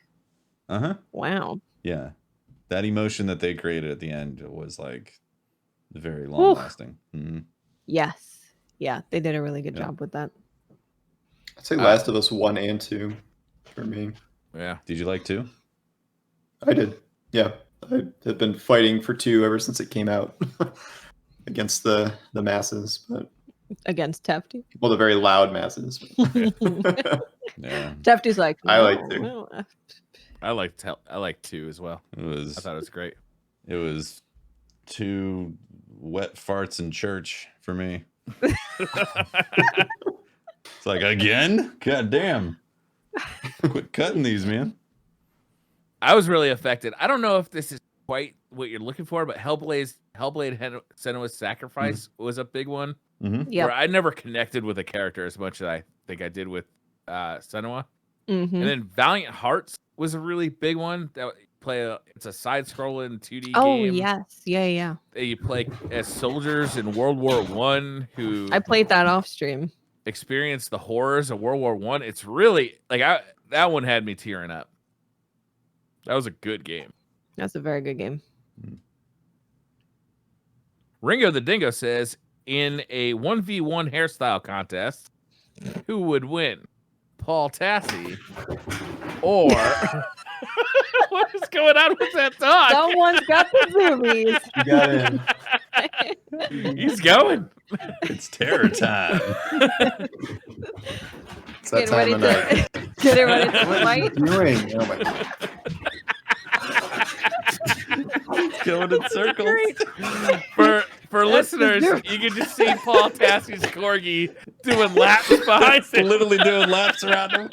wow. Yeah, that emotion that they created at the end was like very long lasting. Yes. Yeah, they did a really good job with that. I'd say Last of Us 1 and 2 for me. Yeah. Did you like 2? I did. Yeah. I have been fighting for 2 ever since it came out against the masses, but against Tefty. Well, the very loud masses. Yeah. Tefty's like, I like 2. No. I like 2 as well. I thought it was great. It was 2 wet farts in church for me. It's like, again? God damn. Quit cutting these, man. I was really affected. I don't know if this is quite what you're looking for, but Hellblade Senua's Sacrifice was a big one. Yeah. Where I never connected with a character as much as I think I did with Senua. Mm-hmm. And then Valiant Hearts was a really big one. That it's a side-scrolling 2D game. Oh yes, yeah. That you play as soldiers in World War I who I played that off stream. Experienced the horrors of World War I. It's really that one had me tearing up. That was a good game. That's a very good game. Ringo the Dingo says, in a 1v1 hairstyle contest, who would win? Paul Tassi or what is going on with that dog? Someone's got the zoomies. You got him. He's going. It's terror time. It's that time of night. Getting ready to What are you fight. doing? Oh my God. Going in circles. For listeners, you can just see Paul Tassi's corgi doing laps behind him. Literally doing laps around him.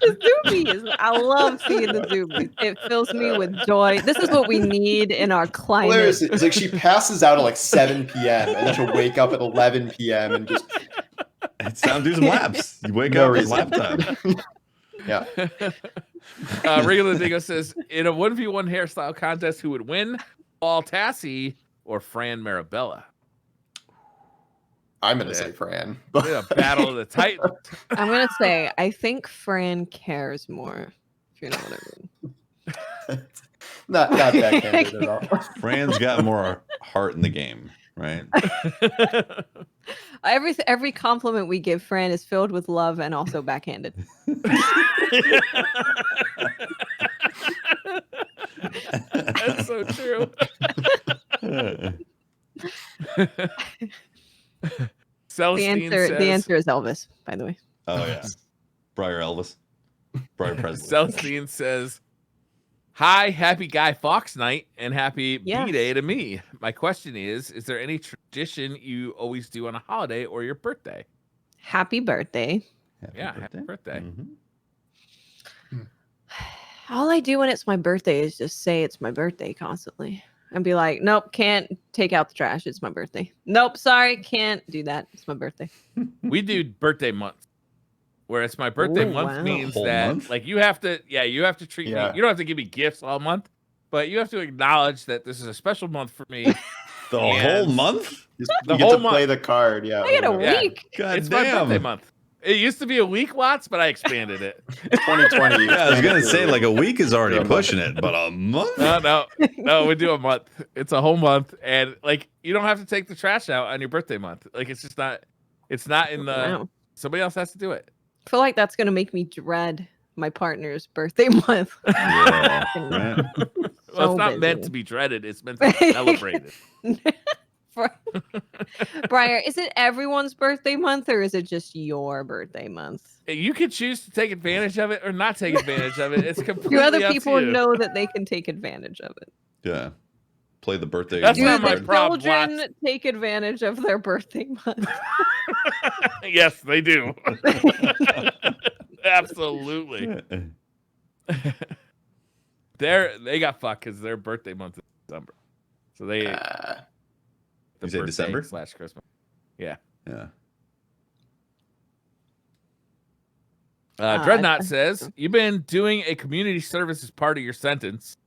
The zoomies. I love seeing the zoomies. It fills me with joy. This is what we need in our climate. Hilarious. It's like she passes out at like 7 p.m. and then she'll wake up at 11 p.m. and just It's time to do some laps. You wake No up, it's reason. lap time. yeah. Regular Dingo says, in a 1v1 hairstyle contest, who would win? Paul Tassi or Fran Marabella? I'm gonna say Fran. In a battle of the Titans. I'm gonna say I think Fran cares more. If you know what I mean. not that candid at all. Fran's got more heart in the game, right? Every compliment we give Fran is filled with love and also backhanded. That's so true. Celestine The says, answer is Elvis, by the way. Oh yeah. Briar Elvis. Briar Presley. Celestine says, hi, happy Guy Fawkes night and happy Yes. B-Day to me. My question is there any tradition you always do on a holiday or your birthday? Happy birthday. Happy birthday. Mhm. All I do when it's my birthday is just say it's my birthday constantly. And be like, nope, can't take out the trash. It's my birthday. Nope, sorry, can't do that. It's my birthday. We do birthday month. Where it's my birthday Ooh, month wow. means Whole that month? like you have to treat Yeah. me. You don't have to give me gifts all month, but you have to acknowledge that this is a special month for me. The And- whole month? Just, The you get whole to play month. the card. Yeah. I get a Yeah. week. God It's my damn. birthday month. It used to be a week, Watts, but I expanded it. 2020. Yeah, I was gonna say like a week is already Yeah, a month. pushing it, but a month? No, we do a month. It's a whole month, and like you don't have to take the trash out on your birthday month. Like it's just not. It's not in the. Wow. Somebody else has to do it. I feel like that's going to make me dread my partner's birthday month. Yeah. Right? Well, it's not meant busy. to be dreaded. It's meant to be celebrated. Briar, is it everyone's birthday month or is it just your birthday month? You can choose to take advantage of it or not take advantage of it. It's completely Do other up to people you. know that they can take advantage of it? Yeah. Play the birthday. That's Do not my the problem, children Watts. take advantage of their birthday month? Yes, they do. Absolutely. They got fucked because their birthday month is December. So they the You say birthday December? / Christmas. Yeah. Yeah. Dreadnought says you've been doing a community service as part of your sentence,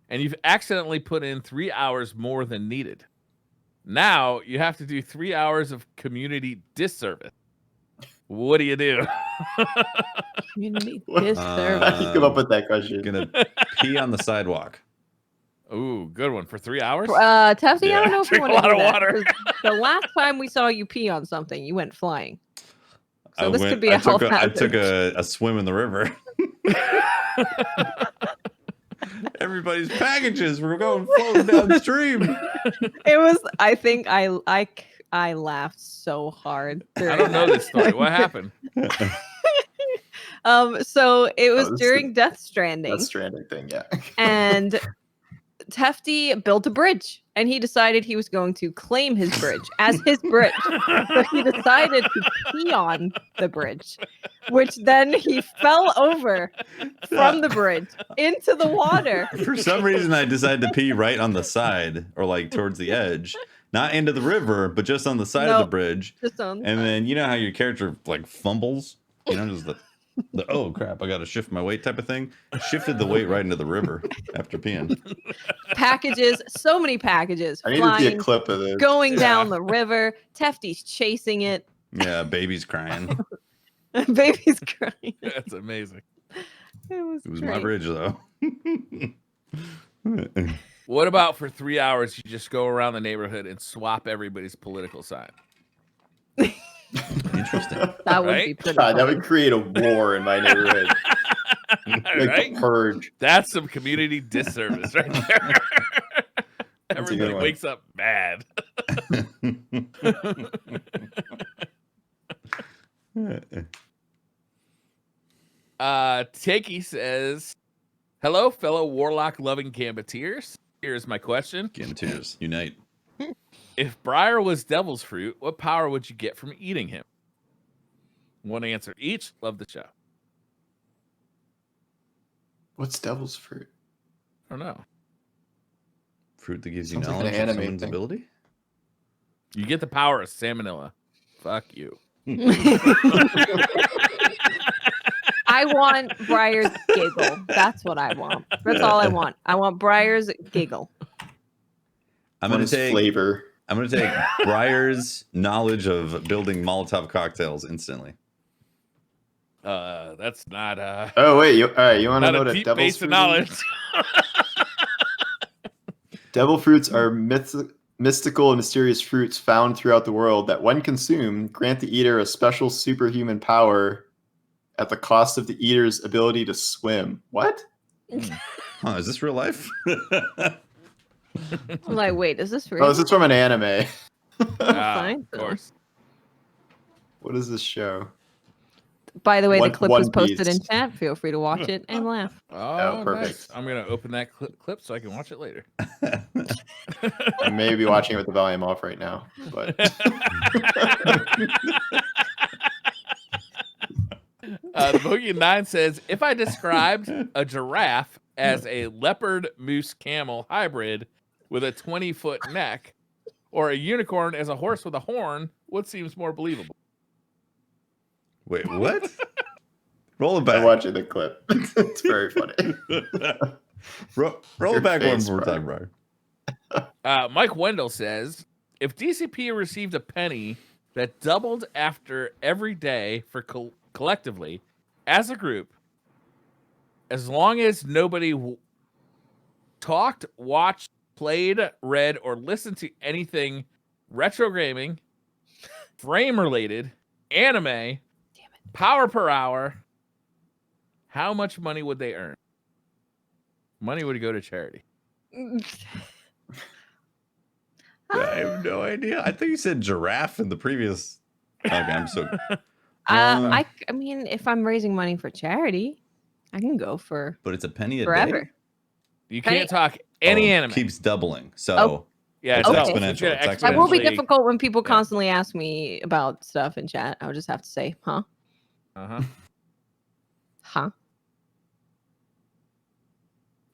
and you've accidentally put in 3 hours more than needed. Now you have to do 3 hours of community disservice. What do you do? Community What? disservice. How do you come up with that question? Gonna pee on the sidewalk. Ooh, good one for 3 hours. Tassi, Yeah. I don't know if you Drink a want to lot do of that, water. 'cause the last time we saw you pee on something, you went flying. So this I could be a health took I took hazard. a swim in the river. Everybody's packages were going floating downstream. It was. I think I laughed so hard. I during don't know that. this story. What happened? So it was this is during Death Stranding. That stranding thing, yeah. And Tefty built a bridge, and he decided he was going to claim his bridge as his bridge. So he decided to pee on the bridge, which then he fell over from the bridge into the water. For some reason, I decided to pee right on the side or like towards the edge, not into the river, but just on the side of the bridge. Just on the And side. then you know how your character like fumbles, you know, just the oh crap, I got to shift my weight type of thing. Shifted the weight right into the river after peeing. Packages, so many packages. I need to flying, see a clip of this. going down the river. Tefty's chasing it. Yeah, baby's crying. Baby's crying. That's amazing. It It was great. my bridge though. What about for 3 hours you just go around the neighborhood and swap everybody's political sign? Interesting. That would be Right? pretty God, that funny. would create a war in my neighborhood. Like Right? the purge. That's some community disservice right there. That's a good Everybody one. wakes up mad. Takey says, "Hello, fellow warlock-loving gambiteers. Here's my question: Gamiteers, unite. If Briar was devil's fruit, what power would you get from eating him?" One answer each. Love the show. What's devil's fruit? I don't know. Fruit that gives you Sounds like an knowledge of anime someone's thing. ability. You get the power of salmonella. Fuck you. I want Briar's giggle. That's what I want. That's all I want. I want Briar's giggle. I'm What gonna is take flavor? I'm gonna take Briar's knowledge of building Molotov cocktails instantly. That's not Oh wait, all right. You want to not know a what a deep devil's base of fruit knowledge. is? Devil fruits are mystical and mysterious fruits found throughout the world that, when consumed, grant the eater a special superhuman power at the cost of the eater's ability to swim. What? Huh, is this real life? I'm like, wait, is this real? Oh, this is from an anime. Fine. Of course. What is this show? By the way, One- the clip One was posted in Piece. chat. Feel free to watch it and laugh. Oh, perfect. nice. I'm gonna open that clip so I can watch it later. I may be watching it with the volume off right now, but The Boogie 9 says, if I described a giraffe as a leopard moose camel hybrid with a 20-foot neck, or a unicorn as a horse with a horn, what seems more believable? Wait, what? Roll it I'm back. watching the clip. It's very funny. Roll Your it back face, one more Brian. time, Briar. Mike Wendell says, if DCP received a penny that doubled after every day for collectively, as a group, as long as nobody talked, watched, played, read, or listened to anything retro gaming, frame related, anime, power per hour, how much money would they earn? Money would go to charity. I have no idea. I think you said giraffe in the previous. Okay, I'm so. I mean, if I'm raising money for charity, I can go for But it's a penny a forever. day. You Penny- can't talk any anime. Keeps doubling. So Oh. Yeah, It's it's Okay. exponential. gonna It's That will be exponentially- difficult when people Yeah. constantly ask me about stuff in chat. I would just have to say, huh? Uh-huh. Huh?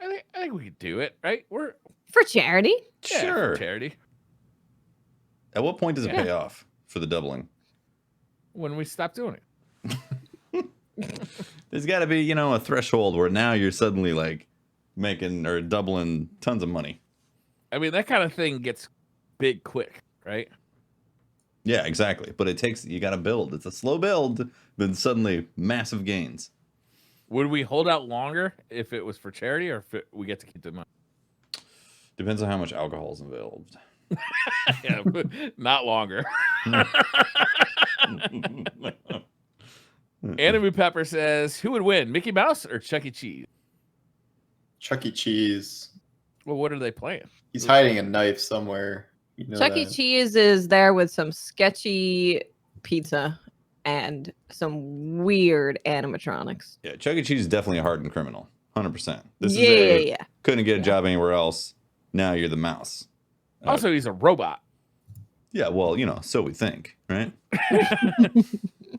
I think we could do it, right? We're For charity? yeah, for sure. charity. At what point does it Yeah. pay off for the doubling? When we stop doing it. There's got to be, a threshold where now you're suddenly like making or doubling tons of money. I mean, that kind of thing gets big quick, right? Yeah, exactly. But you got to build. It's a slow build, then suddenly massive gains. Would we hold out longer if it was for charity, or if we get to keep the money? Depends on how much alcohol is involved. Yeah, not longer. Anime Pepper says, who would win, Mickey Mouse or Chuck E. Cheese? Chuck E. Cheese. Well, what are they playing? He's hiding a knife somewhere. You know Chuck E. that. Cheese is there with some sketchy pizza and some weird animatronics. Yeah, Chuck E. Cheese is definitely a hardened criminal. 100%. This Yeah. couldn't get a job anywhere else. Now you're the mouse. Also, he's a robot. Yeah, well, so we think, right?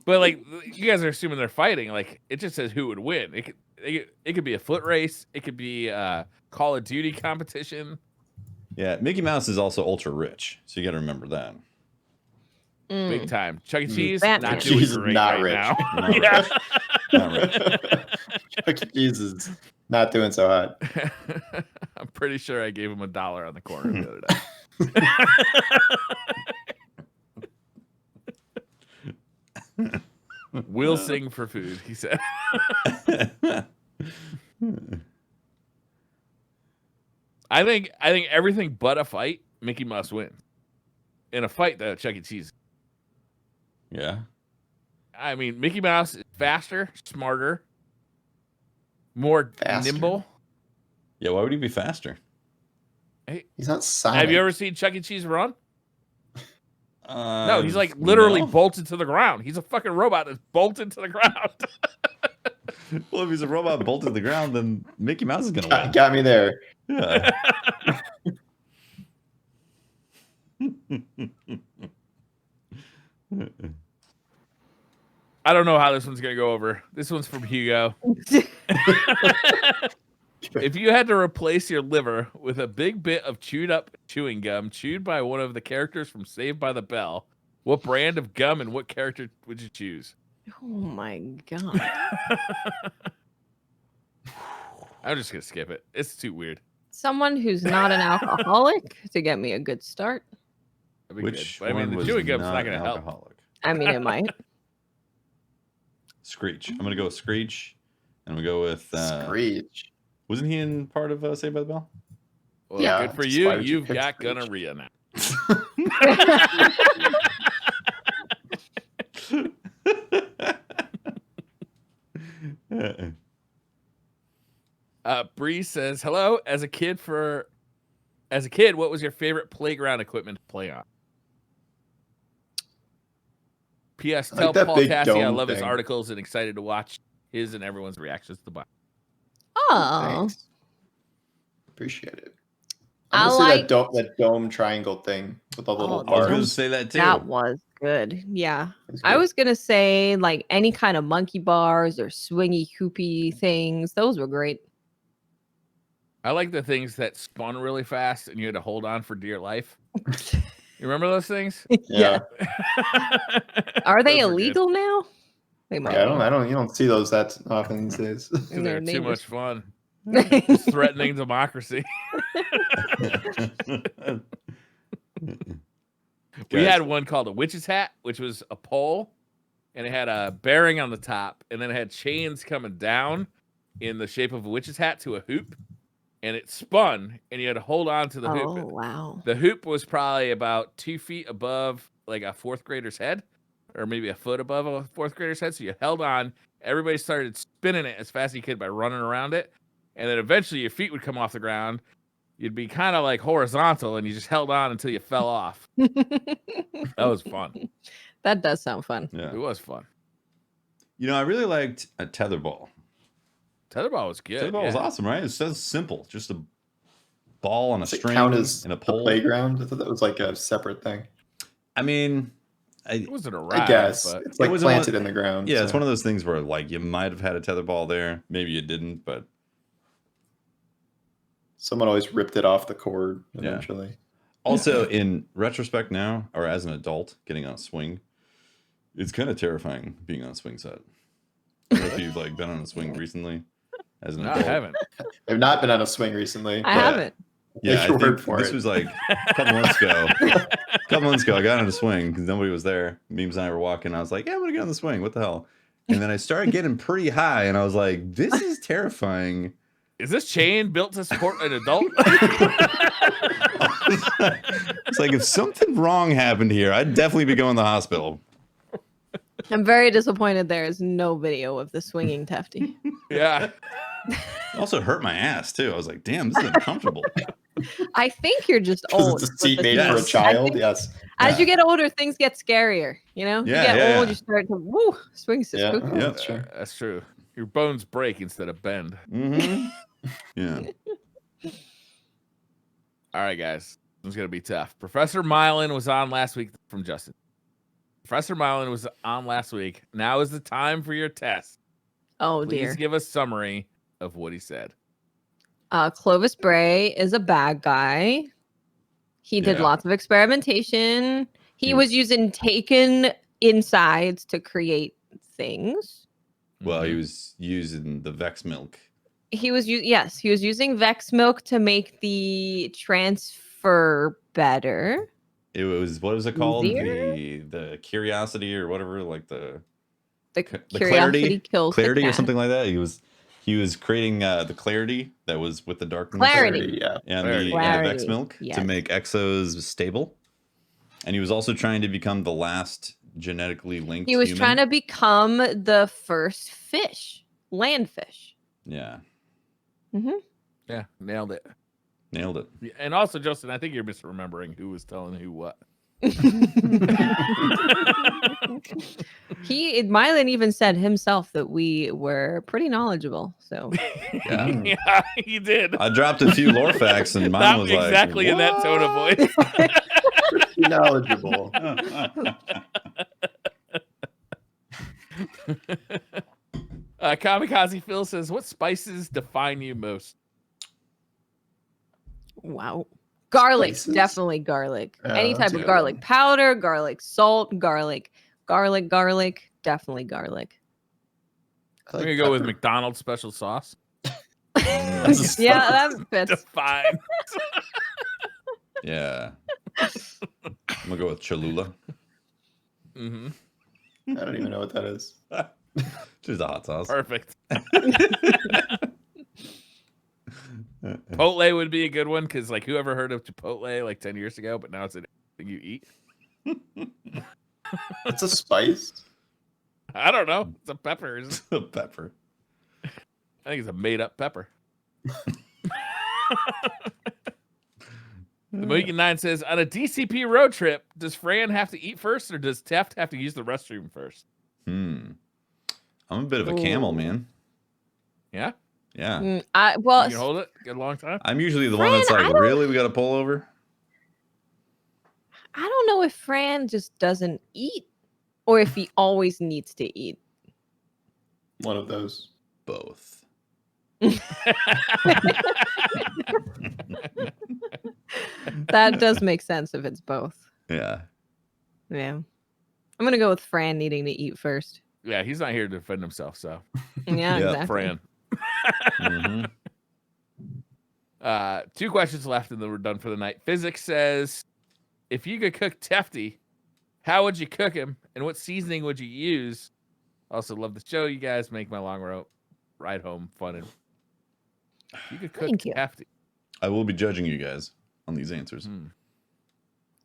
But like, you guys are assuming they're fighting. Like, it just says who would win. It could be a foot race. It could be a Call of Duty competition. Yeah, Mickey Mouse is also ultra rich, so you got to remember that. Big time. Chuck E. Cheese, Batman. not doing Cheese is great not right rich. now. Not Yeah. rich. Not rich. Chuck E. Cheese is not doing so hot. I'm pretty sure I gave him $1 on the corner the other day. We'll sing for food, he said. I think everything but a fight, Mickey Mouse wins. In a fight, though, Chuck E. Cheese. Yeah. I mean, Mickey Mouse is faster, smarter, more nimble. Yeah, why would he be faster? Hey, He's not Sonic. have you ever seen Chuck E. Cheese run? No, he's like No. literally bolted to the ground. He's a fucking robot that's bolted to the ground. Well, if he's a robot bolted to the ground, then Mickey Mouse is going to win. Got me there. Yeah. I don't know how this one's gonna go over. This one's from Hugo. If you had to replace your liver with a big bit of chewed up chewing gum chewed by one of the characters from Saved by the Bell, what brand of gum and what character would you choose? Oh my god. I'm just gonna skip it. It's too weird. Someone who's not an alcoholic to get me a good start. That'd be Which good. But I mean, one the was chewing gum's not an gonna help. alcoholic? I mean, it might. Screech. I'm going to go with Screech. And we go with... Screech. Wasn't he in part of Saved by the Bell? Well, Yeah, good for that's you. why would you You've pick got Screech? gonorrhea now. Bree says, "Hello. As a kid, what was your favorite playground equipment to play on?" P.S. I Tell like that Paul big Tassi I dome love his thing. articles and excited to watch his and everyone's reactions to the box. Oh, Thanks. Appreciate it. I I'm gonna like- say that dome triangle thing with all the little Oh, I was bars. going to say that too. that was good. Yeah. It's I good. was gonna say like any kind of monkey bars or swingy hoopy things. Those were great. I like the things that spun really fast and you had to hold on for dear life. You remember those things? Yeah. Are they Those were good. illegal now? They might. Yeah, I don't. You don't see those that often these days. And They're their too neighbors. much fun. be. Just threatening democracy. We Guys, had one called a witch's hat, which was a pole, and it had a bearing on the top, and then it had chains coming down in the shape of a witch's hat to a hoop, and it spun, and you had to hold on to the Oh hoop. wow. The hoop was probably about 2 feet above like a fourth grader's head, or maybe a foot above a fourth grader's head. So you held on. Everybody started spinning it as fast as you could by running around it. And then eventually your feet would come off the ground. You'd be kind of like horizontal and you just held on until you fell off. That was fun. That does sound fun. yeah. It was fun. I really liked a tetherball. Tetherball was good. Tetherball was yeah. awesome, right? It's so simple. Just a ball on a Does it string count as and a a pole. playground? I thought that was like a separate thing. I mean, It wasn't a ride, I guess but it's like wasn't planted in the ground. yeah, it's so. one of those things where like you might have had a tetherball there, maybe you didn't, but Someone always ripped it off the cord Yeah. eventually. also in retrospect now, or as an adult getting on a swing, it's kind of terrifying being on a swing set. I don't know if you've like been on a swing recently as an no, I adult. haven't. I've not been on a swing recently. I but haven't. Yeah, Take I your word think for this it. was like a couple months ago. I got on a swing because nobody was there. Memes and I were walking. I was like, yeah, I'm going to get on the swing. What the hell? And then I started getting pretty high, and I was like, this is terrifying. Is this chain built to support an adult? It's like, if something wrong happened here, I'd definitely be going to the hospital. I'm very disappointed there is no video of the swinging Tefty. Yeah. It also hurt my ass, too. I was like, damn, this is uncomfortable. I think you're just Because old. it's a with seat the made for a Yes. child. Yes. As Yeah. you get older, things get scarier. You know, Yeah, you get yeah, old, yeah. you start to woo, swings is Yeah. spooky. Oh, Yep. that's true. That's true. Your bones break instead of bend. Mm-hmm. Yeah. All right, guys. This is going to be tough. Professor Mylan was on last week from Justin. Professor Mylan was on last week. Now is the time for your test. Oh Please dear. give a summary of what he said. Clovis Bray is a bad guy. He did Yeah. lots of experimentation. He He- was using taken insides to create things. Well, he Mhm. was using the Vex milk. He was using Vex milk to make the transfer better. It was, what was it called? Easier? The curiosity or whatever, like the The the curiosity kills clarity the or cat. something like that. He was creating the clarity that was with the darkness. Clarity. Yeah. And Clarity. the Vex Clarity, milk yes. to make exos stable. And he was also trying to become the last genetically linked He was human. trying to become the first fish, land fish. Yeah, Yeah, nailed it. nailed it. Yeah, and also, Justin, I think you're misremembering who was telling who what. Mylan even said himself that we were pretty knowledgeable. So Yeah. Yeah, he did. I dropped a few lore facts and mine Not was exactly like, in that tone of "What?" voice. Pretty knowledgeable. Kamikaze Phil says, "What spices define you most?" wow. Garlic, Spices? definitely garlic. Yeah, Any that's type a of good garlic one. powder, garlic salt, garlic, definitely garlic. I I'm like gonna go with pepper. McDonald's special sauce. That's a Yeah, that fits. Define. Yeah. I'm gonna go with Cholula. Hmm. I don't even know what that is. Just a hot sauce. Perfect. Chipotle would be a good one because, like, whoever heard of Chipotle like 10 years ago, but now it's a thing you eat. It's a spice. I don't know. It's a pepper. Isn't it? Pepper. I think it's a made-up pepper. The Mohican 9 says, on a DCP road trip, does Fran have to eat first or does Teft have to use the restroom first? I'm a bit of a camel, Ooh. man. Yeah? Yeah. You Well, can hold it? Get a long time? I'm usually the one Fran, that's I like, don't- really? We got to pull over? I don't know if Fran just doesn't eat or if he always needs to eat. One of those. Both. That does make sense if it's both. Yeah. Yeah. I'm gonna go with Fran needing to eat first. Yeah, he's not here to defend himself, so. Yeah, Yeah, exactly. Fran. Mhm. 2 questions left and then we're done for the night. Physics says, if you could cook Tefty, how would you cook him and what seasoning would you use? Also love the show. You guys make my long ride home fun. And if you could cook Thank you. Tefty. I will be judging you guys on these answers.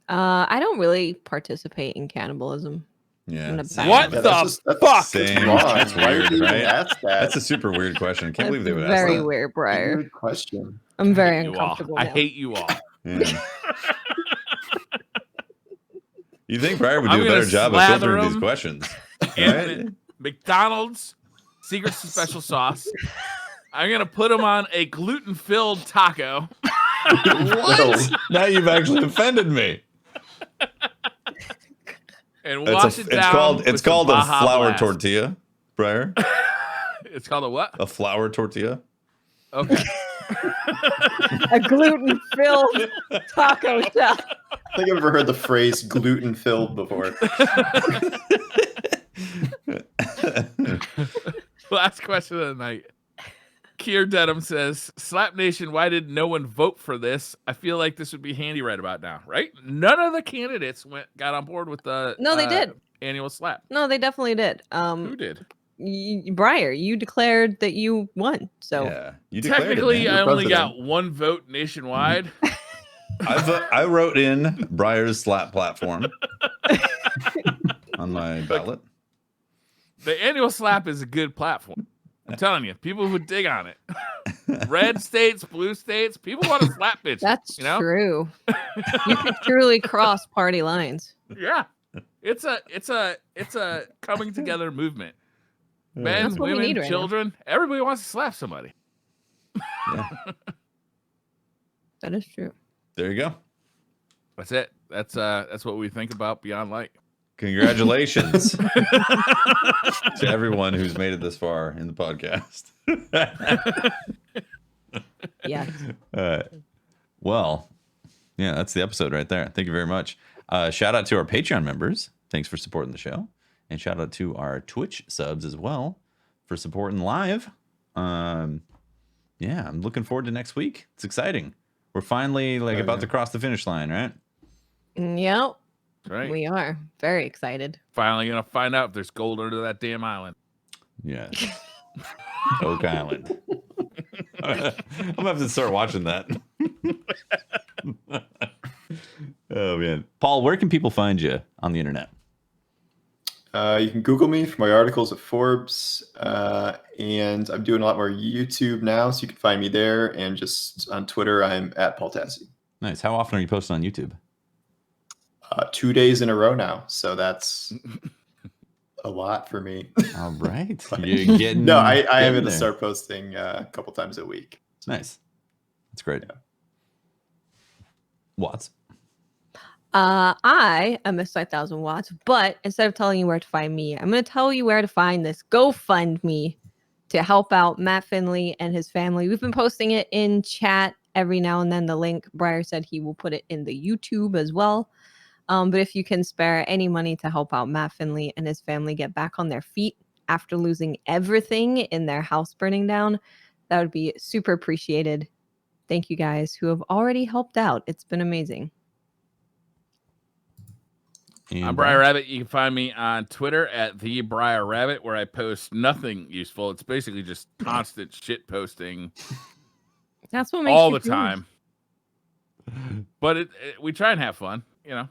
I don't really participate in cannibalism. Yeah. gonna same. back What Yeah, the that's fuck? Same. Come on, That's why weird, would you even right? ask that? That's a super weird question. I can't believe they would ask Very that. weird, Briar. Weird question. I'm I very hate you all. uncomfortable I now. hate you all. Yeah. You think Briar would I'm do a gonna better job of slather filtering these them questions? in Right? McDonald's secret special sauce. I'm gonna put them on a gluten-filled taco. What? Now you've actually offended me. And wash it down. It's called a Baja flour Blast. tortilla, Briar. It's called a what? A flour tortilla. Okay. A gluten-filled taco shell. I think I've ever heard the phrase gluten filled before. Last question of the night. Kier Dedham says, Slap Nation, why did no one vote for this? I feel like this would be handy right about now, right? None of the candidates got on board with the No, they did. annual slap. No, they definitely did. Who did? Briar, you declared that you won. So Yeah, you declared Technically, it, man. I You're only president. got one vote nationwide. I wrote in Briar's slap platform on my ballot. The annual slap is a good platform. I'm telling you, people would dig on it. Red states, blue states, people want to slap bitches. that's you know? true. You could truly cross party lines. Yeah. It's a coming together movement. Men, That's what we women, need right now. children, everybody wants to slap somebody. Yeah. That is true. There you go. That's it. That's what we think about Beyond Light. Congratulations to everyone who's made it this far in the podcast. Yes. Well, yeah, that's the episode right there. Thank you very much. Shout out to our Patreon members. Thanks for supporting the show. And shout out to our Twitch subs as well for supporting live. Yeah, I'm looking forward to next week. It's exciting. We're finally about to cross the finish line, right? Yep. Right. We are very excited. Finally gonna find out if there's gold under that damn island. Yeah. Oak Island. I'm gonna have to start watching that. Oh man, Paul, where can people find you on the internet? You can Google me for my articles at Forbes, and I'm doing a lot more YouTube now, so you can find me there. And just on Twitter, I'm at Paul Tassi. Nice. How often are you posting on YouTube? 2 days in a row now, so that's a lot for me. All right, you're getting. No, I am in going to there. start posting a couple times a week. Nice. That's great. Yeah. Watts. I am Miss 5000 Watts, but instead of telling you where to find me, I'm going to tell you where to find this GoFundMe to help out Matt Findley and his family. We've been posting it in chat every now and then. The link, Briar said he will put it in the YouTube as well. But if you can spare any money to help out Matt Findley and his family get back on their feet after losing everything in their house burning down, that would be super appreciated. Thank you guys who have already helped out. It's been amazing. I'm Briar Rabbit. You can find me on Twitter at the Briar Rabbit, where I post nothing useful. It's basically just constant shit posting That's what makes all you the good. time. But we try and have fun, you know.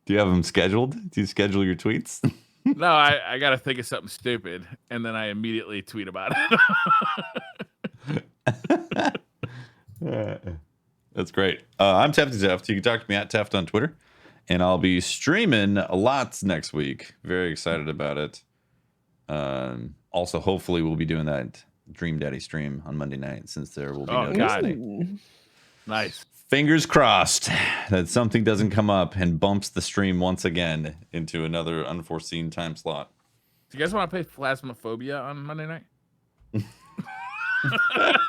Do you have them scheduled? Do you schedule your tweets? No, I got to think of something stupid, and then I immediately tweet about it. That's great. I'm Tefty Teft. You can talk to me at Teft on Twitter. And I'll be streaming a lot next week. Very excited about it. Also, hopefully, we'll be doing that Dream Daddy stream on Monday night, since there will be no God. Disney. Nice. Fingers crossed that something doesn't come up and bumps the stream once again into another unforeseen time slot. Do you guys want to play Phasmophobia on Monday night?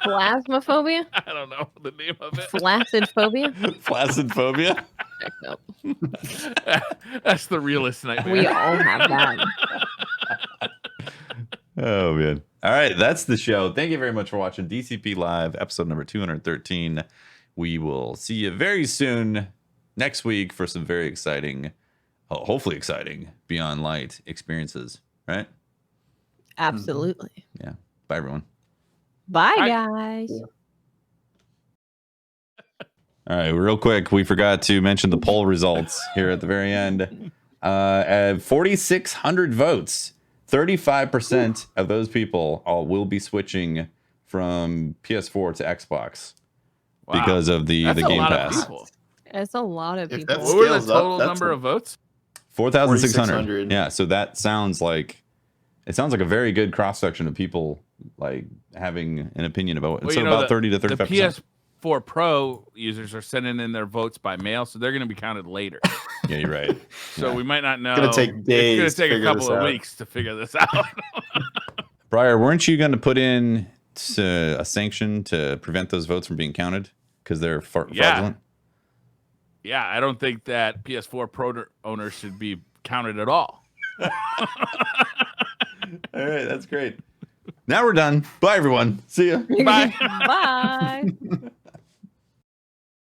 Plasmophobia? I don't know the name of it. Flaccid phobia? Flaccid phobia? That's the realest nightmare. We all have that. Oh, man. All right, that's the show. Thank you very much for watching DCP Live, episode number 213. We will see you very soon next week for some very exciting, hopefully exciting, Beyond Light experiences, right? Absolutely. Yeah. Bye, everyone. Bye, Bye. guys. All right, real quick, we forgot to mention the poll results here at the very end. At 4,600 votes, 35% of those people will be switching from PS4 to Xbox because of the That's a Game lot Pass. Of people. It's a lot of If people. that's- What were the Scales up, total that's number a- of votes? 4,600. 4,600. Yeah, so it sounds like a very good cross section of people like having an opinion about it. Well, So you know, about 30 to 35%. The PS4 Pro users are sending in their votes by mail, so they're going to be counted later. Yeah, you're right. So Yeah. we might not know. Gonna take days It's going to to take a figure couple this of out. weeks to figure this out. Briar, weren't you going to put in a sanction to prevent those votes from being counted because they're fraudulent? Yeah, I don't think that PS4 Pro owners should be counted at all. All right, that's great. Now we're done. Bye, everyone. See ya. Bye. Bye.